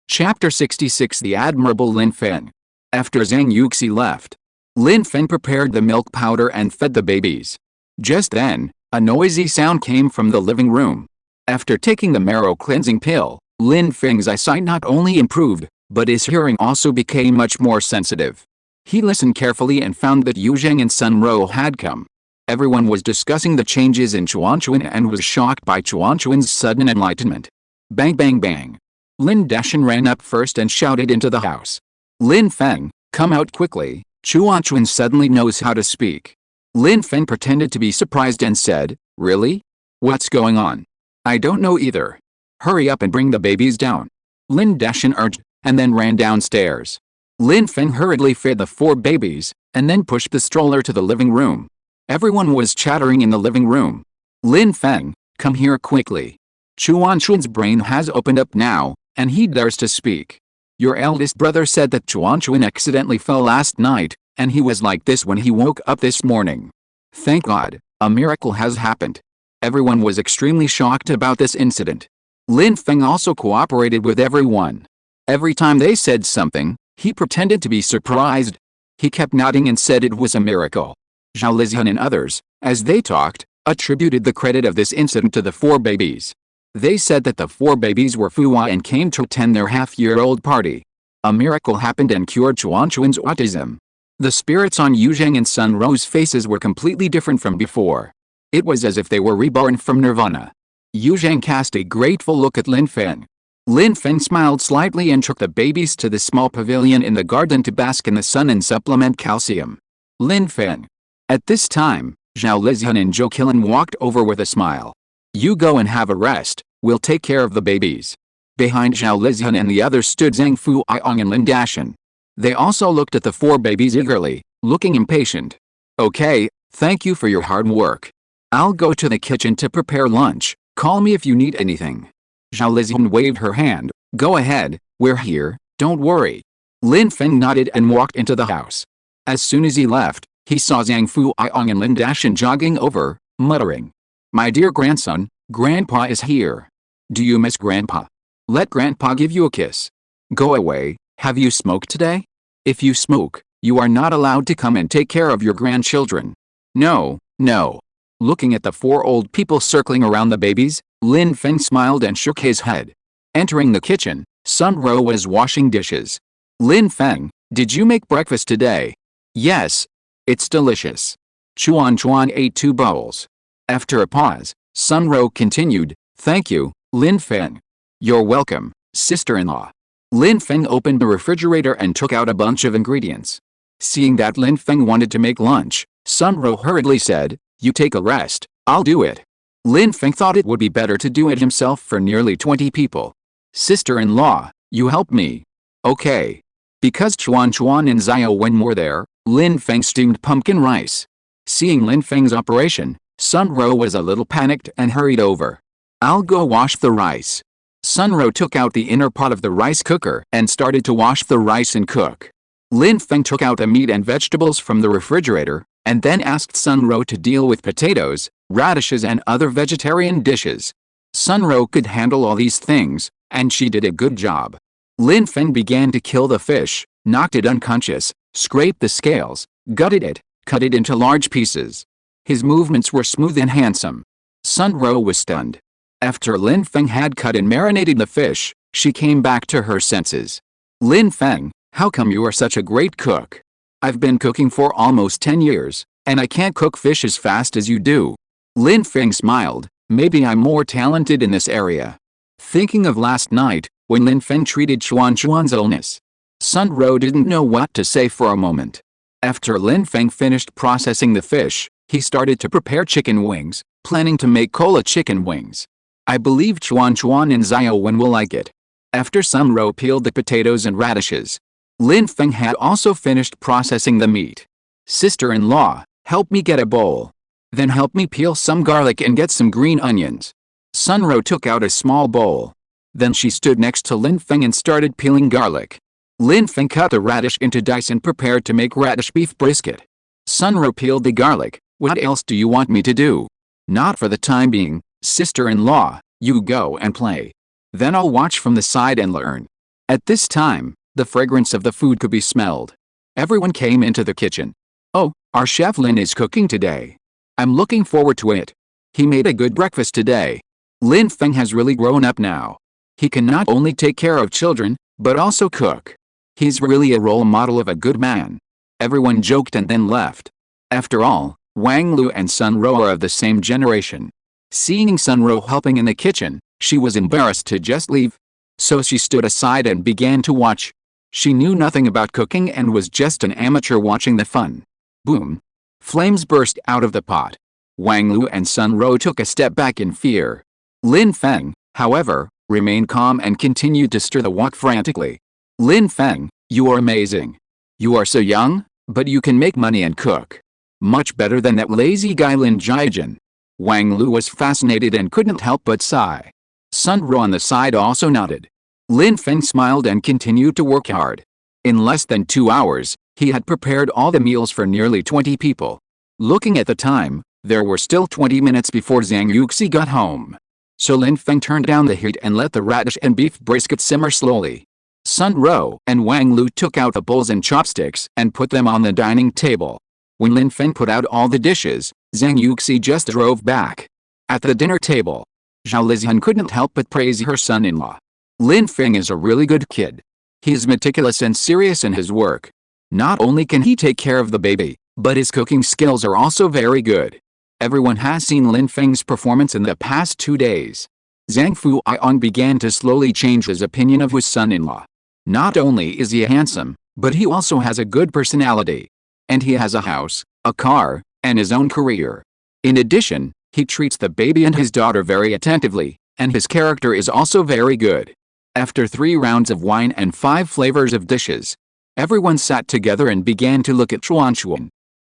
Chapter 66 The Admirable Lin Feng. After Zhang Yuxi left, Lin Feng prepared the milk powder and fed the babies. Just then, a noisy sound came from the living room. After taking the marrow cleansing pill, Lin Feng's eyesight not only improved, but his hearing also became much more sensitive. He listened carefully and found that Yu Zheng and Sun Ro had come. Everyone was discussing the changes in Chuanchuan and was shocked by Chuanchuan's sudden enlightenment. Bang bang bang. Lin Dashan ran up first and shouted into the house. "Lin Feng, come out quickly, Chuanchuan suddenly knows how to speak." Lin Feng pretended to be surprised and said, "Really? What's going on?" "I don't know either. Hurry up and bring the babies down," Lin Dashan urged, and then ran downstairs. Lin Feng hurriedly fed the 4 babies, and then pushed the stroller to the living room. Everyone was chattering in the living room. "Lin Feng, come here quickly. Chuanchuan's brain has opened up now, and he dares to speak. Your eldest brother said that Chuanchuan accidentally fell last night, and he was like this when he woke up this morning. Thank God, a miracle has happened." Everyone was extremely shocked about this incident. Lin Feng also cooperated with everyone. Every time they said something, he pretended to be surprised. He kept nodding and said it was a miracle. Zhao Lizian and others, as they talked, attributed the credit of this incident to the 4 babies. They said that the 4 babies were Fuwa and came to attend their half-year-old party. A miracle happened and cured Chuanchuan's autism. The spirits on Yu Zheng and Sun Ro's faces were completely different from before. It was as if they were reborn from Nirvana. Yu Zhang cast a grateful look at Lin Feng. Lin Feng smiled slightly and took the babies to the small pavilion in the garden to bask in the sun and supplement calcium. Lin Feng. At this time, Zhao Lizian and Zhou Qilan walked over with a smile. You go and have a rest, we'll take care of the babies. Behind Zhao Lizian and the others stood Zhang Fuiong and Lin Dashan. They also looked at the 4 babies eagerly, looking impatient. Okay, thank you for your hard work. I'll go to the kitchen to prepare lunch, call me if you need anything. Zhao Lizian waved her hand. Go ahead, we're here, don't worry. Lin Feng nodded and walked into the house. As soon as he left, he saw Zhang Fuiong and Lin Dashan jogging over, muttering. My dear grandson, Grandpa is here. Do you miss Grandpa? Let Grandpa give you a kiss. Go away, have you smoked today? If you smoke, you are not allowed to come and take care of your grandchildren. No, no. Looking at the 4 old people circling around the babies, Lin Feng smiled and shook his head. Entering the kitchen, Sun Ro was washing dishes. Lin Feng, did you make breakfast today? Yes. It's delicious. Chuan ate 2 bowls. After a pause, Sun Ro continued, thank you, Lin Feng. You're welcome, sister-in-law. Lin Feng opened the refrigerator and took out a bunch of ingredients. Seeing that Lin Feng wanted to make lunch, Sun Ro hurriedly said, you take a rest, I'll do it. Lin Feng thought it would be better to do it himself for nearly 20 people. Sister-in-law, you help me. Okay. Because Chuan and Xiao Wen were there, Lin Feng steamed pumpkin rice. Seeing Lin Feng's operation, Sun Ro was a little panicked and hurried over. I'll go wash the rice. Sun Ro took out the inner pot of the rice cooker and started to wash the rice and cook. Lin Feng took out the meat and vegetables from the refrigerator, and then asked Sun Ro to deal with potatoes, radishes and other vegetarian dishes. Sun Ro could handle all these things, and she did a good job. Lin Feng began to kill the fish, knocked it unconscious, scraped the scales, gutted it, cut it into large pieces. His movements were smooth and handsome. Sun Ro was stunned. After Lin Feng had cut and marinated the fish, she came back to her senses. Lin Feng, how come you are such a great cook? I've been cooking for almost 10 years, and I can't cook fish as fast as you do. Lin Feng smiled, maybe I'm more talented in this area. Thinking of last night, when Lin Feng treated Chuan's illness. Sun Ro didn't know what to say for a moment. After Lin Feng finished processing the fish, he started to prepare chicken wings, planning to make cola chicken wings. I believe Chuan and Xiao Wen will like it. After Sun Ro peeled the potatoes and radishes, Lin Feng had also finished processing the meat. Sister-in-law, help me get a bowl. Then help me peel some garlic and get some green onions. Sun Ro took out a small bowl. Then she stood next to Lin Feng and started peeling garlic. Lin Feng cut the radish into dice and prepared to make radish beef brisket. Sun Ro peeled the garlic. What else do you want me to do? Not for the time being, sister-in-law, you go and play. Then I'll watch from the side and learn. At this time, the fragrance of the food could be smelled. Everyone came into the kitchen. Oh, our chef Lin is cooking today. I'm looking forward to it. He made a good breakfast today. Lin Feng has really grown up now. He can not only take care of children, but also cook. He's really a role model of a good man. Everyone joked and then left. After all, Wang Lu and Sun Ro are of the same generation. Seeing Sun Ro helping in the kitchen, she was embarrassed to just leave. So she stood aside and began to watch. She knew nothing about cooking and was just an amateur watching the fun. Boom! Flames burst out of the pot. Wang Lu and Sun Ro took a step back in fear. Lin Feng, however, remained calm and continued to stir the wok frantically. Lin Feng, you are amazing. You are so young, but you can make money and cook. Much better than that lazy guy Lin Jiajin. Wang Lu was fascinated and couldn't help but sigh. Sun Ro on the side also nodded. Lin Feng smiled and continued to work hard. In less than 2 hours, he had prepared all the meals for nearly 20 people. Looking at the time, there were still 20 minutes before Zhang Yuxi got home. So Lin Feng turned down the heat and let the radish and beef brisket simmer slowly. Sun Ro and Wang Lu took out the bowls and chopsticks and put them on the dining table. When Lin Feng put out all the dishes, Zhang Yuxi just drove back. At the dinner table, Zhao Lizian couldn't help but praise her son-in-law. Lin Feng is a really good kid. He is meticulous and serious in his work. Not only can he take care of the baby, but his cooking skills are also very good. Everyone has seen Lin Feng's performance in the past 2 days. Zhang Fuiong began to slowly change his opinion of his son-in-law. Not only is he handsome, but he also has a good personality. And he has a house, a car, and his own career. In addition, he treats the baby and his daughter very attentively, and his character is also very good. After 3 rounds of wine and 5 flavors of dishes, everyone sat together and began to look at Chuan.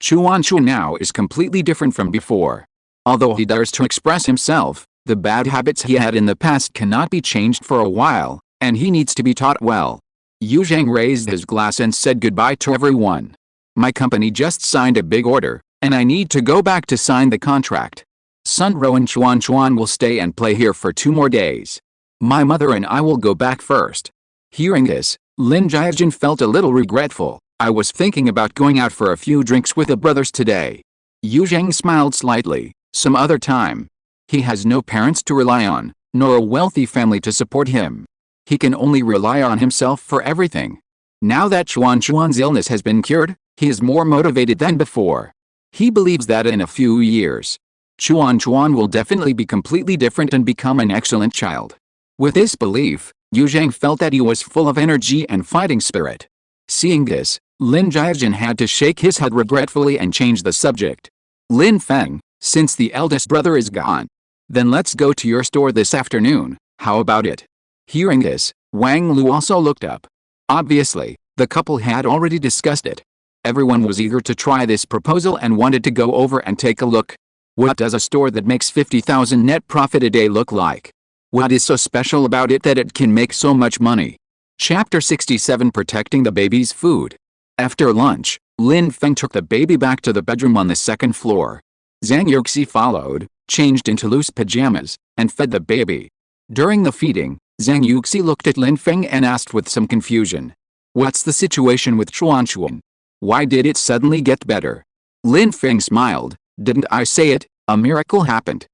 Chuan now is completely different from before. Although he dares to express himself, the bad habits he had in the past cannot be changed for a while, and he needs to be taught well. Yu Zhang raised his glass and said goodbye to everyone. My company just signed a big order, and I need to go back to sign the contract. Sun Ro and Chuan will stay and play here for 2 more days. My mother and I will go back first. Hearing this, Lin Jiajin felt a little regretful. I was thinking about going out for a few drinks with the brothers today. Yu Zhang smiled slightly. Some other time. He has no parents to rely on, nor a wealthy family to support him. He can only rely on himself for everything. Now that Chuan's illness has been cured, he is more motivated than before. He believes that in a few years, Chuan will definitely be completely different and become an excellent child. With this belief, Yu Zhang felt that he was full of energy and fighting spirit. Seeing this, Lin Jiajin had to shake his head regretfully and change the subject. Lin Feng, since the eldest brother is gone, then let's go to your store this afternoon, how about it? Hearing this, Wang Lu also looked up. Obviously, the couple had already discussed it. Everyone was eager to try this proposal and wanted to go over and take a look. What does a store that makes 50,000 net profit a day look like? What is so special about it that it can make so much money? Chapter 67 Protecting the Baby's Food. After lunch, Lin Feng took the baby back to the bedroom on the 2nd floor. Zhang Yuxi followed, changed into loose pajamas, and fed the baby. During the feeding, Zhang Yuxi looked at Lin Feng and asked with some confusion. What's the situation with Chuan? Why did it suddenly get better? Lin Feng smiled. Didn't I say it? A miracle happened.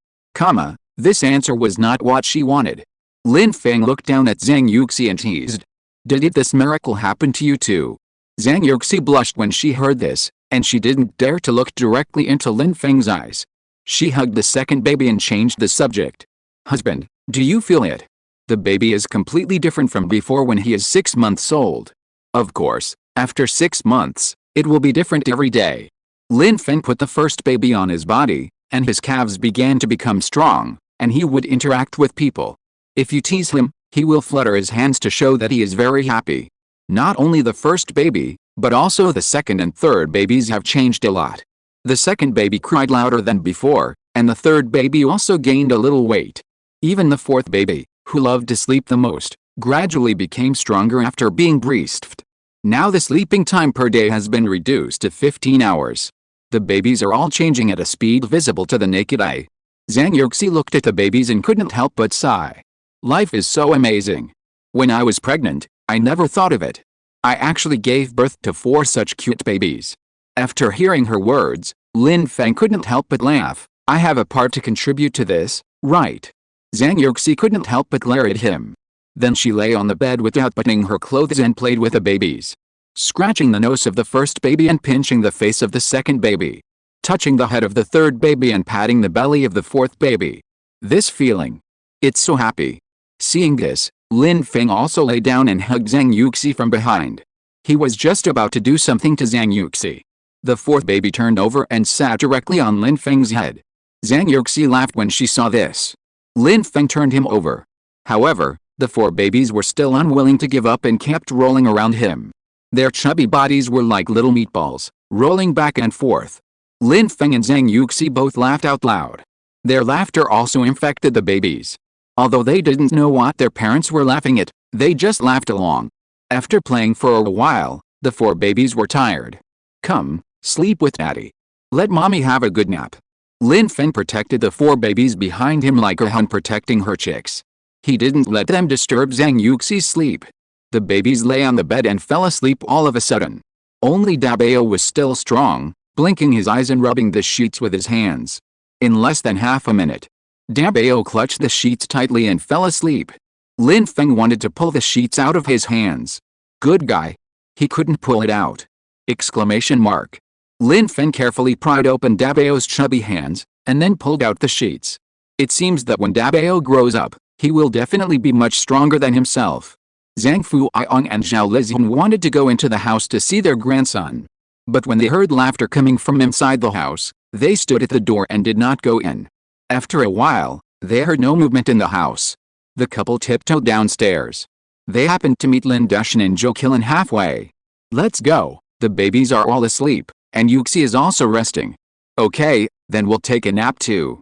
This answer was not what she wanted. Lin Feng looked down at Zhang Yuxi and teased. Did this miracle happen to you too? Zhang Yuxi blushed when she heard this, and she didn't dare to look directly into Lin Feng's eyes. She hugged the second baby and changed the subject. Husband, do you feel it? The baby is completely different from before when he is 6 months old. Of course, after 6 months, it will be different every day. Lin Feng put the first baby on his body, and his calves began to become strong, and he would interact with people. If you tease him, he will flutter his hands to show that he is very happy. Not only the first baby, but also the second and third babies have changed a lot. The second baby cried louder than before, and the third baby also gained a little weight. Even the fourth baby, who loved to sleep the most, gradually became stronger after being breastfed. Now the sleeping time per day has been reduced to 15 hours. The babies are all changing at a speed visible to the naked eye. Zhang Yuxi looked at the babies and couldn't help but sigh. Life is so amazing. When I was pregnant, I never thought of it. I actually gave birth to 4 such cute babies. After hearing her words, Lin Feng couldn't help but laugh. I have a part to contribute to this, right? Zhang Yuxi couldn't help but glare at him. Then she lay on the bed without buttoning her clothes and played with the babies. Scratching the nose of the first baby and pinching the face of the second baby. Touching the head of the third baby and patting the belly of the fourth baby. This feeling. It's so happy. Seeing this, Lin Feng also lay down and hugged Zhang Yuxi from behind. He was just about to do something to Zhang Yuxi. The fourth baby turned over and sat directly on Lin Feng's head. Zhang Yuxi laughed when she saw this. Lin Feng turned him over. However, the 4 babies were still unwilling to give up and kept rolling around him. Their chubby bodies were like little meatballs, rolling back and forth. Lin Feng and Zhang Yuxi both laughed out loud. Their laughter also infected the babies. Although they didn't know what their parents were laughing at, they just laughed along. After playing for a while, the 4 babies were tired. Come, sleep with daddy. Let mommy have a good nap. Lin Feng protected the 4 babies behind him like a hen protecting her chicks. He didn't let them disturb Zhang Yuxi's sleep. The babies lay on the bed and fell asleep all of a sudden. Only Dabao was still strong, blinking his eyes and rubbing the sheets with his hands. In less than half a minute, Dabao clutched the sheets tightly and fell asleep. Lin Feng wanted to pull the sheets out of his hands. Good guy. He couldn't pull it out. Exclamation mark. Lin Feng carefully pried open Dabao's chubby hands, and then pulled out the sheets. It seems that when Dabao grows up, he will definitely be much stronger than himself. Zhang Fuiong and Zhao Lizhen wanted to go into the house to see their grandson. But when they heard laughter coming from inside the house, they stood at the door and did not go in. After a while, they heard no movement in the house. The couple tiptoed downstairs. They happened to meet Lin Dashan and Zhou Qilin halfway. Let's go, the babies are all asleep, and Yuxi is also resting. Okay, then we'll take a nap too.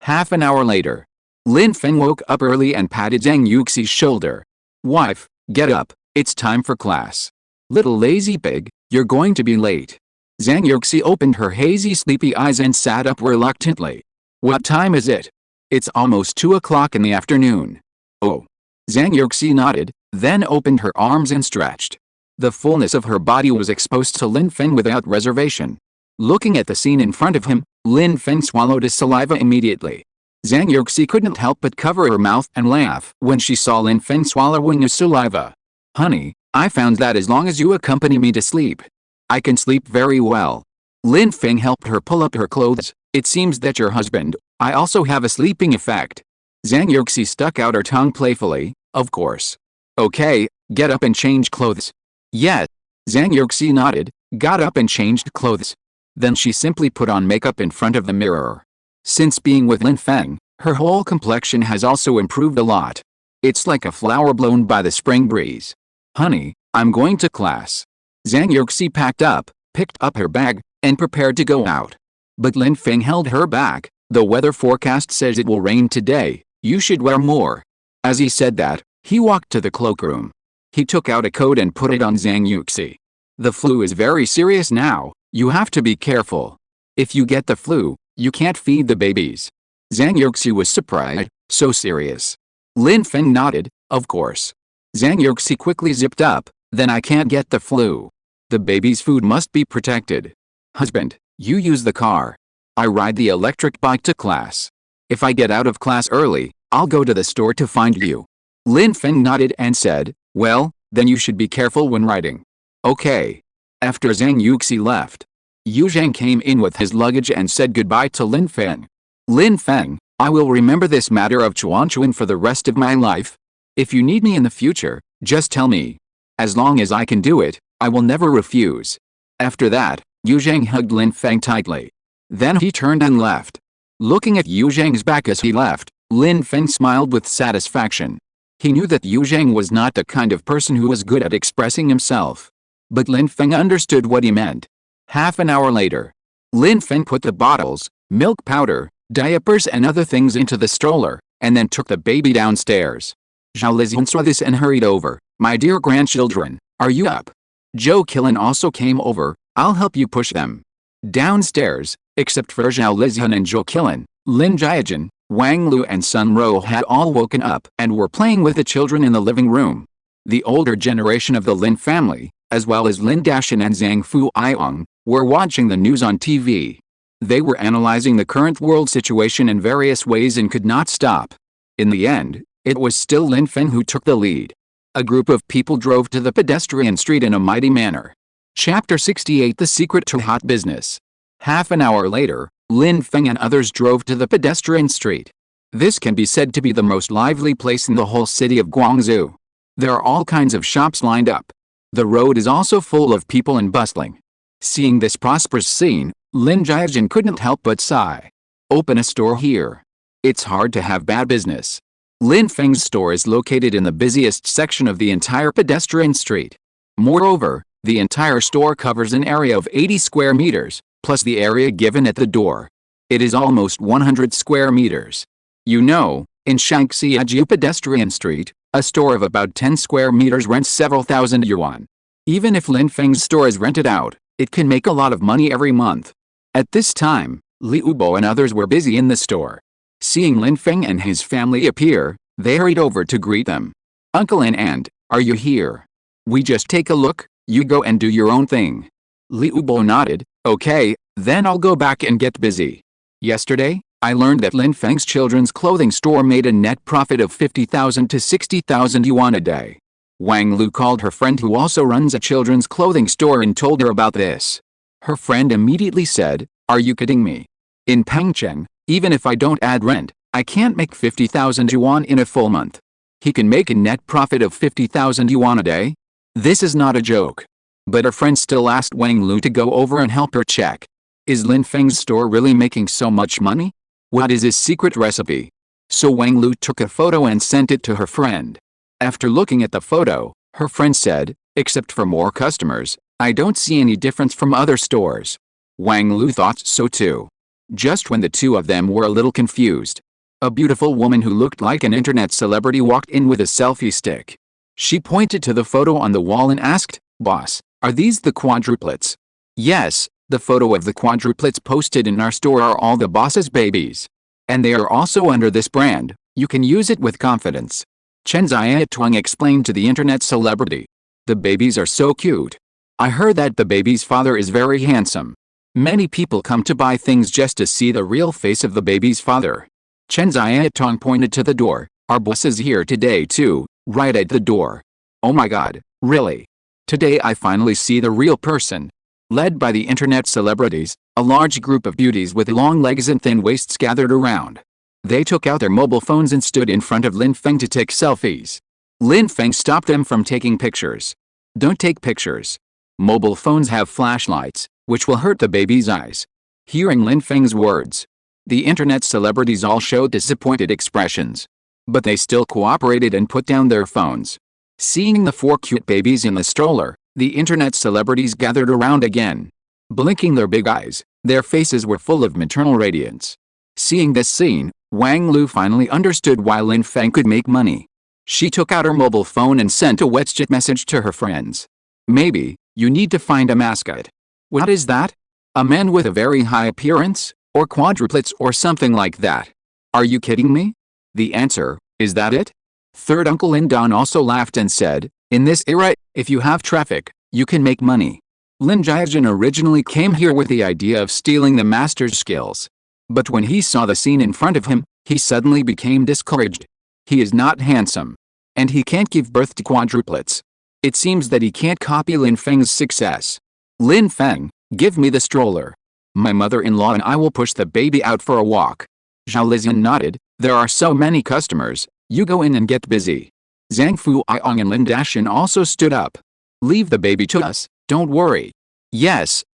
Half an hour later. Lin Feng woke up early and patted Zhang Yuxi's shoulder. Wife, get up, it's time for class. Little lazy pig, you're going to be late. Zhang Yuxi opened her hazy sleepy eyes and sat up reluctantly. What time is it? It's almost 2 o'clock in the afternoon. Oh. Zhang Yuxi nodded, then opened her arms and stretched. The fullness of her body was exposed to Lin Feng without reservation. Looking at the scene in front of him, Lin Feng swallowed his saliva immediately. Zhang Yuxi couldn't help but cover her mouth and laugh when she saw Lin Feng swallowing his saliva. Honey, I found that as long as you accompany me to sleep, I can sleep very well. Lin Feng helped her pull up her clothes. It seems that your husband, I also have a sleeping effect. Zhang Yuxi stuck out her tongue playfully, of course. Okay, get up and change clothes. Yes. Zhang Yuxi nodded, got up and changed clothes. Then she simply put on makeup in front of the mirror. Since being with Lin Feng, her whole complexion has also improved a lot. It's like a flower blown by the spring breeze. Honey, I'm going to class. Zhang Yuxi packed up, picked up her bag, and prepared to go out. But Lin Feng held her back. The weather forecast says it will rain today, you should wear more. As he said that, he walked to the cloakroom. He took out a coat and put it on Zhang Yuxi. The flu is very serious now, you have to be careful. If you get the flu, you can't feed the babies. Zhang Yuxi was surprised, so serious. Lin Feng nodded, of course. Zhang Yuxi quickly zipped up, then I can't get the flu. The baby's food must be protected. Husband, you use the car. I ride the electric bike to class. If I get out of class early, I'll go to the store to find you. Lin Feng nodded and said, well, then you should be careful when riding. Okay. After Zhang Yuxi left, Yu Zhang came in with his luggage and said goodbye to Lin Feng. Lin Feng, I will remember this matter of Chuan for the rest of my life. If you need me in the future, just tell me. As long as I can do it, I will never refuse. After that, Yu Zhang hugged Lin Feng tightly. Then he turned and left. Looking at Yu Zhang's back as he left, Lin Feng smiled with satisfaction. He knew that Yu Zhang was not the kind of person who was good at expressing himself. But Lin Feng understood what he meant. Half an hour later, Lin Feng put the bottles, milk powder, diapers and other things into the stroller, and then took the baby downstairs. Zhao Lizhen saw this and hurried over. My dear grandchildren, are you up? Zhou Qilin also came over, I'll help you push them. Downstairs, except for Zhao Lizhen and Zhou Qilin, Lin Jiajin, Wang Lu and Sun Ro had all woken up and were playing with the children in the living room. The older generation of the Lin family, as well as Lin Dashan and Zhang Fuiong, were watching the news on TV. They were analyzing the current world situation in various ways and could not stop. In the end, it was still Lin Feng who took the lead. A group of people drove to the pedestrian street in a mighty manner. Chapter 68 The Secret to Hot Business. Half an hour later, Lin Feng and others drove to the pedestrian street. This can be said to be the most lively place in the whole city of Guangzhou. There are all kinds of shops lined up. The road is also full of people and bustling. Seeing this prosperous scene, Lin Jiajin couldn't help but sigh. Open a store here. It's hard to have bad business. Lin Feng's store is located in the busiest section of the entire pedestrian street. Moreover, the entire store covers an area of 80 square meters, plus the area given at the door. It is almost 100 square meters. You know, in Shangxiajiu pedestrian street, a store of about 10 square meters rents several thousand yuan. Even if Lin Feng's store is rented out, it can make a lot of money every month. At this time, Li Ubo and others were busy in the store. Seeing Lin Feng and his family appear, they hurried over to greet them. Uncle and Aunt, are you here? We just take a look, you go and do your own thing. Li Ubo nodded, okay, then I'll go back and get busy. Yesterday, I learned that Lin Feng's children's clothing store made a net profit of 50,000 to 60,000 yuan a day. Wang Lu called her friend who also runs a children's clothing store and told her about this. Her friend immediately said, are you kidding me? In Pengcheng, even if I don't add rent, I can't make 50,000 yuan in a full month. He can make a net profit of 50,000 yuan a day? This is not a joke. But her friend still asked Wang Lu to go over and help her check. Is Lin Feng's store really making so much money? What is his secret recipe? So Wang Lu took a photo and sent it to her friend. After looking at the photo, her friend said, except for more customers, I don't see any difference from other stores. Wang Lu thought so too. Just when the two of them were a little confused, a beautiful woman who looked like an internet celebrity walked in with a selfie stick. She pointed to the photo on the wall and asked, "Boss, are these the quadruplets?" "Yes, the photo of the quadruplets posted in our store are all the boss's babies. And they are also under this brand, you can use it with confidence." Chen Ziaotong explained to the internet celebrity. "The babies are so cute. I heard that the baby's father is very handsome. Many people come to buy things just to see the real face of the baby's father." Chen Ziaotong pointed to the door. "Our boss is here today too, right at the door." "Oh my god, really? Today I finally see the real person." Led by the internet celebrities, a large group of beauties with long legs and thin waists gathered around. They took out their mobile phones and stood in front of Lin Feng to take selfies. Lin Feng stopped them from taking pictures. "Don't take pictures. Mobile phones have flashlights, which will hurt the baby's eyes." Hearing Lin Feng's words, the internet celebrities all showed disappointed expressions. But they still cooperated and put down their phones. Seeing the four cute babies in the stroller, the internet celebrities gathered around again. Blinking their big eyes, their faces were full of maternal radiance. Seeing this scene, Wang Lu finally understood why Lin Feng could make money. She took out her mobile phone and sent a WeChat message to her friends. "Maybe, you need to find a mascot." "What is that? A man with a very high appearance? Or quadruplets or something like that? Are you kidding me?" The answer, "Is that it?" Third uncle Lin Dan also laughed and said, "In this era, if you have traffic, you can make money." Lin Jiajin originally came here with the idea of stealing the master's skills. But when he saw the scene in front of him, he suddenly became discouraged. He is not handsome. And he can't give birth to quadruplets. It seems that he can't copy Lin Feng's success. "Lin Feng, give me the stroller. My mother-in-law and I will push the baby out for a walk." Zhao Lizian nodded. "There are so many customers, you go in and get busy." Zhang Fuiong and Lin Dashin also stood up. "Leave the baby to us, don't worry." Yes,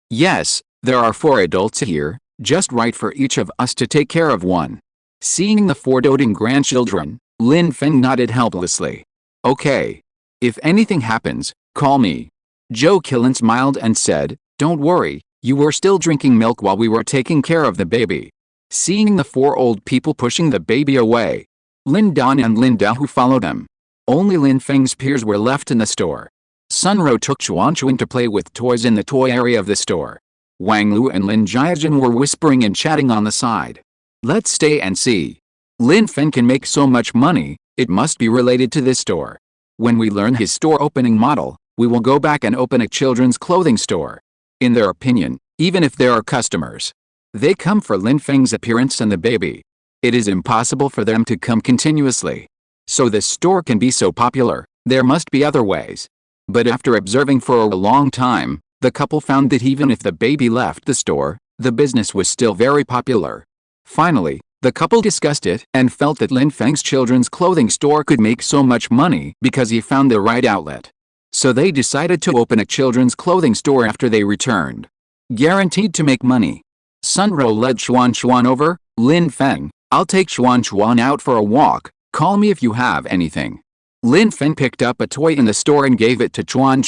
there are 4 adults here, just right for each of us to take care of one." Seeing the 4 doting grandchildren, Lin Feng nodded helplessly. "Okay. If anything happens, call me." Zhou Qilin smiled and said, "Don't worry, you were still drinking milk while we were taking care of the baby." Seeing the 4 old people pushing the baby away, Lin Dan and Lin Dahu followed them. Only Lin Feng's peers were left in the store. Sunro took Chuan to play with toys in the toy area of the store. Wang Lu and Lin Jiajin were whispering and chatting on the side. "Let's stay and see. Lin Feng can make so much money, it must be related to this store. When we learn his store opening model, we will go back and open a children's clothing store." In their opinion, even if there are customers, they come for Lin Feng's appearance and the baby. It is impossible for them to come continuously. So this store can be so popular, there must be other ways. But after observing for a long time, the couple found that even if the baby left the store, the business was still very popular. Finally, the couple discussed it and felt that Lin Feng's children's clothing store could make so much money because he found the right outlet. So they decided to open a children's clothing store after they returned. Guaranteed to make money. Sunro led Chuan over. "Lin Feng, I'll take Chuan out for a walk, call me if you have anything." Lin Feng picked up a toy in the store and gave it to Chuan.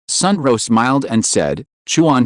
Sunro smiled and said, Chuan,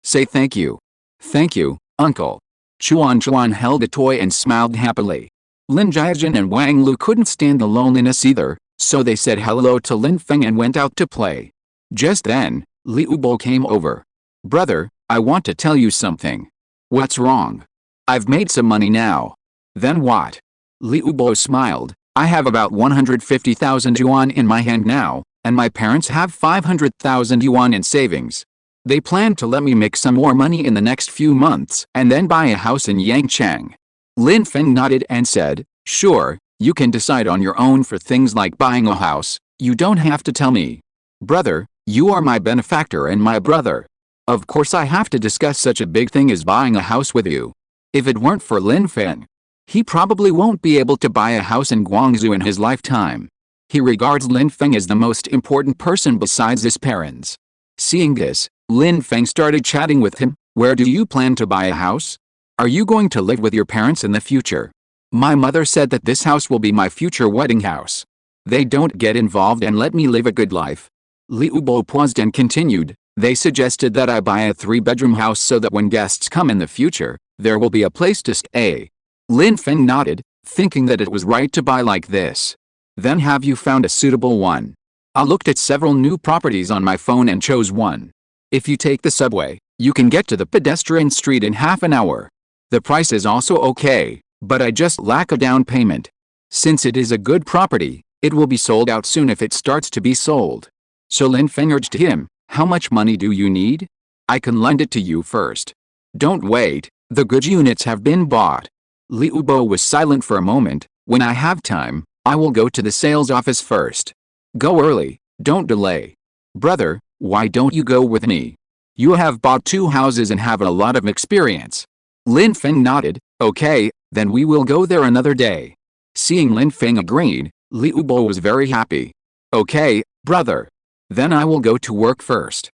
say thank you." "Thank you, uncle." Chuan held the toy and smiled happily. Lin Jiajin and Wang Lu couldn't stand the loneliness either, so they said hello to Lin Feng and went out to play. Just then, Liu Bo came over. "Brother, I want to tell you something." "What's wrong?" "I've made some money now." "Then what?" Liu Bo smiled. "I have about 150,000 yuan in my hand now, and my parents have 500,000 yuan in savings. They plan to let me make some more money in the next few months and then buy a house in Yangchang." Lin Feng nodded and said, "Sure, you can decide on your own for things like buying a house, you don't have to tell me." "Brother, you are my benefactor and my brother. Of course I have to discuss such a big thing as buying a house with you." If it weren't for Lin Feng, he probably won't be able to buy a house in Guangzhou in his lifetime. He regards Lin Feng as the most important person besides his parents. Seeing this, Lin Feng started chatting with him. Where do you plan to buy a house? Are you going to live with your parents in the future? My mother said that this house will be my future wedding house. They don't get involved and let me live a good life. Liu Bo paused and continued. They suggested that I buy a 3-bedroom house so that when guests come in the future, there will be a place to stay. Lin Feng nodded, thinking that it was right to buy like this. Then have you found a suitable one? I looked at several new properties on my phone and chose one. If you take the subway, you can get to the pedestrian street in half an hour. The price is also okay, but I just lack a down payment. Since it is a good property, it will be sold out soon if it starts to be sold. So Lin Feng urged him, how much money do you need? I can lend it to you first. Don't wait, the good units have been bought. Liu Bo was silent for a moment. When I have time, I will go to the sales office first. Go early, don't delay. Brother, why don't you go with me? You have bought 2 houses and have a lot of experience. Lin Feng nodded, okay, then we will go there another day. Seeing Lin Feng agreed, Liu Bo was very happy. Okay, brother. Then I will go to work first.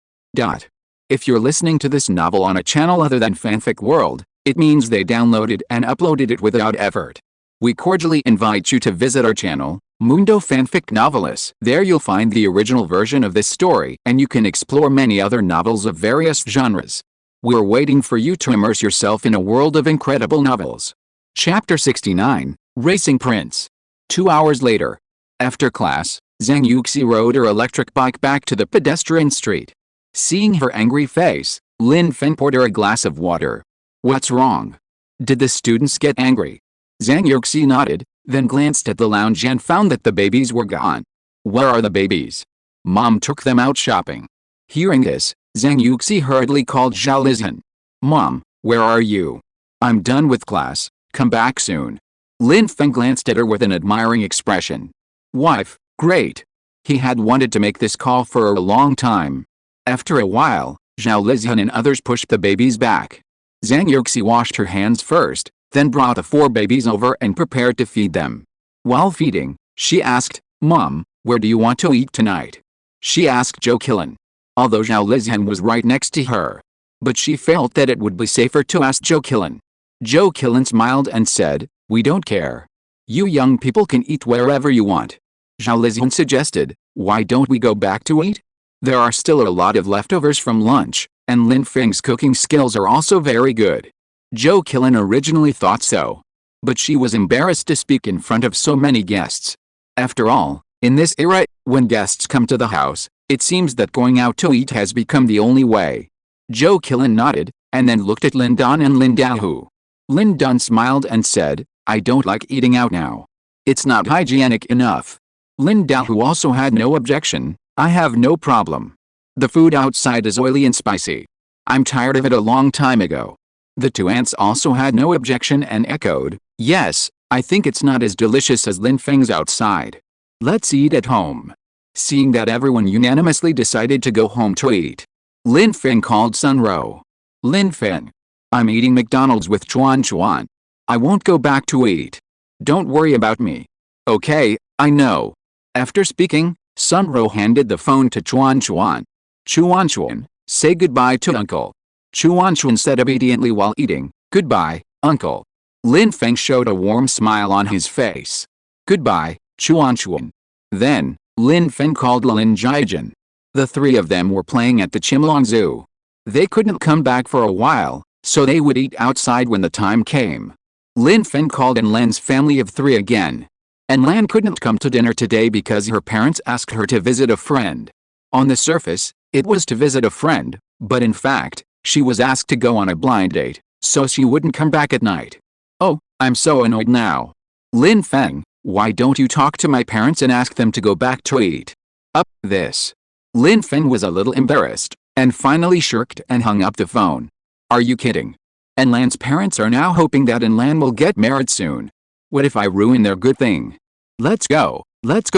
If you're listening to this novel on a channel other than Fanfic World, it means they downloaded and uploaded it without effort. We cordially invite you to visit our channel, Mundo Fanfic Novelists. There you'll find the original version of this story and you can explore many other novels of various genres. We're waiting for you to immerse yourself in a world of incredible novels. Chapter 69, Racing Prince. 2 hours later. After class, Zhang Yuxi rode her electric bike back to the pedestrian street. Seeing her angry face, Lin Feng poured her a glass of water. What's wrong? Did the students get angry? Zhang Yuxi nodded, then glanced at the lounge and found that the babies were gone. Where are the babies? Mom took them out shopping. Hearing this, Zhang Yuxi hurriedly called Zhao Lizhan. Mom, where are you? I'm done with class, come back soon. Lin Feng glanced at her with an admiring expression. Wife, great. He had wanted to make this call for a long time. After a while, Zhao Lizhan and others pushed the babies back. Zhang Yuxi washed her hands first, then brought the 4 babies over and prepared to feed them. While feeding, she asked, Mom, where do you want to eat tonight? She asked Zhou Qilan. Although Zhao Lizhan was right next to her. But she felt that it would be safer to ask Zhou Qilan. Zhou Qilan smiled and said, we don't care. You young people can eat wherever you want. Zhao Lizhan suggested, why don't we go back to eat? There are still a lot of leftovers from lunch, and Lin Feng's cooking skills are also very good. Zhou Qilan originally thought so. But she was embarrassed to speak in front of so many guests. After all, in this era, when guests come to the house, it seems that going out to eat has become the only way. Zhou Qilan nodded, and then looked at Lin Dan and Lin Dahu. Lin Dan smiled and said, I don't like eating out now. It's not hygienic enough. Lin Dahu also had no objection. I have no problem. The food outside is oily and spicy. I'm tired of it a long time ago. The 2 aunts also had no objection and echoed, yes, I think it's not as delicious as Lin Feng's outside. Let's eat at home. Seeing that everyone unanimously decided to go home to eat, Lin Feng called Sun Ro. Lin Feng. I'm eating McDonald's with Chuan Chuan. I won't go back to eat. Don't worry about me. Okay, I know. After speaking, Sun Ro handed the phone to Chuan Chuan. Chuan Chuan, say goodbye to Uncle. Chuan Chuan said obediently while eating, goodbye, Uncle. Lin Feng showed a warm smile on his face. Goodbye, Chuan Chuan. Then, Lin Feng called Lin Jiajin. The 3 of them were playing at the Chimlong Zoo. They couldn't come back for a while, so they would eat outside when the time came. Lin Feng called Lan's family of 3 again. Lan couldn't come to dinner today because her parents asked her to visit a friend. On the surface, it was to visit a friend, but in fact, she was asked to go on a blind date, so she wouldn't come back at night. Oh, I'm so annoyed now. Lin Feng, why don't you talk to my parents and ask them to go back to eat? Up this. Lin Feng was a little embarrassed, and finally shirked and hung up the phone. Are you kidding? Lan's parents are now hoping that Lan will get married soon. What if I ruin their good thing? Let's go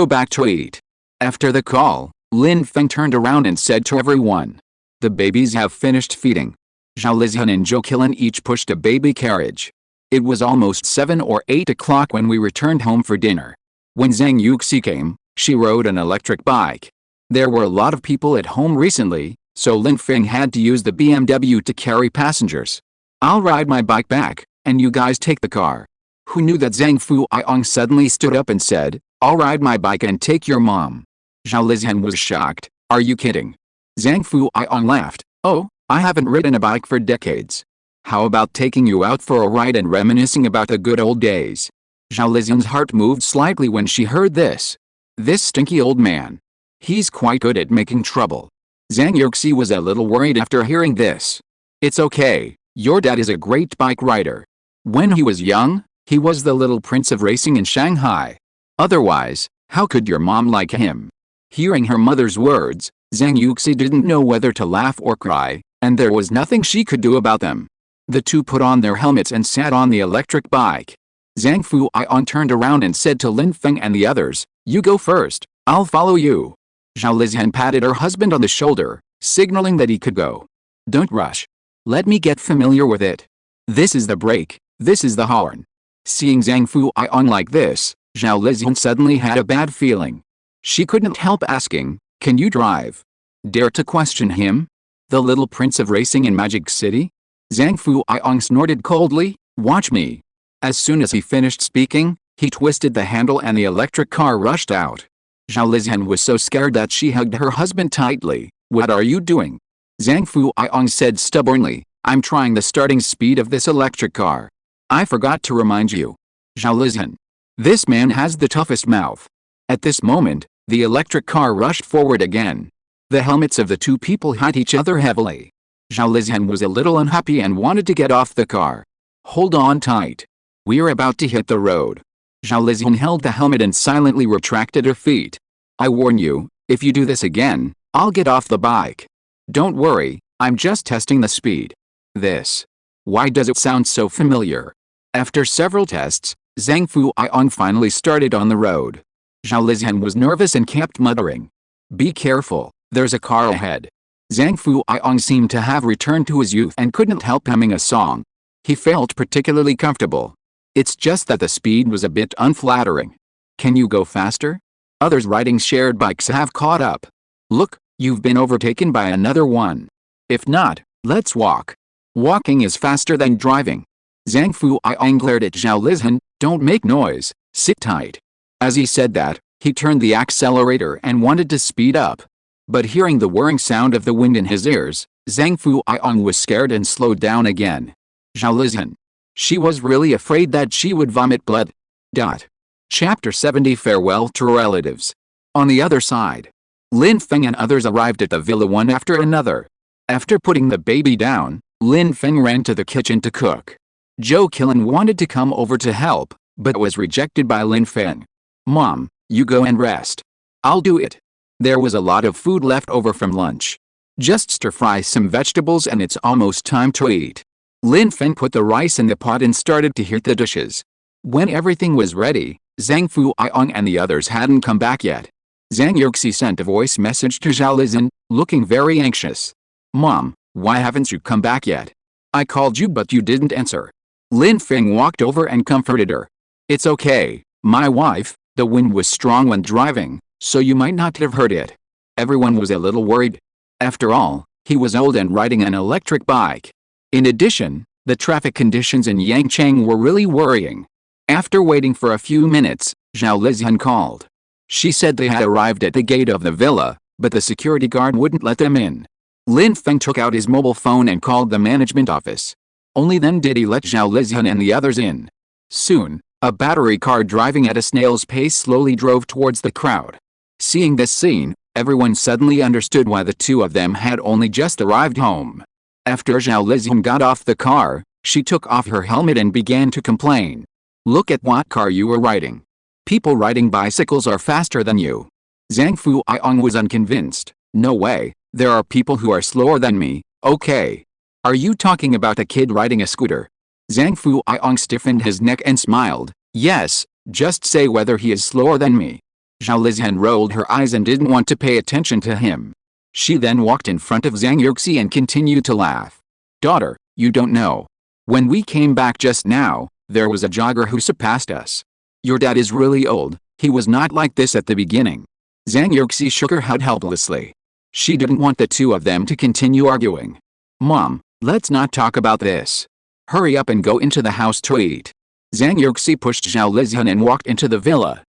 back to eat. After the call, Lin Feng turned around and said to everyone. The babies have finished feeding. Zhao Lizhan and Zhou Qilan each pushed a baby carriage. It was almost 7 or 8 o'clock when we returned home for dinner. When Zhang Yuxi came, she rode an electric bike. There were a lot of people at home recently, so Lin Feng had to use the BMW to carry passengers. I'll ride my bike back, and you guys take the car. Who knew that Zhang Fuiong suddenly stood up and said, I'll ride my bike and take your mom. Zhao Lizhan was shocked. Are you kidding? Zhang Fuiong laughed. Oh, I haven't ridden a bike for decades. How about taking you out for a ride and reminiscing about the good old days? Zhao Lizhan's heart moved slightly when she heard this. This stinky old man. He's quite good at making trouble. Zhang Yuxi was a little worried after hearing this. It's okay, your dad is a great bike rider. When he was young, he was the little prince of racing in Shanghai. Otherwise, how could your mom like him? Hearing her mother's words, Zhang Yuxi didn't know whether to laugh or cry, and there was nothing she could do about them. The two put on their helmets and sat on the electric bike. Zhang Fuiong turned around and said to Lin Feng and the others, You go first, I'll follow you. Zhao Lizhan patted her husband on the shoulder, signaling that he could go. Don't rush. Let me get familiar with it. This is the brake, this is the horn. Seeing Zhang Fuiong like this, Zhao Lizhan suddenly had a bad feeling. She couldn't help asking, Can you drive? Dare to question him? The little prince of racing in Magic City? Zhang Fuiong snorted coldly, Watch me. As soon as he finished speaking, he twisted the handle and the electric car rushed out. Zhao Lizhan was so scared that she hugged her husband tightly. What are you doing? Zhang Fuiong said stubbornly, I'm trying the starting speed of this electric car. I forgot to remind you. Zhao Lizhan. This man has the toughest mouth. At this moment, the electric car rushed forward again. The helmets of the two people hit each other heavily. Zhao Lizhan was a little unhappy and wanted to get off the car. Hold on tight. We're about to hit the road. Zhao Lizhan held the helmet and silently retracted her feet. I warn you, if you do this again, I'll get off the bike. Don't worry, I'm just testing the speed. This. Why does it sound so familiar? After several tests, Zhang Fuiong finally started on the road. Zhao Lizhan was nervous and kept muttering. Be careful, there's a car ahead. Zhang Fuiong seemed to have returned to his youth and couldn't help humming a song. He felt particularly comfortable. It's just that the speed was a bit unflattering. Can you go faster? Others riding shared bikes have caught up. Look, you've been overtaken by another one. If not, let's walk. Walking is faster than driving. Zhang Fuiong glared at Zhao Lizhan, Don't make noise, sit tight. As he said that, he turned the accelerator and wanted to speed up. But hearing the whirring sound of the wind in his ears, Zhang Fuiong was scared and slowed down again. Zhao Lizhan. She was really afraid that she would vomit blood. Chapter 70 Farewell to Relatives. On the other side, Lin Feng and others arrived at the villa one after another. After putting the baby down, Lin Feng ran to the kitchen to cook. Zhou Qilan wanted to come over to help, but was rejected by Lin Feng. Mom, you go and rest. I'll do it. There was a lot of food left over from lunch. Just stir-fry some vegetables and it's almost time to eat. Lin Feng put the rice in the pot and started to heat the dishes. When everything was ready, Zhang Fuiong and the others hadn't come back yet. Zhang Yuxi sent a voice message to Zhao Lizhan, looking very anxious. Mom, why haven't you come back yet? I called you but you didn't answer. Lin Feng walked over and comforted her. It's okay, my wife, the wind was strong when driving, so you might not have heard it. Everyone was a little worried. After all, he was old and riding an electric bike. In addition, the traffic conditions in Yangchang were really worrying. After waiting for a few minutes, Zhao Lizhan called. She said they had arrived at the gate of the villa, but the security guard wouldn't let them in. Lin Feng took out his mobile phone and called the management office. Only then did he let Zhao Lizhan and the others in. Soon, a battery car driving at a snail's pace slowly drove towards the crowd. Seeing this scene, everyone suddenly understood why the two of them had only just arrived home. After Zhao Lizhan got off the car, she took off her helmet and began to complain. Look at what car you were riding. People riding bicycles are faster than you. Zhang Fuiong was unconvinced. No way, there are people who are slower than me, okay. Are you talking about a kid riding a scooter? Zhang Fuiong stiffened his neck and smiled. Yes, just say whether he is slower than me. Zhao Lizhan rolled her eyes and didn't want to pay attention to him. She then walked in front of Zhang Yuxi and continued to laugh. Daughter, you don't know. When we came back just now, there was a jogger who surpassed us. Your dad is really old, he was not like this at the beginning. Zhang Yuxi shook her head helplessly. She didn't want the two of them to continue arguing. Mom, let's not talk about this. Hurry up and go into the house to eat. Zhang Yuxi pushed Zhao Lizian and walked into the villa.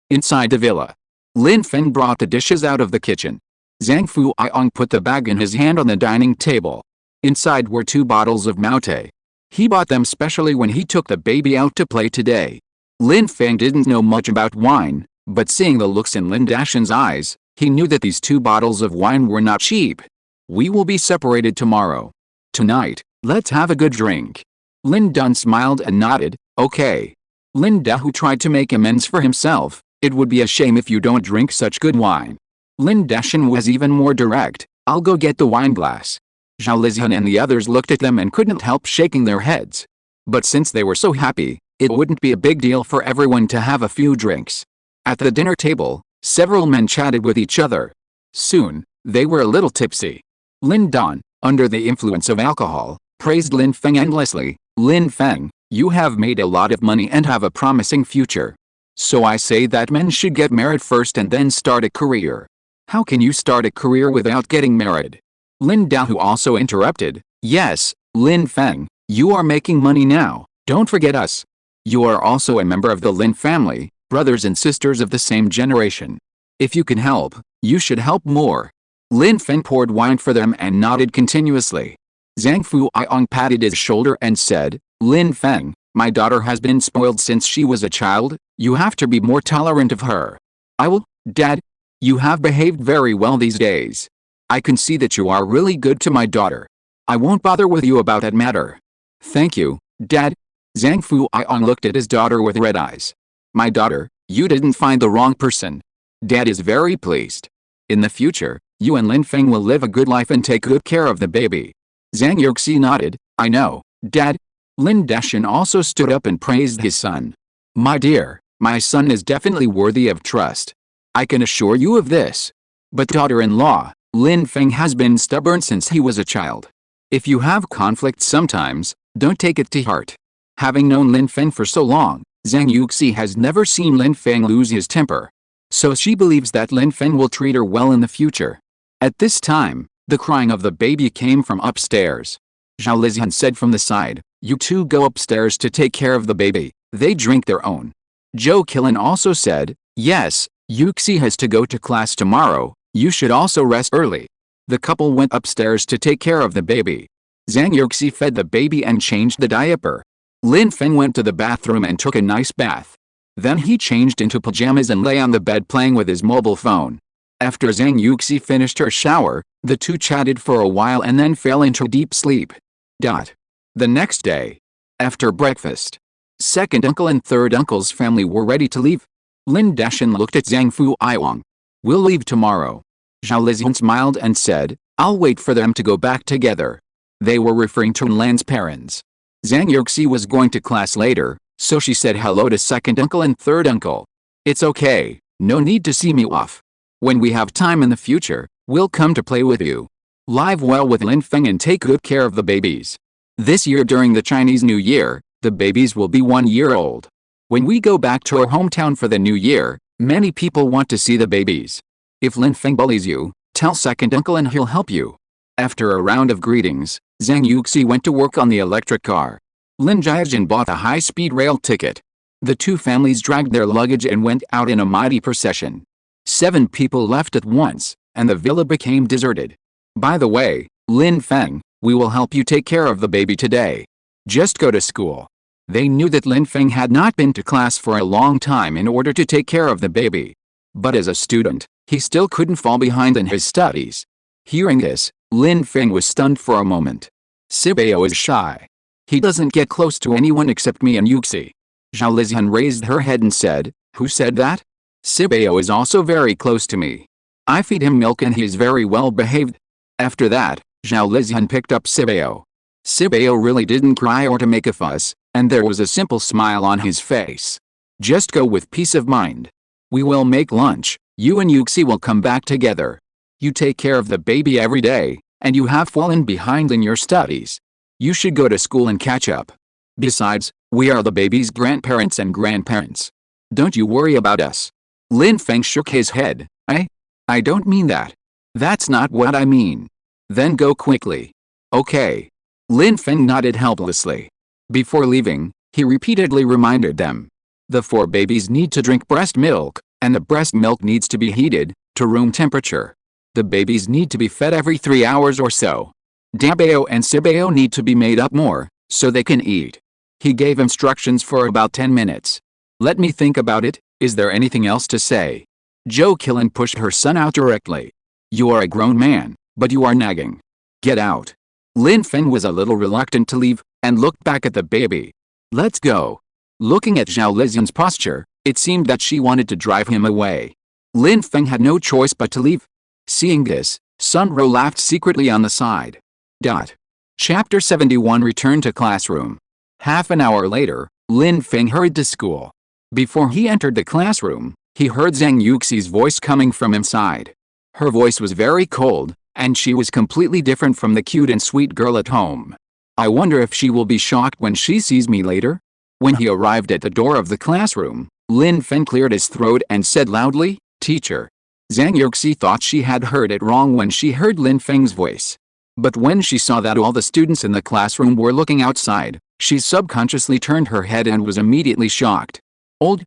Inside the villa, Lin Feng brought the dishes out of the kitchen. Zhang Fuiong put the bag in his hand on the dining table. Inside were 2 bottles of Maute. He bought them specially when he took the baby out to play today. Lin Feng didn't know much about wine, but seeing the looks in Lin Dashan's eyes, he knew that these 2 bottles of wine were not cheap. We will be separated tomorrow. Tonight, let's have a good drink. Lin Dun smiled and nodded, okay. Lin Dahu tried to make amends for himself. It would be a shame if you don't drink such good wine. Lin Dashan was even more direct. I'll go get the wine glass. Zhao Lizian and the others looked at them and couldn't help shaking their heads. But since they were so happy, it wouldn't be a big deal for everyone to have a few drinks. At the dinner table, several men chatted with each other. Soon, they were a little tipsy. Lin Dan, under the influence of alcohol, praised Lin Feng endlessly. Lin Feng, you have made a lot of money and have a promising future. So I say that men should get married first and then start a career. How can you start a career without getting married? Lin Dahu also interrupted. Yes, Lin Feng, you are making money now, don't forget us. You are also a member of the Lin family, brothers and sisters of the same generation. If you can help, you should help more. Lin Feng poured wine for them and nodded continuously. Zhang Fuiong patted his shoulder and said, Lin Feng, my daughter has been spoiled since she was a child, you have to be more tolerant of her. I will, Dad. You have behaved very well these days. I can see that you are really good to my daughter. I won't bother with you about that matter. Thank you, Dad. Zhang Fuiong looked at his daughter with red eyes. My daughter, you didn't find the wrong person. Dad is very pleased. In the future, you and Lin Feng will live a good life and take good care of the baby. Zhang Yuxi nodded. I know, Dad. Lin Dashan also stood up and praised his son. My dear, my son is definitely worthy of trust. I can assure you of this. But daughter-in-law, Lin Feng has been stubborn since he was a child. If you have conflicts sometimes, don't take it to heart. Having known Lin Feng for so long, Zhang Yuxi has never seen Lin Feng lose his temper. So she believes that Lin Feng will treat her well in the future. At this time, the crying of the baby came from upstairs. Zhao Lizian said from the side, you two go upstairs to take care of the baby, they drink their own. Zhou Qilin also said, yes, Yuxi has to go to class tomorrow, you should also rest early. The couple went upstairs to take care of the baby. Zhang Yuxi fed the baby and changed the diaper. Lin Feng went to the bathroom and took a nice bath. Then he changed into pajamas and lay on the bed playing with his mobile phone. After Zhang Yuxi finished her shower, the two chatted for a while and then fell into deep sleep. The next day, after breakfast, second uncle and third uncle's family were ready to leave. Lin Dashan looked at Zhang Fuiong. We'll leave tomorrow. Zhao Lizian smiled and said, I'll wait for them to go back together. They were referring to Lan's parents. Zhang Yuxi was going to class later, so she said hello to second uncle and third uncle. It's okay, no need to see me off. When we have time in the future, we'll come to play with you. Live well with Lin Feng and take good care of the babies. This year during the Chinese New Year, the babies will be 1 year old. When we go back to our hometown for the new year, many people want to see the babies. If Lin Feng bullies you, tell second uncle and he'll help you. After a round of greetings, Zhang Yuxi went to work on the electric car. Lin Jiajin bought a high-speed rail ticket. The two families dragged their luggage and went out in a mighty procession. 7 people left at once, and the villa became deserted. By the way, Lin Feng, we will help you take care of the baby today. Just go to school. They knew that Lin Feng had not been to class for a long time in order to take care of the baby. But as a student, he still couldn't fall behind in his studies. Hearing this, Lin Feng was stunned for a moment. Sibao is shy. He doesn't get close to anyone except me and Yuxi. Zhao Lizian raised her head and said, who said that? Sibao is also very close to me. I feed him milk and he is very well behaved. After that, Zhao Lizian picked up Sibao. Sibao really didn't cry or to make a fuss, and there was a simple smile on his face. Just go with peace of mind. We will make lunch, you and Yuxi will come back together. You take care of the baby every day, and you have fallen behind in your studies. You should go to school and catch up. Besides, we are the baby's grandparents and grandparents. Don't you worry about us." Lin Feng shook his head. I don't mean that. That's not what I mean." "Then go quickly." "Okay." Lin Feng nodded helplessly. Before leaving, he repeatedly reminded them. The 4 babies need to drink breast milk, and the breast milk needs to be heated to room temperature. The babies need to be fed every 3 hours or so. Dabao and Sibao need to be made up more, so they can eat. He gave instructions for about 10 minutes. "Let me think about it. Is there anything else to say?" Zhou Qilin pushed her son out directly. "You are a grown man, but you are nagging. Get out." Lin Feng was a little reluctant to leave, and looked back at the baby. "Let's go." Looking at Zhao Lizian's posture, it seemed that she wanted to drive him away. Lin Feng had no choice but to leave. Seeing this, Sun Ro laughed secretly on the side. Chapter 71 Return to classroom. Half an hour later, Lin Feng hurried to school. Before he entered the classroom, he heard Zhang Yuxi's voice coming from inside. Her voice was very cold, and she was completely different from the cute and sweet girl at home. "I wonder if she will be shocked when she sees me later." When he arrived at the door of the classroom, Lin Feng cleared his throat and said loudly, "Teacher." Zhang Yuxi thought she had heard it wrong when she heard Lin Feng's voice. But when she saw that all the students in the classroom were looking outside, she subconsciously turned her head and was immediately shocked. Old?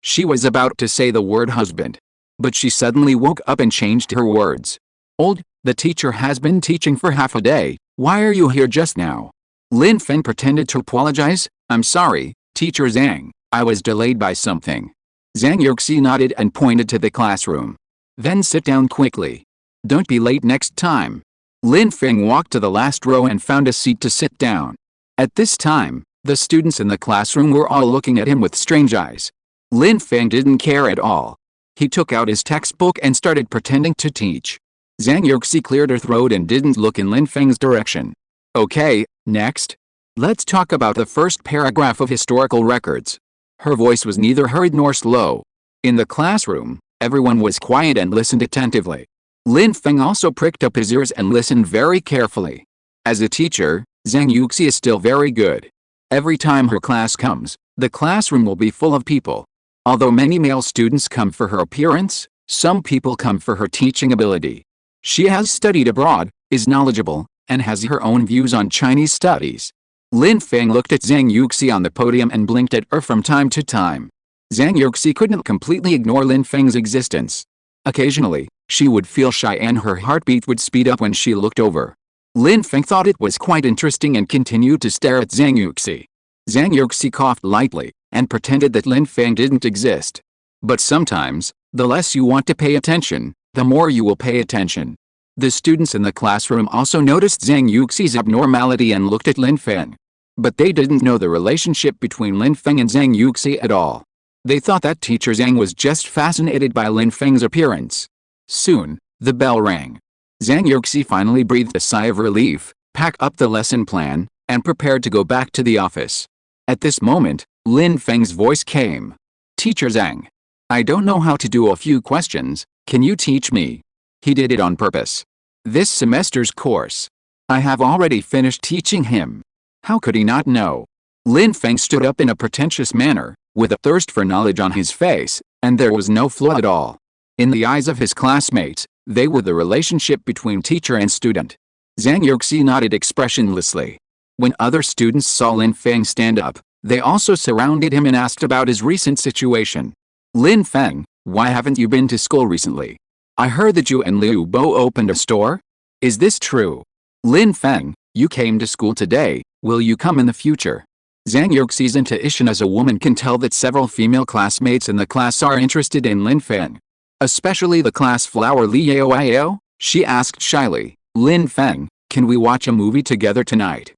She was about to say the word husband. But she suddenly woke up and changed her words. "Old, the teacher has been teaching for half a day. Why are you here just now?" Lin Feng pretended to apologize. "I'm sorry, Teacher Zhang, I was delayed by something." Zhang Yuxi nodded and pointed to the classroom. "Then sit down quickly. Don't be late next time." Lin Feng walked to the last row and found a seat to sit down. At this time, the students in the classroom were all looking at him with strange eyes. Lin Feng didn't care at all. He took out his textbook and started pretending to teach. Zhang Yuxi cleared her throat and didn't look in Lin Feng's direction. "Okay, next. Let's talk about the first paragraph of historical records." Her voice was neither hurried nor slow. In the classroom, everyone was quiet and listened attentively. Lin Feng also pricked up his ears and listened very carefully. As a teacher, Zhang Yuxi is still very good. Every time her class comes, the classroom will be full of people. Although many male students come for her appearance, some people come for her teaching ability. She has studied abroad, is knowledgeable, and has her own views on Chinese studies. Lin Feng looked at Zhang Yuxi on the podium and blinked at her from time to time. Zhang Yuxi couldn't completely ignore Lin Feng's existence. Occasionally, she would feel shy and her heartbeat would speed up when she looked over. Lin Feng thought it was quite interesting and continued to stare at Zhang Yuxi. Zhang Yuxi coughed lightly, and pretended that Lin Feng didn't exist. But sometimes, the less you want to pay attention, the more you will pay attention. The students in the classroom also noticed Zhang Yuxi's abnormality and looked at Lin Feng. But they didn't know the relationship between Lin Feng and Zhang Yuxi at all. They thought that teacher Zhang was just fascinated by Lin Feng's appearance. Soon, the bell rang. Zhang Yuxi finally breathed a sigh of relief, packed up the lesson plan, and prepared to go back to the office. At this moment, Lin Feng's voice came. "Teacher Zhang, I don't know how to do a few questions, can you teach me?" He did it on purpose. This semester's course. I have already finished teaching him. How could he not know? Lin Feng stood up in a pretentious manner, with a thirst for knowledge on his face, and there was no flaw at all. In the eyes of his classmates, they were the relationship between teacher and student. Zhang Yuxi nodded expressionlessly. When other students saw Lin Feng stand up, they also surrounded him and asked about his recent situation. "Lin Feng, why haven't you been to school recently? I heard that you and Liu Bo opened a store. Is this true? Lin Feng, you came to school today, will you come in the future?" Zhang Yuxi's intuition as a woman can tell that several female classmates in the class are interested in Lin Feng. Especially the class flower Liao. She asked shyly, "Lin Feng, can we watch a movie together tonight?"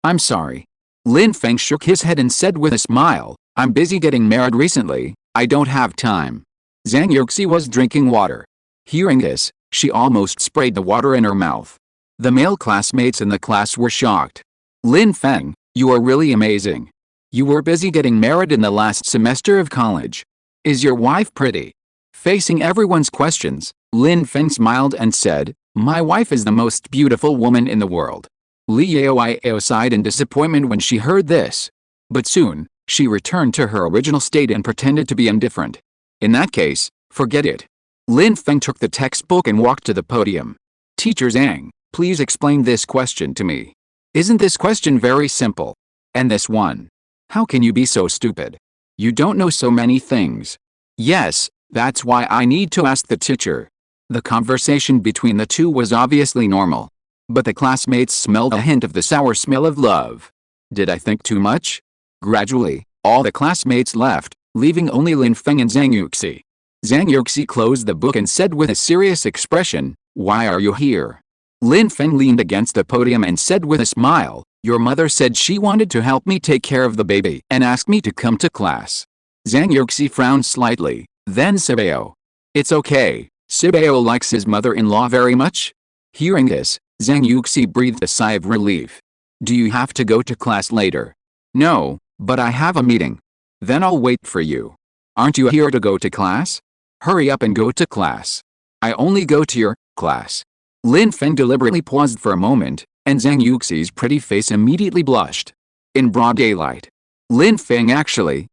I'm sorry. Lin Feng shook his head and said with a smile, "I'm busy getting married recently, I don't have time." Zhang Yuxi was drinking water. Hearing this, she almost sprayed the water in her mouth. The male classmates in the class were shocked. "Lin Feng, you are really amazing. You were busy getting married in the last semester of college. Is your wife pretty?" Facing everyone's questions, Lin Feng smiled and said, My wife is the most beautiful woman in the world. Liao sighed in disappointment when she heard this. But soon, she returned to her original state and pretended to be indifferent. In that case, forget it. Lin Feng took the textbook and walked to the podium. Teacher Zhang, please explain this question to me. Isn't this question very simple? And this one? How can you be so stupid? You don't know so many things. Yes, that's why I need to ask the teacher. The conversation between the two was obviously normal. But the classmates smelled a hint of the sour smell of love. Did I think too much? Gradually, all the classmates left, leaving only Lin Feng and Zhang Yuxi. Zhang Yuxi closed the book and said with a serious expression, "Why are you here?" Lin Feng leaned against the podium and said with a smile, "Your mother said she wanted to help me take care of the baby and asked me to come to class." Zhang Yuxi frowned slightly, then Sibao. It's okay, Sibao likes his mother-in-law very much. Hearing this, Zhang Yuxi breathed a sigh of relief. Do you have to go to class later? No, but I have a meeting. Then I'll wait for you. Aren't you here to go to class? Hurry up and go to class. I only go to your class. Lin Feng deliberately paused for a moment, and Zhang Yuxi's pretty face immediately blushed. In broad daylight. Lin Feng actually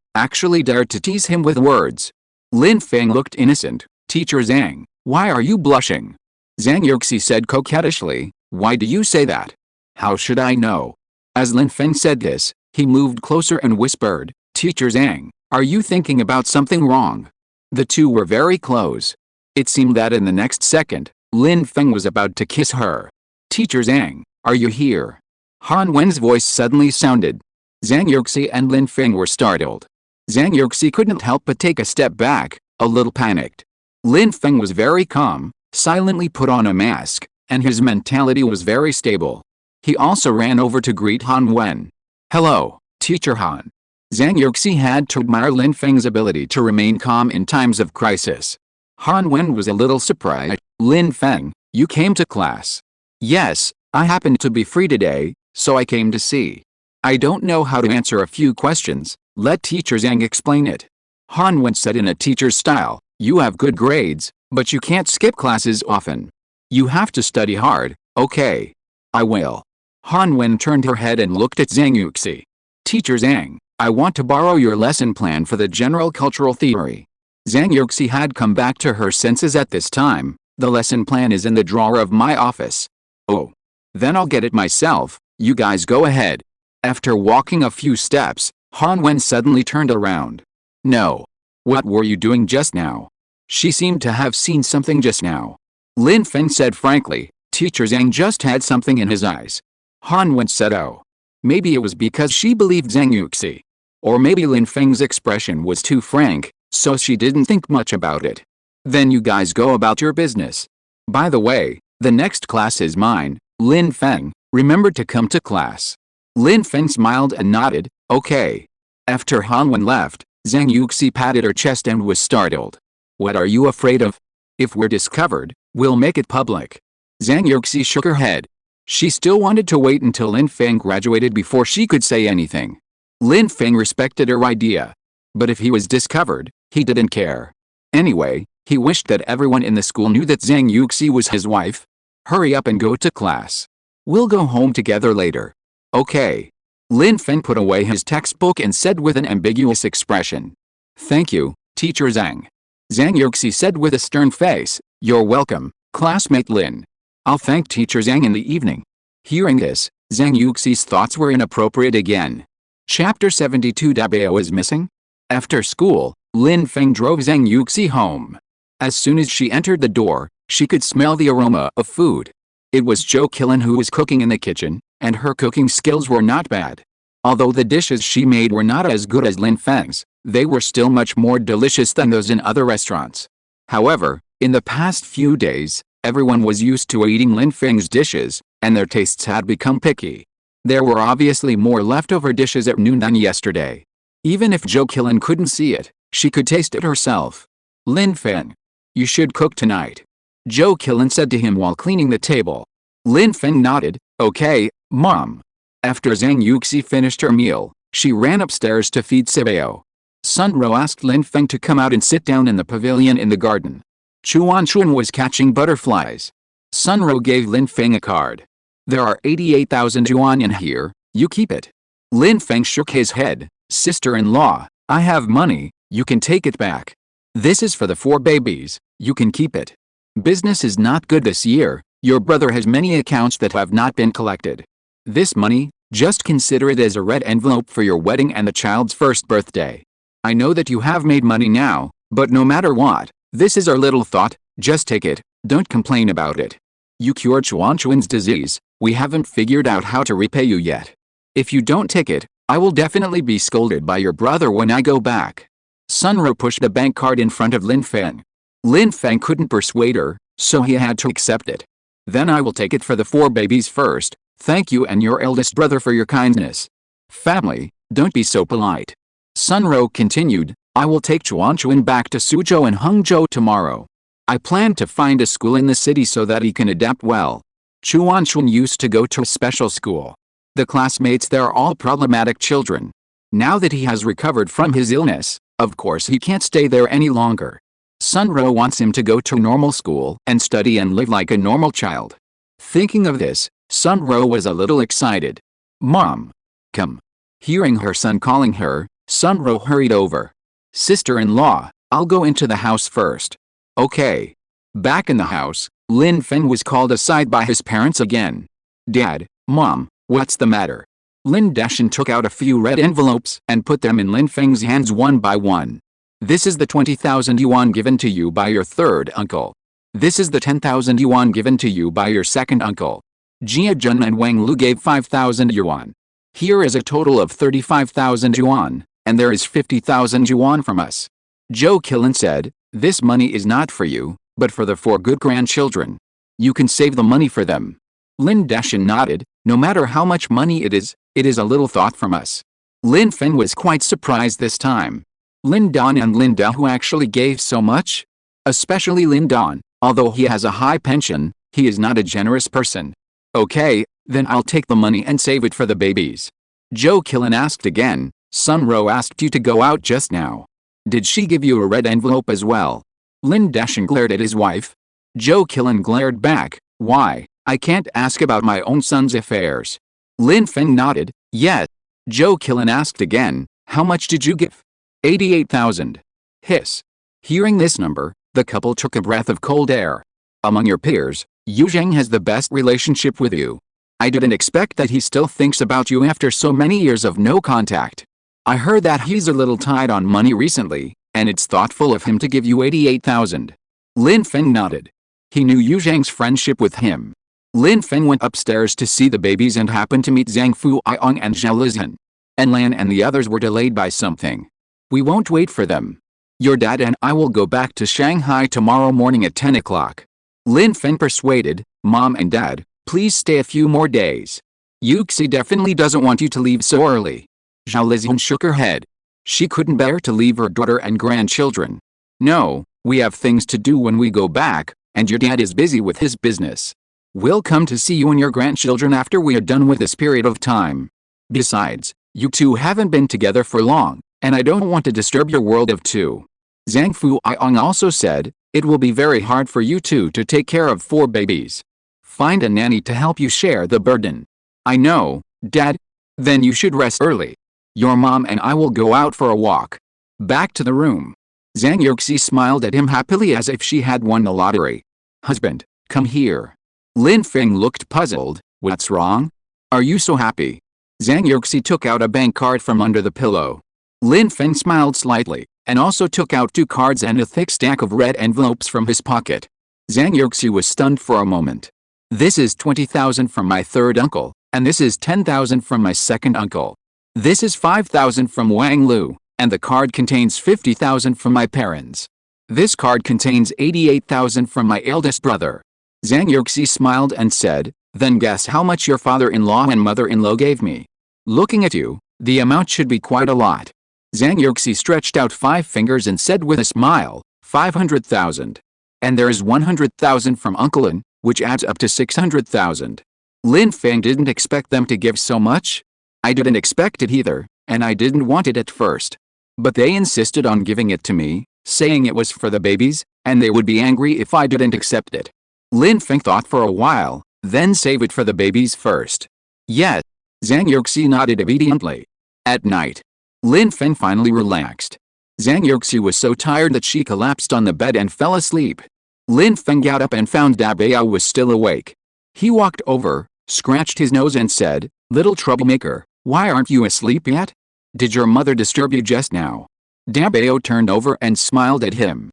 dared to tease him with words. Lin Feng looked innocent. Teacher Zhang, why are you blushing? Zhang Yuxi said coquettishly, why do you say that? How should I know? As Lin Feng said this, he moved closer and whispered, Teacher Zhang, are you thinking about something wrong? The two were very close. It seemed that in the next second, Lin Feng was about to kiss her. Teacher Zhang, are you here? Han Wen's voice suddenly sounded. Zhang Yuxi and Lin Feng were startled. Zhang Yuxi couldn't help but take a step back, a little panicked. Lin Feng was very calm, silently put on a mask, and his mentality was very stable. He also ran over to greet Han Wen. Hello, Teacher Han. Zhang Yuxi had to admire Lin Feng's ability to remain calm in times of crisis. Han Wen was a little surprised. Lin Feng, you came to class. Yes, I happened to be free today, so I came to see. I don't know how to answer a few questions, let Teacher Zhang explain it. Han Wen said in a teacher's style, you have good grades, but you can't skip classes often. You have to study hard, okay? I will. Han Wen turned her head and looked at Zhang Yuxi. Teacher Zhang, I want to borrow your lesson plan for the general cultural theory. Zhang Yuxi had come back to her senses at this time. The lesson plan is in the drawer of my office. Oh. Then I'll get it myself, you guys go ahead. After walking a few steps, Han Wen suddenly turned around. No. What were you doing just now? She seemed to have seen something just now. Lin Feng said frankly, Teacher Zhang just had something in his eyes. Han Wen said oh. Maybe it was because she believed Zhang Yuxi. Or maybe Lin Feng's expression was too frank, so she didn't think much about it. Then you guys go about your business. By the way, the next class is mine, Lin Feng, remember to come to class. Lin Feng smiled and nodded, okay. After Han Wen left, Zhang Yuxi patted her chest and was startled. What are you afraid of? If we're discovered, we'll make it public. Zhang Yuxi shook her head. She still wanted to wait until Lin Feng graduated before she could say anything. Lin Feng respected her idea. But if he was discovered, he didn't care. Anyway, he wished that everyone in the school knew that Zhang Yuxi was his wife. Hurry up and go to class. We'll go home together later. Okay. Lin Feng put away his textbook and said with an ambiguous expression. Thank you, Teacher Zhang. Zhang Yuxi said with a stern face, you're welcome, classmate Lin. I'll thank Teacher Zhang in the evening. Hearing this, Zhang Yuxi's thoughts were inappropriate again. Chapter 72 Dabao is missing? After school, Lin Feng drove Zhang Yuxi home. As soon as she entered the door, she could smell the aroma of food. It was Zhou Qilin who was cooking in the kitchen, and her cooking skills were not bad. Although the dishes she made were not as good as Lin Feng's, they were still much more delicious than those in other restaurants. However, in the past few days, everyone was used to eating Lin Feng's dishes, and their tastes had become picky. There were obviously more leftover dishes at noon than yesterday. Even if Zhou Qilin couldn't see it, she could taste it herself. Lin Feng, you should cook tonight. Zhou Qilin said to him while cleaning the table. Lin Feng nodded, okay, Mom. After Zhang Yuxi finished her meal, she ran upstairs to feed Sibao. Sunro asked Lin Feng to come out and sit down in the pavilion in the garden. Chuan was catching butterflies. Sunro gave Lin Feng a card. There are 88,000 yuan in here, you keep it. Lin Feng shook his head. Sister-in-law, I have money, you can take it back. This is for the 4 babies, you can keep it. Business is not good this year, your brother has many accounts that have not been collected. This money, just consider it as a red envelope for your wedding and the child's first birthday. I know that you have made money now, but no matter what, this is our little thought, just take it, don't complain about it. You cured Chuanchuan's disease, we haven't figured out how to repay you yet. If you don't take it, I will definitely be scolded by your brother when I go back. Sunro pushed a bank card in front of Lin Feng. Lin Feng couldn't persuade her, so he had to accept it. Then I will take it for the 4 babies first, thank you and your eldest brother for your kindness. Family, don't be so polite. Sunro continued, I will take Chuanchuan back to Suzhou and Hangzhou tomorrow. I plan to find a school in the city so that he can adapt well. Chuanchuan used to go to a special school. The classmates there are all problematic children. Now that he has recovered from his illness, of course he can't stay there any longer. Sunro wants him to go to normal school and study and live like a normal child. Thinking of this, Sunro was a little excited. Mom, come. Hearing her son calling her, Sunro hurried over. Sister-in-law, I'll go into the house first. Okay. Back in the house, Lin Feng was called aside by his parents again. Dad, Mom, what's the matter? Lin Dashan took out a few red envelopes and put them in Lin Feng's hands one by one. This is the 20,000 yuan given to you by your third uncle. This is the 10,000 yuan given to you by your second uncle. Jia Jun and Wang Lu gave 5,000 yuan. Here is a total of 35,000 yuan, and there is 50,000 yuan from us. Zhou Qilin said, this money is not for you, but for the 4 good grandchildren. You can save the money for them. Lin Dashan nodded, no matter how much money it is a little thought from us. Lin Feng was quite surprised this time. Lin Dan and Lin Da who actually gave so much? Especially Lin Dan, although he has a high pension, he is not a generous person. Okay, then I'll take the money and save it for the babies. Zhou Qilin asked again, Sunro asked you to go out just now. Did she give you a red envelope as well? Lin Dashan glared at his wife. Zhou Qilin glared back, why? I can't ask about my own son's affairs. Lin Feng nodded, yes. Zhou Qilin asked again, how much did you give? 88,000. Hiss. Hearing this number, the couple took a breath of cold air. Among your peers, Yu Zheng has the best relationship with you. I didn't expect that he still thinks about you after so many years of no contact. I heard that he's a little tight on money recently, and it's thoughtful of him to give you 88,000. Lin Feng nodded. He knew Yu Zheng's friendship with him. Lin Feng went upstairs to see the babies and happened to meet Zhang Fuiong and Zhao Lizhen. And Lan and the others were delayed by something. We won't wait for them. Your dad and I will go back to Shanghai tomorrow morning at 10 o'clock. Lin Feng persuaded, Mom and Dad, please stay a few more days. Yuxi definitely doesn't want you to leave so early. Zhao Lizhen shook her head. She couldn't bear to leave her daughter and grandchildren. No, we have things to do when we go back, and your dad is busy with his business. We'll come to see you and your grandchildren after we are done with this period of time. Besides, you two haven't been together for long, and I don't want to disturb your world of two. Zhang Fuiong also said, it will be very hard for you two to take care of 4 babies. Find a nanny to help you share the burden. I know, Dad. Then you should rest early. Your mom and I will go out for a walk. Back to the room. Zhang Yuxi smiled at him happily as if she had won the lottery. Husband, come here. Lin Feng looked puzzled, what's wrong? Are you so happy? Zhang Yuxi took out a bank card from under the pillow. Lin Feng smiled slightly, and also took out 2 cards and a thick stack of red envelopes from his pocket. Zhang Yuxi was stunned for a moment. This is 20,000 from my third uncle, and this is 10,000 from my second uncle. This is 5,000 from Wang Lu, and the card contains 50,000 from my parents. This card contains 88,000 from my eldest brother. Zhang Yuxi smiled and said, then guess how much your father-in-law and mother-in-law gave me. Looking at you, the amount should be quite a lot. Zhang Yuxi stretched out 5 fingers and said with a smile, 500,000. And there is 100,000 from Uncle Lin, which adds up to 600,000. Lin Feng didn't expect them to give so much. I didn't expect it either, and I didn't want it at first. But they insisted on giving it to me, saying it was for the babies, and they would be angry if I didn't accept it. Lin Feng thought for a while, then save it for the babies first. Yes. Zhang Yuxi nodded obediently. At night, Lin Feng finally relaxed. Zhang Yuxi was so tired that she collapsed on the bed and fell asleep. Lin Feng got up and found Dabao was still awake. He walked over, scratched his nose and said, "Little troublemaker, why aren't you asleep yet? Did your mother disturb you just now?" Dabao turned over and smiled at him.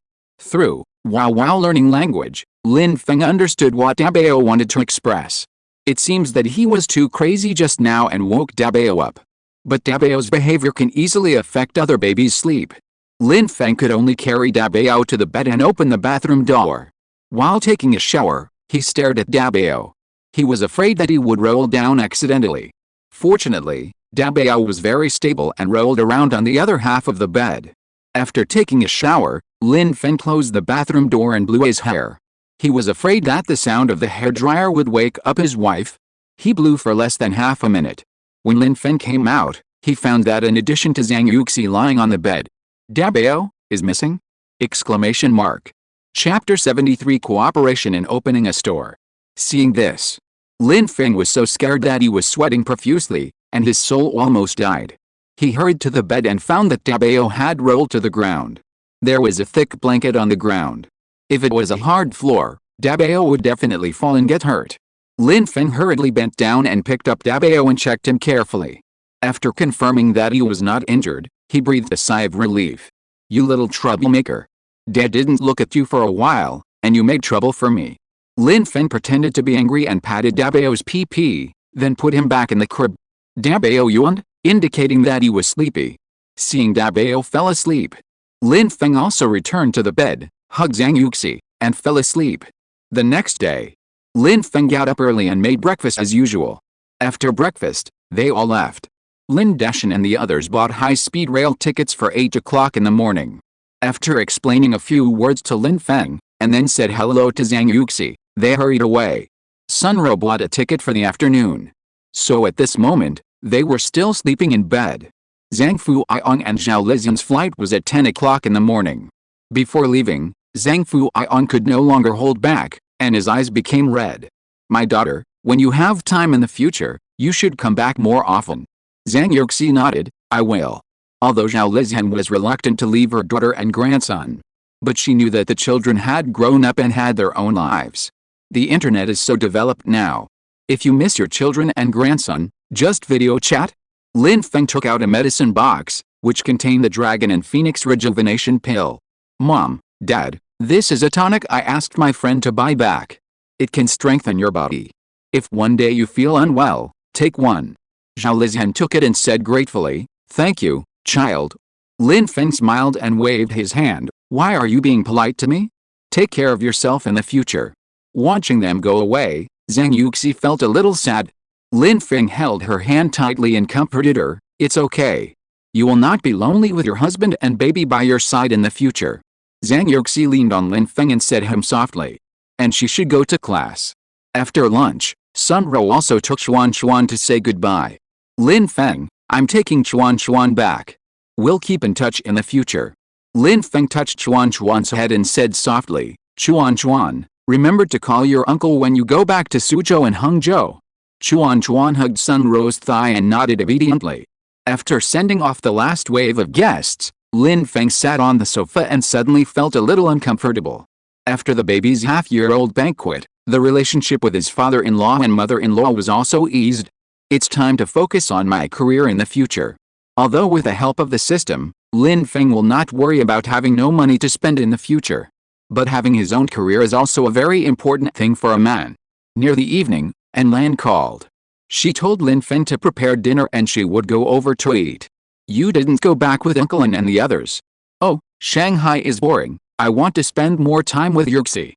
While learning language, Lin Feng understood what Dabao wanted to express. It seems that he was too crazy just now and woke Dabao up. But Dabao's behavior can easily affect other babies' sleep. Lin Feng could only carry Dabao to the bed and open the bathroom door. While taking a shower, he stared at Dabao. He was afraid that he would roll down accidentally. Fortunately, Dabao was very stable and rolled around on the other half of the bed. After taking a shower, Lin Feng closed the bathroom door and blew his hair. He was afraid that the sound of the hairdryer would wake up his wife. He blew for less than half a minute. When Lin Feng came out, he found that in addition to Zhang Yuxi lying on the bed, Dabao is missing? Exclamation mark. Chapter 73 Cooperation in Opening a Store. Seeing this, Lin Feng was so scared that he was sweating profusely, and his soul almost died. He hurried to the bed and found that Dabao had rolled to the ground. There was a thick blanket on the ground. If it was a hard floor, Dabao would definitely fall and get hurt. Lin Feng hurriedly bent down and picked up Dabao and checked him carefully. After confirming that he was not injured, he breathed a sigh of relief. "You little troublemaker. Dad didn't look at you for a while, and you made trouble for me." Lin Feng pretended to be angry and patted Dabao's pee-pee, then put him back in the crib. Dabao yawned, indicating that he was sleepy. Seeing Dabao fell asleep, Lin Feng also returned to the bed, hugged Zhang Yuxi, and fell asleep. The next day, Lin Feng got up early and made breakfast as usual. After breakfast, they all left. Lin Dashan and the others bought high-speed rail tickets for 8 o'clock in the morning. After explaining a few words to Lin Feng, and then said hello to Zhang Yuxi, they hurried away. Sunro bought a ticket for the afternoon. So at this moment, they were still sleeping in bed. Zhang Fuiong and Zhao Lizian's flight was at 10 o'clock in the morning. Before leaving, Zhang Fuiong could no longer hold back, and his eyes became red. "My daughter, when you have time in the future, you should come back more often." Zhang Yuxi nodded, "I will." Although Zhao Lizian was reluctant to leave her daughter and grandson. But she knew that the children had grown up and had their own lives. The internet is so developed now. If you miss your children and grandson, just video chat. Lin Feng took out a medicine box, which contained the Dragon and Phoenix Rejuvenation Pill. "Mom, Dad, this is a tonic I asked my friend to buy back. It can strengthen your body. If one day you feel unwell, take one." Zhao Lizian took it and said gratefully, "Thank you, child." Lin Feng smiled and waved his hand. "Why are you being polite to me? Take care of yourself in the future." Watching them go away, Zhang Yuxi felt a little sad. Lin Feng held her hand tightly and comforted her. "It's okay. You will not be lonely with your husband and baby by your side in the future." Zhang Yuxi leaned on Lin Feng and said him softly. "And she should go to class." After lunch, Sunro also took Chuan to say goodbye. "Lin Feng, I'm taking Chuan back. We'll keep in touch in the future." Lin Feng touched Chuan's head and said softly, Chuan, remember to call your uncle when you go back to Suzhou and Hangzhou." Chuan hugged Sunro's thigh and nodded obediently. After sending off the last wave of guests, Lin Feng sat on the sofa and suddenly felt a little uncomfortable. After the baby's half-year-old banquet, the relationship with his father-in-law and mother-in-law was also eased. "It's time to focus on my career in the future." Although with the help of the system, Lin Feng will not worry about having no money to spend in the future. But having his own career is also a very important thing for a man. Near the evening, Lan called. She told Lin Feng to prepare dinner and she would go over to eat. "You didn't go back with Uncle and the others?" "Oh, Shanghai is boring. I want to spend more time with Yuxi."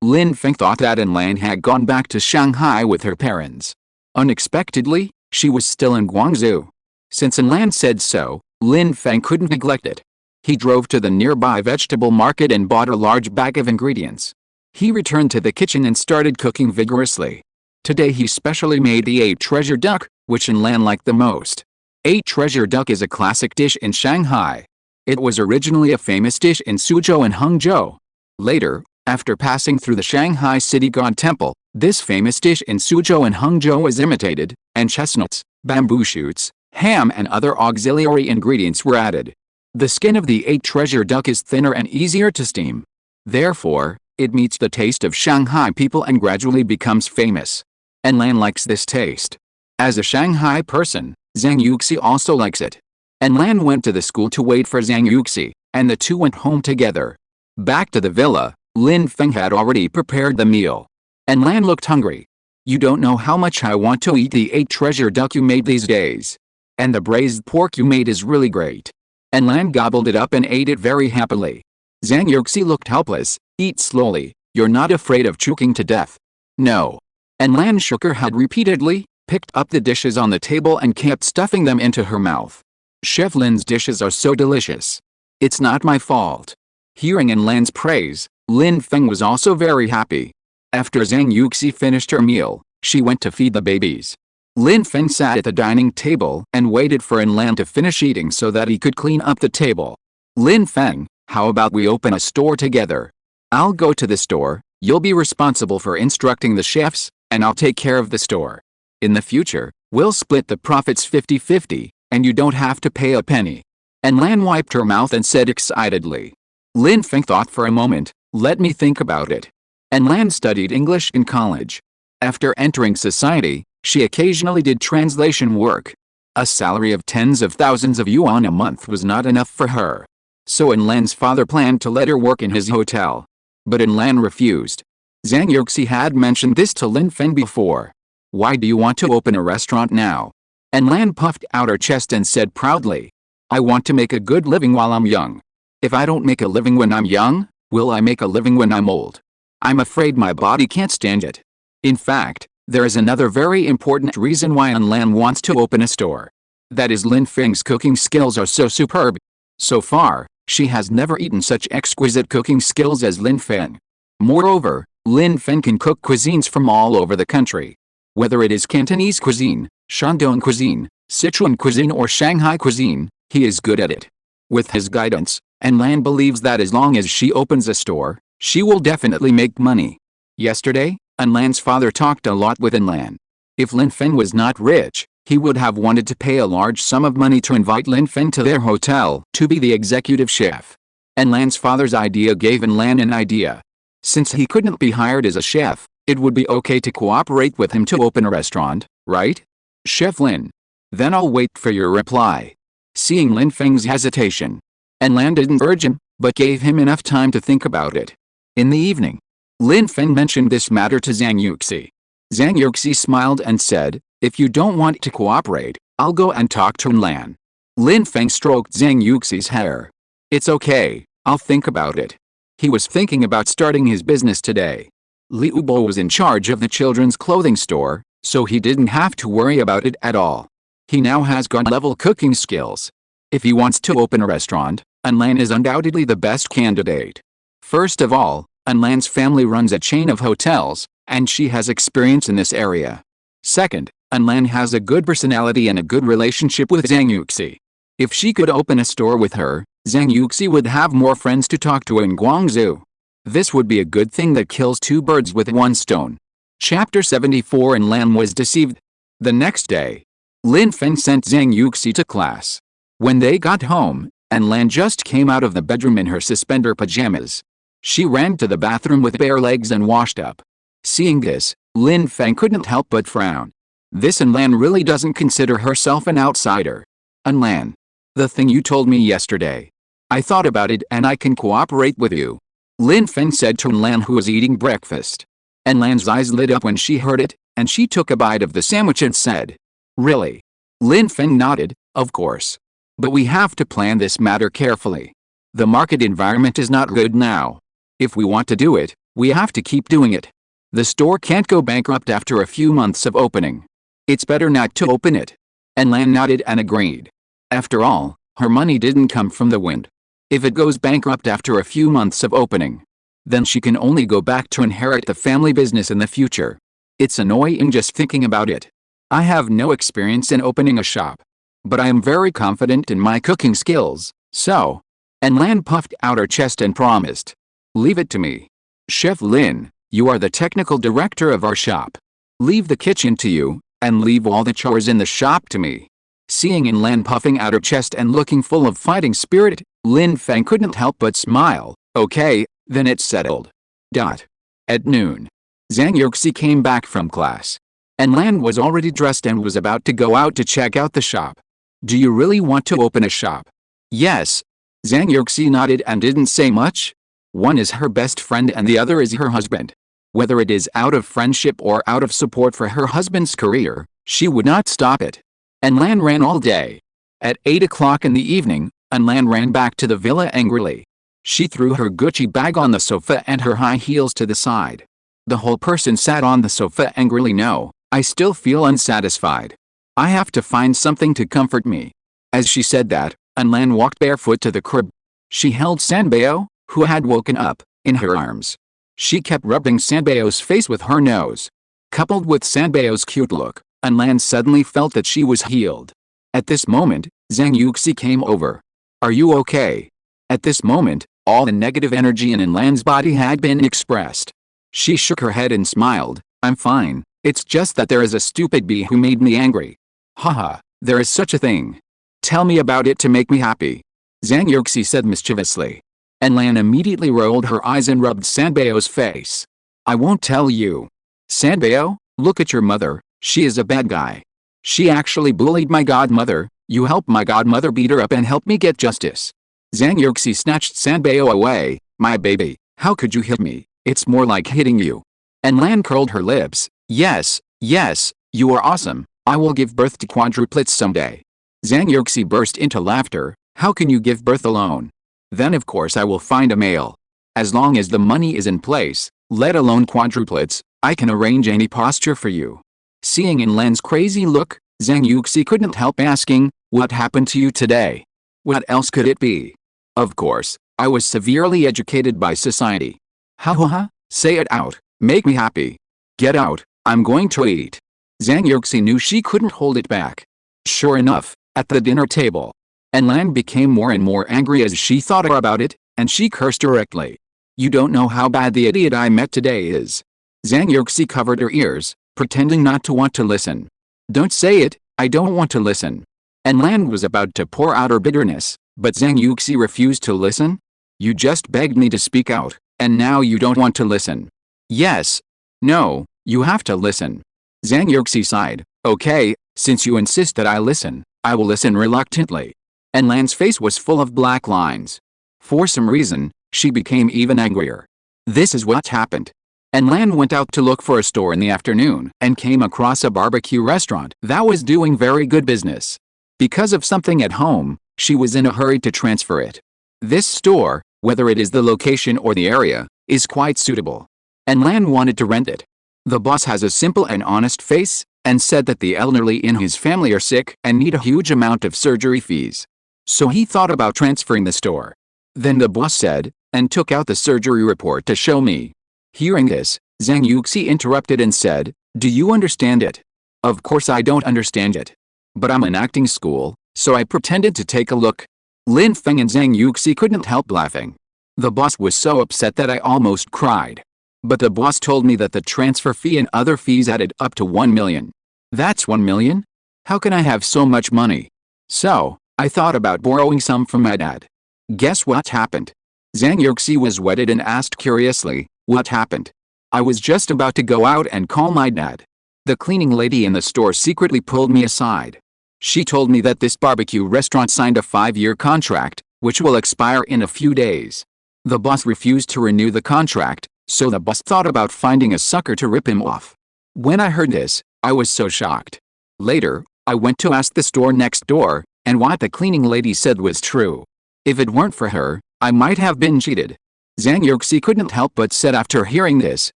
Lin Feng thought that Lan had gone back to Shanghai with her parents. Unexpectedly, she was still in Guangzhou. Since Lan said so, Lin Feng couldn't neglect it. He drove to the nearby vegetable market and bought a large bag of ingredients. He returned to the kitchen and started cooking vigorously. Today he specially made the 8 treasure duck, which Lan liked the most. 8 treasure duck is a classic dish in Shanghai. It was originally a famous dish in Suzhou and Hangzhou. Later, After passing through the Shanghai City God Temple, this famous dish in Suzhou and Hangzhou was imitated, and chestnuts, bamboo shoots, ham and other auxiliary ingredients were added. The skin of the 8 treasure duck is thinner and easier to steam. Therefore, it meets the taste of Shanghai people and gradually becomes famous. And Lan likes this taste. As a Shanghai person, Zhang Yuxi also likes it. And Lan went to the school to wait for Zhang Yuxi, and the two went home together. Back to the villa, Lin Feng had already prepared the meal. And Lan looked hungry. You don't know how much I want to eat the 8 treasure duck you made these days. And the braised pork you made is really great. And Lan gobbled it up and ate it very happily. Zhang Yuxi looked helpless. Eat slowly, you're not afraid of choking to death. No. And Lan shook her head repeatedly, picked up the dishes on the table and kept stuffing them into her mouth. Chef Lin's dishes are so delicious. It's not my fault. Hearing in Lan's praise, Lin Feng was also very happy. After Zhang Yuxi finished her meal, she went to feed the babies. Lin Feng sat at the dining table and waited for Lan to finish eating so that he could clean up the table. Lin Feng, how about we open a store together? I'll go to the store, you'll be responsible for instructing the chefs, and I'll take care of the store. In the future, we'll split the profits 50-50, and you don't have to pay a penny. And Lan wiped her mouth and said excitedly. Lin Feng thought for a moment, let me think about it. And Lan studied English in college. After entering society, she occasionally did translation work. A salary of tens of thousands of yuan a month was not enough for her. So Lan's father planned to let her work in his hotel. But Lan refused. Zhang Yuxi had mentioned this to Lin Feng before. Why do you want to open a restaurant now? And Lan puffed out her chest and said proudly. I want to make a good living while I'm young. If I don't make a living when I'm young, will I make a living when I'm old? I'm afraid my body can't stand it. In fact, there is another very important reason why Lan wants to open a store. That is Lin Feng's cooking skills are so superb. So far, she has never eaten such exquisite cooking skills as Lin Feng. Moreover, Lin Feng can cook cuisines from all over the country. Whether it is Cantonese cuisine, Shandong cuisine, Sichuan cuisine or Shanghai cuisine, he is good at it. With his guidance, Lan believes that as long as she opens a store, she will definitely make money. Yesterday, Lan's father talked a lot with Lan. If Lin Feng was not rich, he would have wanted to pay a large sum of money to invite Lin Feng to their hotel to be the executive chef. Lan's father's idea gave Lan an idea. Since he couldn't be hired as a chef, it would be okay to cooperate with him to open a restaurant, right? Chef Lin. Then I'll wait for your reply. Seeing Lin Feng's hesitation, Lan didn't urge him, but gave him enough time to think about it. In the evening, Lin Feng mentioned this matter to Zhang Yuxi. Zhang Yuxi smiled and said, if you don't want to cooperate, I'll go and talk to Lan. Lin Feng stroked Zhang Yuxi's hair. It's okay, I'll think about it. He was thinking about starting his business today. Liu Bo was in charge of the children's clothing store, so he didn't have to worry about it at all. He now has god-level cooking skills. If he wants to open a restaurant, Lan is undoubtedly the best candidate. First of all, Lan's family runs a chain of hotels, and she has experience in this area. Second, Lan has a good personality and a good relationship with Zhang Yuxi. If she could open a store with her, Zhang Yuxi would have more friends to talk to in Guangzhou. This would be a good thing that kills 2 birds with 1 stone. Chapter 74 Lan was deceived. The next day, Lin Feng sent Zhang Yuxi to class. When they got home, Lan just came out of the bedroom in her suspender pajamas. She ran to the bathroom with bare legs and washed up. Seeing this, Lin Feng couldn't help but frown. This Lan really doesn't consider herself an outsider. Lan. The thing you told me yesterday. I thought about it and I can cooperate with you. Lin Feng said to Lan who was eating breakfast. Lan's eyes lit up when she heard it, and she took a bite of the sandwich and said, really? Lin Feng nodded, of course. But we have to plan this matter carefully. The market environment is not good now. If we want to do it, we have to keep doing it. The store can't go bankrupt after a few months of opening. It's better not to open it. Lan nodded and agreed. After all, her money didn't come from the wind. If it goes bankrupt after a few months of opening, then she can only go back to inherit the family business in the future. It's annoying just thinking about it. I have no experience in opening a shop. But I am very confident in my cooking skills, so. Lan puffed out her chest and promised. Leave it to me. Chef Lin, you are the technical director of our shop. Leave the kitchen to you, and leave all the chores in the shop to me. Seeing Lan puffing out her chest and looking full of fighting spirit, Lin Feng couldn't help but smile. Okay, then it's settled. At noon, Zhang Yuxi came back from class. And Lan was already dressed and was about to go out to check out the shop. Do you really want to open a shop? Yes. Zhang Yuxi nodded and didn't say much. One is her best friend and the other is her husband. Whether it is out of friendship or out of support for her husband's career, she would not stop it. And Lan ran all day. At 8 o'clock in the evening, Lan ran back to the villa angrily. She threw her Gucci bag on the sofa and her high heels to the side. The whole person sat on the sofa angrily. No, I still feel unsatisfied. I have to find something to comfort me. As she said that, Lan walked barefoot to the crib. She held Sanbeo, who had woken up, in her arms. She kept rubbing Sanbeo's face with her nose. Coupled with Sanbeo's cute look, Lan suddenly felt that she was healed. At this moment, Zhang Yuxi came over. Are you okay? At this moment, all the negative energy in Lan's body had been expressed. She shook her head and smiled. I'm fine, it's just that there is a stupid bee who made me angry. Haha, there is such a thing. Tell me about it to make me happy. Zhang Yuxi said mischievously. Lan immediately rolled her eyes and rubbed Sanbeo's face. I won't tell you. Sanbeo, look at your mother, she is a bad guy. She actually bullied my godmother. You help my godmother beat her up and help me get justice. Zhang Yuxi snatched Sanbeo away. My baby, how could you hit me? It's more like hitting you. Lan curled her lips. Yes, you are awesome. I will give birth to quadruplets someday. Zhang Yuxi burst into laughter. How can you give birth alone? Then of course I will find a male. As long as the money is in place, let alone quadruplets, I can arrange any posture for you. Seeing Lan's crazy look, Zhang Yuxi couldn't help asking, what happened to you today? What else could it be? Of course, I was severely educated by society. Ha, say it out, make me happy. Get out, I'm going to eat. Zhang Yuxi knew she couldn't hold it back. Sure enough, at the dinner table, Lan became more and more angry as she thought about it, and she cursed directly. You don't know how bad the idiot I met today is. Zhang Yuxi covered her ears, pretending not to want to listen. Don't say it, I don't want to listen. Lan was about to pour out her bitterness, but Zhang Yuxi refused to listen. You just begged me to speak out, and now you don't want to listen. Yes. No, you have to listen. Zhang Yuxi sighed. Okay, since you insist that I listen, I will listen reluctantly. Lan's face was full of black lines. For some reason, she became even angrier. This is what happened. Lan went out to look for a store in the afternoon and came across a barbecue restaurant that was doing very good business. Because of something at home, she was in a hurry to transfer it. This store, whether it is the location or the area, is quite suitable. Lan wanted to rent it. The boss has a simple and honest face, and said that the elderly in his family are sick and need a huge amount of surgery fees. So he thought about transferring the store. Then the boss said, and took out the surgery report to show me. Hearing this, Zhang Yuxi interrupted and said, do you understand it? Of course I don't understand it. But I'm in acting school, so I pretended to take a look. Lin Feng and Zhang Yuxi couldn't help laughing. The boss was so upset that I almost cried. But the boss told me that the transfer fee and other fees added up to 1 million. That's 1 million? How can I have so much money? So, I thought about borrowing some from my dad. Guess what happened? Zhang Yuxi was wetted and asked curiously, what happened? I was just about to go out and call my dad. The cleaning lady in the store secretly pulled me aside. She told me that this barbecue restaurant signed a 5-year contract, which will expire in a few days. The boss refused to renew the contract, so the boss thought about finding a sucker to rip him off. When I heard this, I was so shocked. Later, I went to ask the store next door, and what the cleaning lady said was true. If it weren't for her, I might have been cheated. Zhang Yuxi couldn't help but said after hearing this,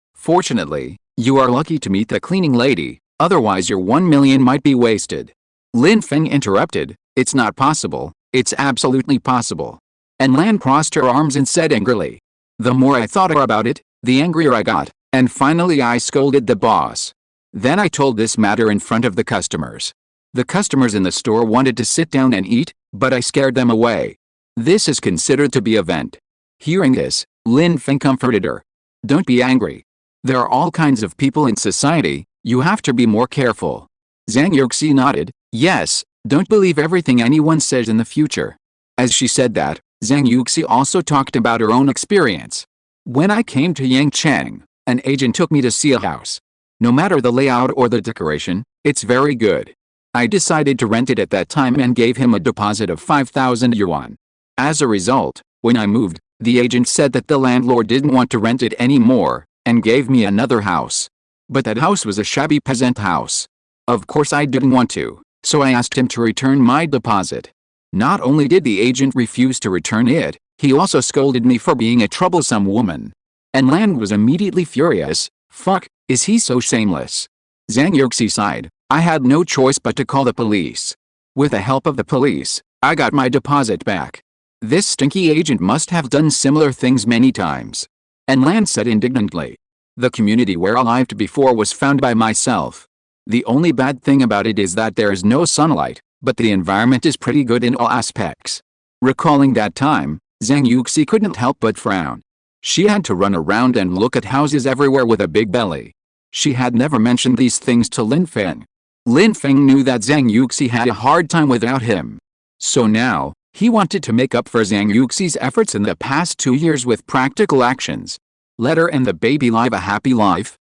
fortunately, you are lucky to meet the cleaning lady, otherwise your 1 million might be wasted. Lin Feng interrupted, it's not possible, it's absolutely possible. Lan crossed her arms and said angrily. The more I thought about it, the angrier I got, and finally I scolded the boss. Then I told this matter in front of the customers. The customers in the store wanted to sit down and eat, but I scared them away. This is considered to be a vent. Hearing this, Lin Feng comforted her. Don't be angry. There are all kinds of people in society, you have to be more careful. Zhang Yuxi nodded, yes, don't believe everything anyone says in the future. As she said that, Zhang Yuxi also talked about her own experience. When I came to Yangcheng, an agent took me to see a house. No matter the layout or the decoration, it's very good. I decided to rent it at that time and gave him a deposit of 5,000 yuan. As a result, when I moved, the agent said that the landlord didn't want to rent it anymore, and gave me another house. But that house was a shabby peasant house. Of course I didn't want to, so I asked him to return my deposit. Not only did the agent refuse to return it, he also scolded me for being a troublesome woman. And Lan was immediately furious. Fuck, is he so shameless? Zhang Yuxi sighed. I had no choice but to call the police. With the help of the police, I got my deposit back. This stinky agent must have done similar things many times. And Lan said indignantly. The community where I lived before was found by myself. The only bad thing about it is that there is no sunlight, but the environment is pretty good in all aspects. Recalling that time, Zhang Yuxi couldn't help but frown. She had to run around and look at houses everywhere with a big belly. She had never mentioned these things to Lin Feng. Lin Feng knew that Zhang Yuxi had a hard time without him. So now, he wanted to make up for Zhang Yuxi's efforts in the past 2 years with practical actions. Let her and the baby live a happy life.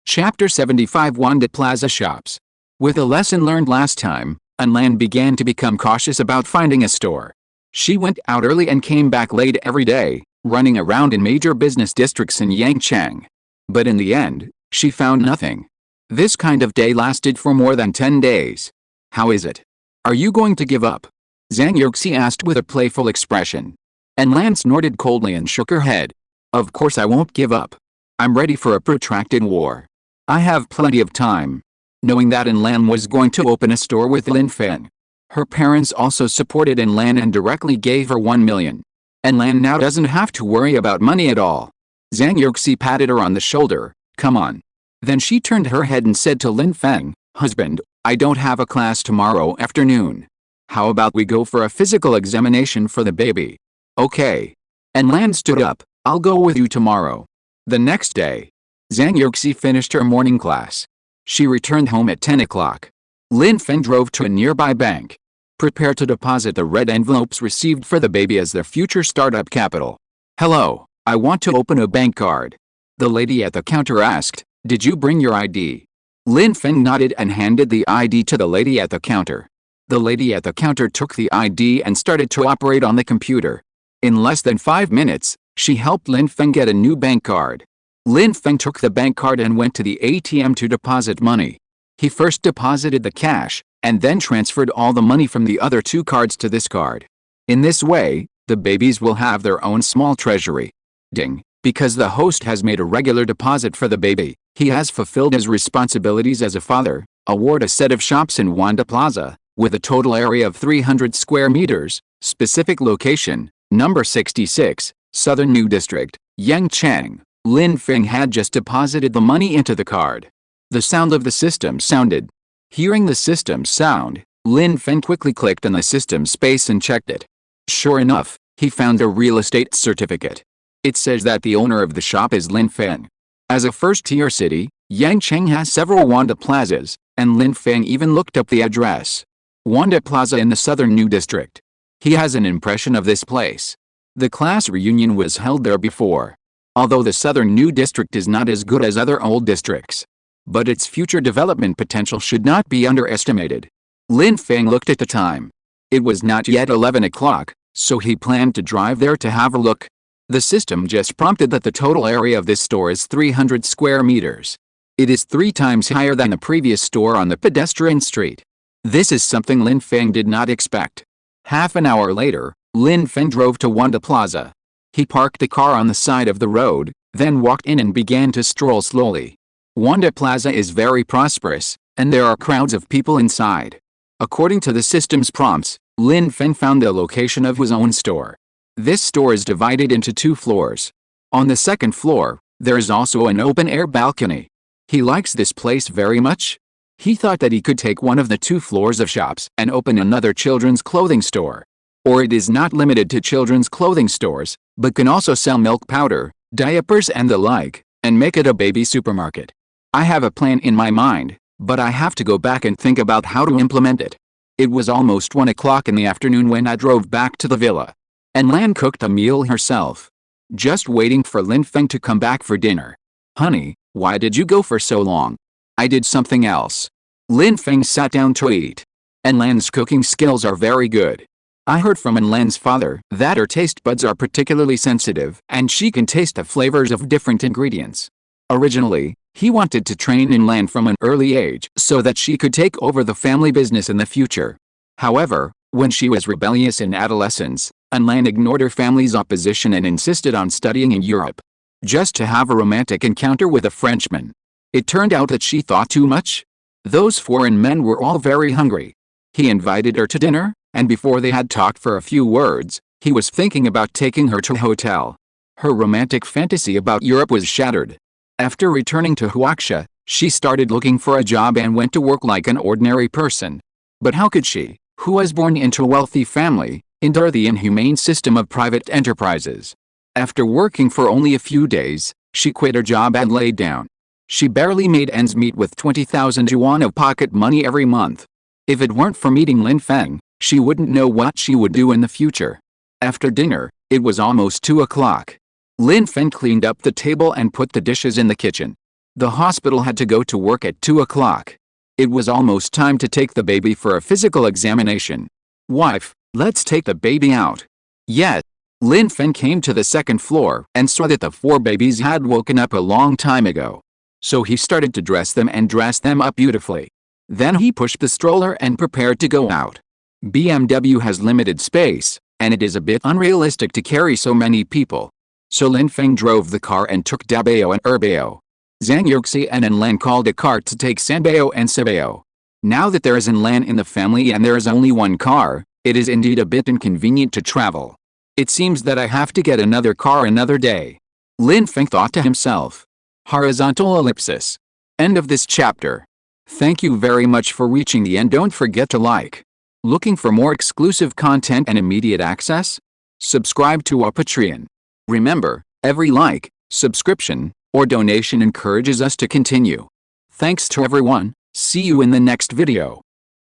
Chapter 75 Wanda Plaza Shops. With a lesson learned last time, Anlan began to become cautious about finding a store. She went out early and came back late every day, running around in major business districts in Yangcheng. But in the end, she found nothing. This kind of day lasted for more than 10 days. How is it? Are you going to give up? Zhang Yuxi asked with a playful expression. Anlan snorted coldly and shook her head. Of course I won't give up. I'm ready for a protracted war. I have plenty of time. Knowing that Anlan was going to open a store with Lin Feng. Her parents also supported Anlan and directly gave her 1 million. Anlan now doesn't have to worry about money at all. Zhang Yuxi patted her on the shoulder. Come on. Then she turned her head and said to Lin Feng, husband, I don't have a class tomorrow afternoon. How about we go for a physical examination for the baby? Okay. Anlan stood up. I'll go with you tomorrow. The next day, Zhang Yuxi finished her morning class. She returned home at 10 o'clock. Lin Feng drove to a nearby bank. Prepare to deposit the red envelopes received for the baby as their future startup capital. Hello, I want to open a bank card. The lady at the counter asked, did you bring your ID? Lin Feng nodded and handed the ID to the lady at the counter. The lady at the counter took the ID and started to operate on the computer. In less than 5 minutes, she helped Lin Feng get a new bank card. Lin Feng took the bank card and went to the ATM to deposit money. He first deposited the cash, and then transferred all the money from the other 2 cards to this card. In this way, the babies will have their own small treasury. Ding, because the host has made a regular deposit for the baby, he has fulfilled his responsibilities as a father, award a set of shops in Wanda Plaza, with a total area of 300 square meters, specific location, number 66, Southern New District, Yangcheng. Lin Feng had just deposited the money into the card. The sound of the system sounded. Hearing the system sound, Lin Feng quickly clicked on the system space and checked it. Sure enough, he found a real estate certificate. It says that the owner of the shop is Lin Feng. As a first-tier city, Yangcheng has several Wanda Plazas, and Lin Feng even looked up the address. Wanda Plaza in the Southern New District. He has an impression of this place. The class reunion was held there before. Although the Southern New District is not as good as other old districts. But its future development potential should not be underestimated. Lin Feng looked at the time. It was not yet 11 o'clock, so he planned to drive there to have a look. The system just prompted that the total area of this store is 300 square meters. It is 3 times higher than the previous store on the pedestrian street. This is something Lin Feng did not expect. Half an hour later, Lin Feng drove to Wanda Plaza. He parked the car on the side of the road, then walked in and began to stroll slowly. Wanda Plaza is very prosperous, and there are crowds of people inside. According to the system's prompts, Lin Feng found the location of his own store. This store is divided into 2 floors. On the second floor, there is also an open-air balcony. He likes this place very much. He thought that he could take one of the 2 floors of shops and open another children's clothing store. Or it is not limited to children's clothing stores, but can also sell milk powder, diapers and the like, and make it a baby supermarket. I have a plan in my mind, but I have to go back and think about how to implement it. It was almost 1 o'clock in the afternoon when I drove back to the villa. And Lan cooked a meal herself. Just waiting for Lin Feng to come back for dinner. Honey, why did you go for so long? I did something else. Lin Feng sat down to eat. And Lan's cooking skills are very good. I heard from Lan's father that her taste buds are particularly sensitive and she can taste the flavors of different ingredients. Originally, he wanted to train Lan from an early age so that she could take over the family business in the future. However, when she was rebellious in adolescence, Lan ignored her family's opposition and insisted on studying in Europe. Just to have a romantic encounter with a Frenchman. It turned out that she thought too much. Those foreign men were all very hungry. He invited her to dinner, and before they had talked for a few words, he was thinking about taking her to a hotel. Her romantic fantasy about Europe was shattered. After returning to Huaxia, she started looking for a job and went to work like an ordinary person. But how could she, who was born into a wealthy family, endure the inhumane system of private enterprises? After working for only a few days, she quit her job and laid down. She barely made ends meet with 20,000 yuan of pocket money every month. If it weren't for meeting Lin Feng, she wouldn't know what she would do in the future. After dinner, it was almost 2 o'clock. Lin Feng cleaned up the table and put the dishes in the kitchen. The hospital had to go to work at 2 o'clock. It was almost time to take the baby for a physical examination. Wife, let's take the baby out. Yet, Lin Feng came to the second floor and saw that the 4 babies had woken up a long time ago. So he started to dress them and dress them up beautifully. Then he pushed the stroller and prepared to go out. BMW has limited space, and it is a bit unrealistic to carry so many people. So Lin Feng drove the car and took Dabao and Erbao. Zhang Yuxi and Lan called a cart to take Sanbao and Sebao. Now that there is Lan in the family and there is only one car, it is indeed a bit inconvenient to travel. It seems that I have to get another car another day. Lin Feng thought to himself. Horizontal ellipsis. End of this chapter. Thank you very much for reaching the end. Don't forget to like. Looking for more exclusive content and immediate access? Subscribe to our Patreon. Remember, every like, subscription, or donation encourages us to continue. Thanks to everyone. See you in the next video.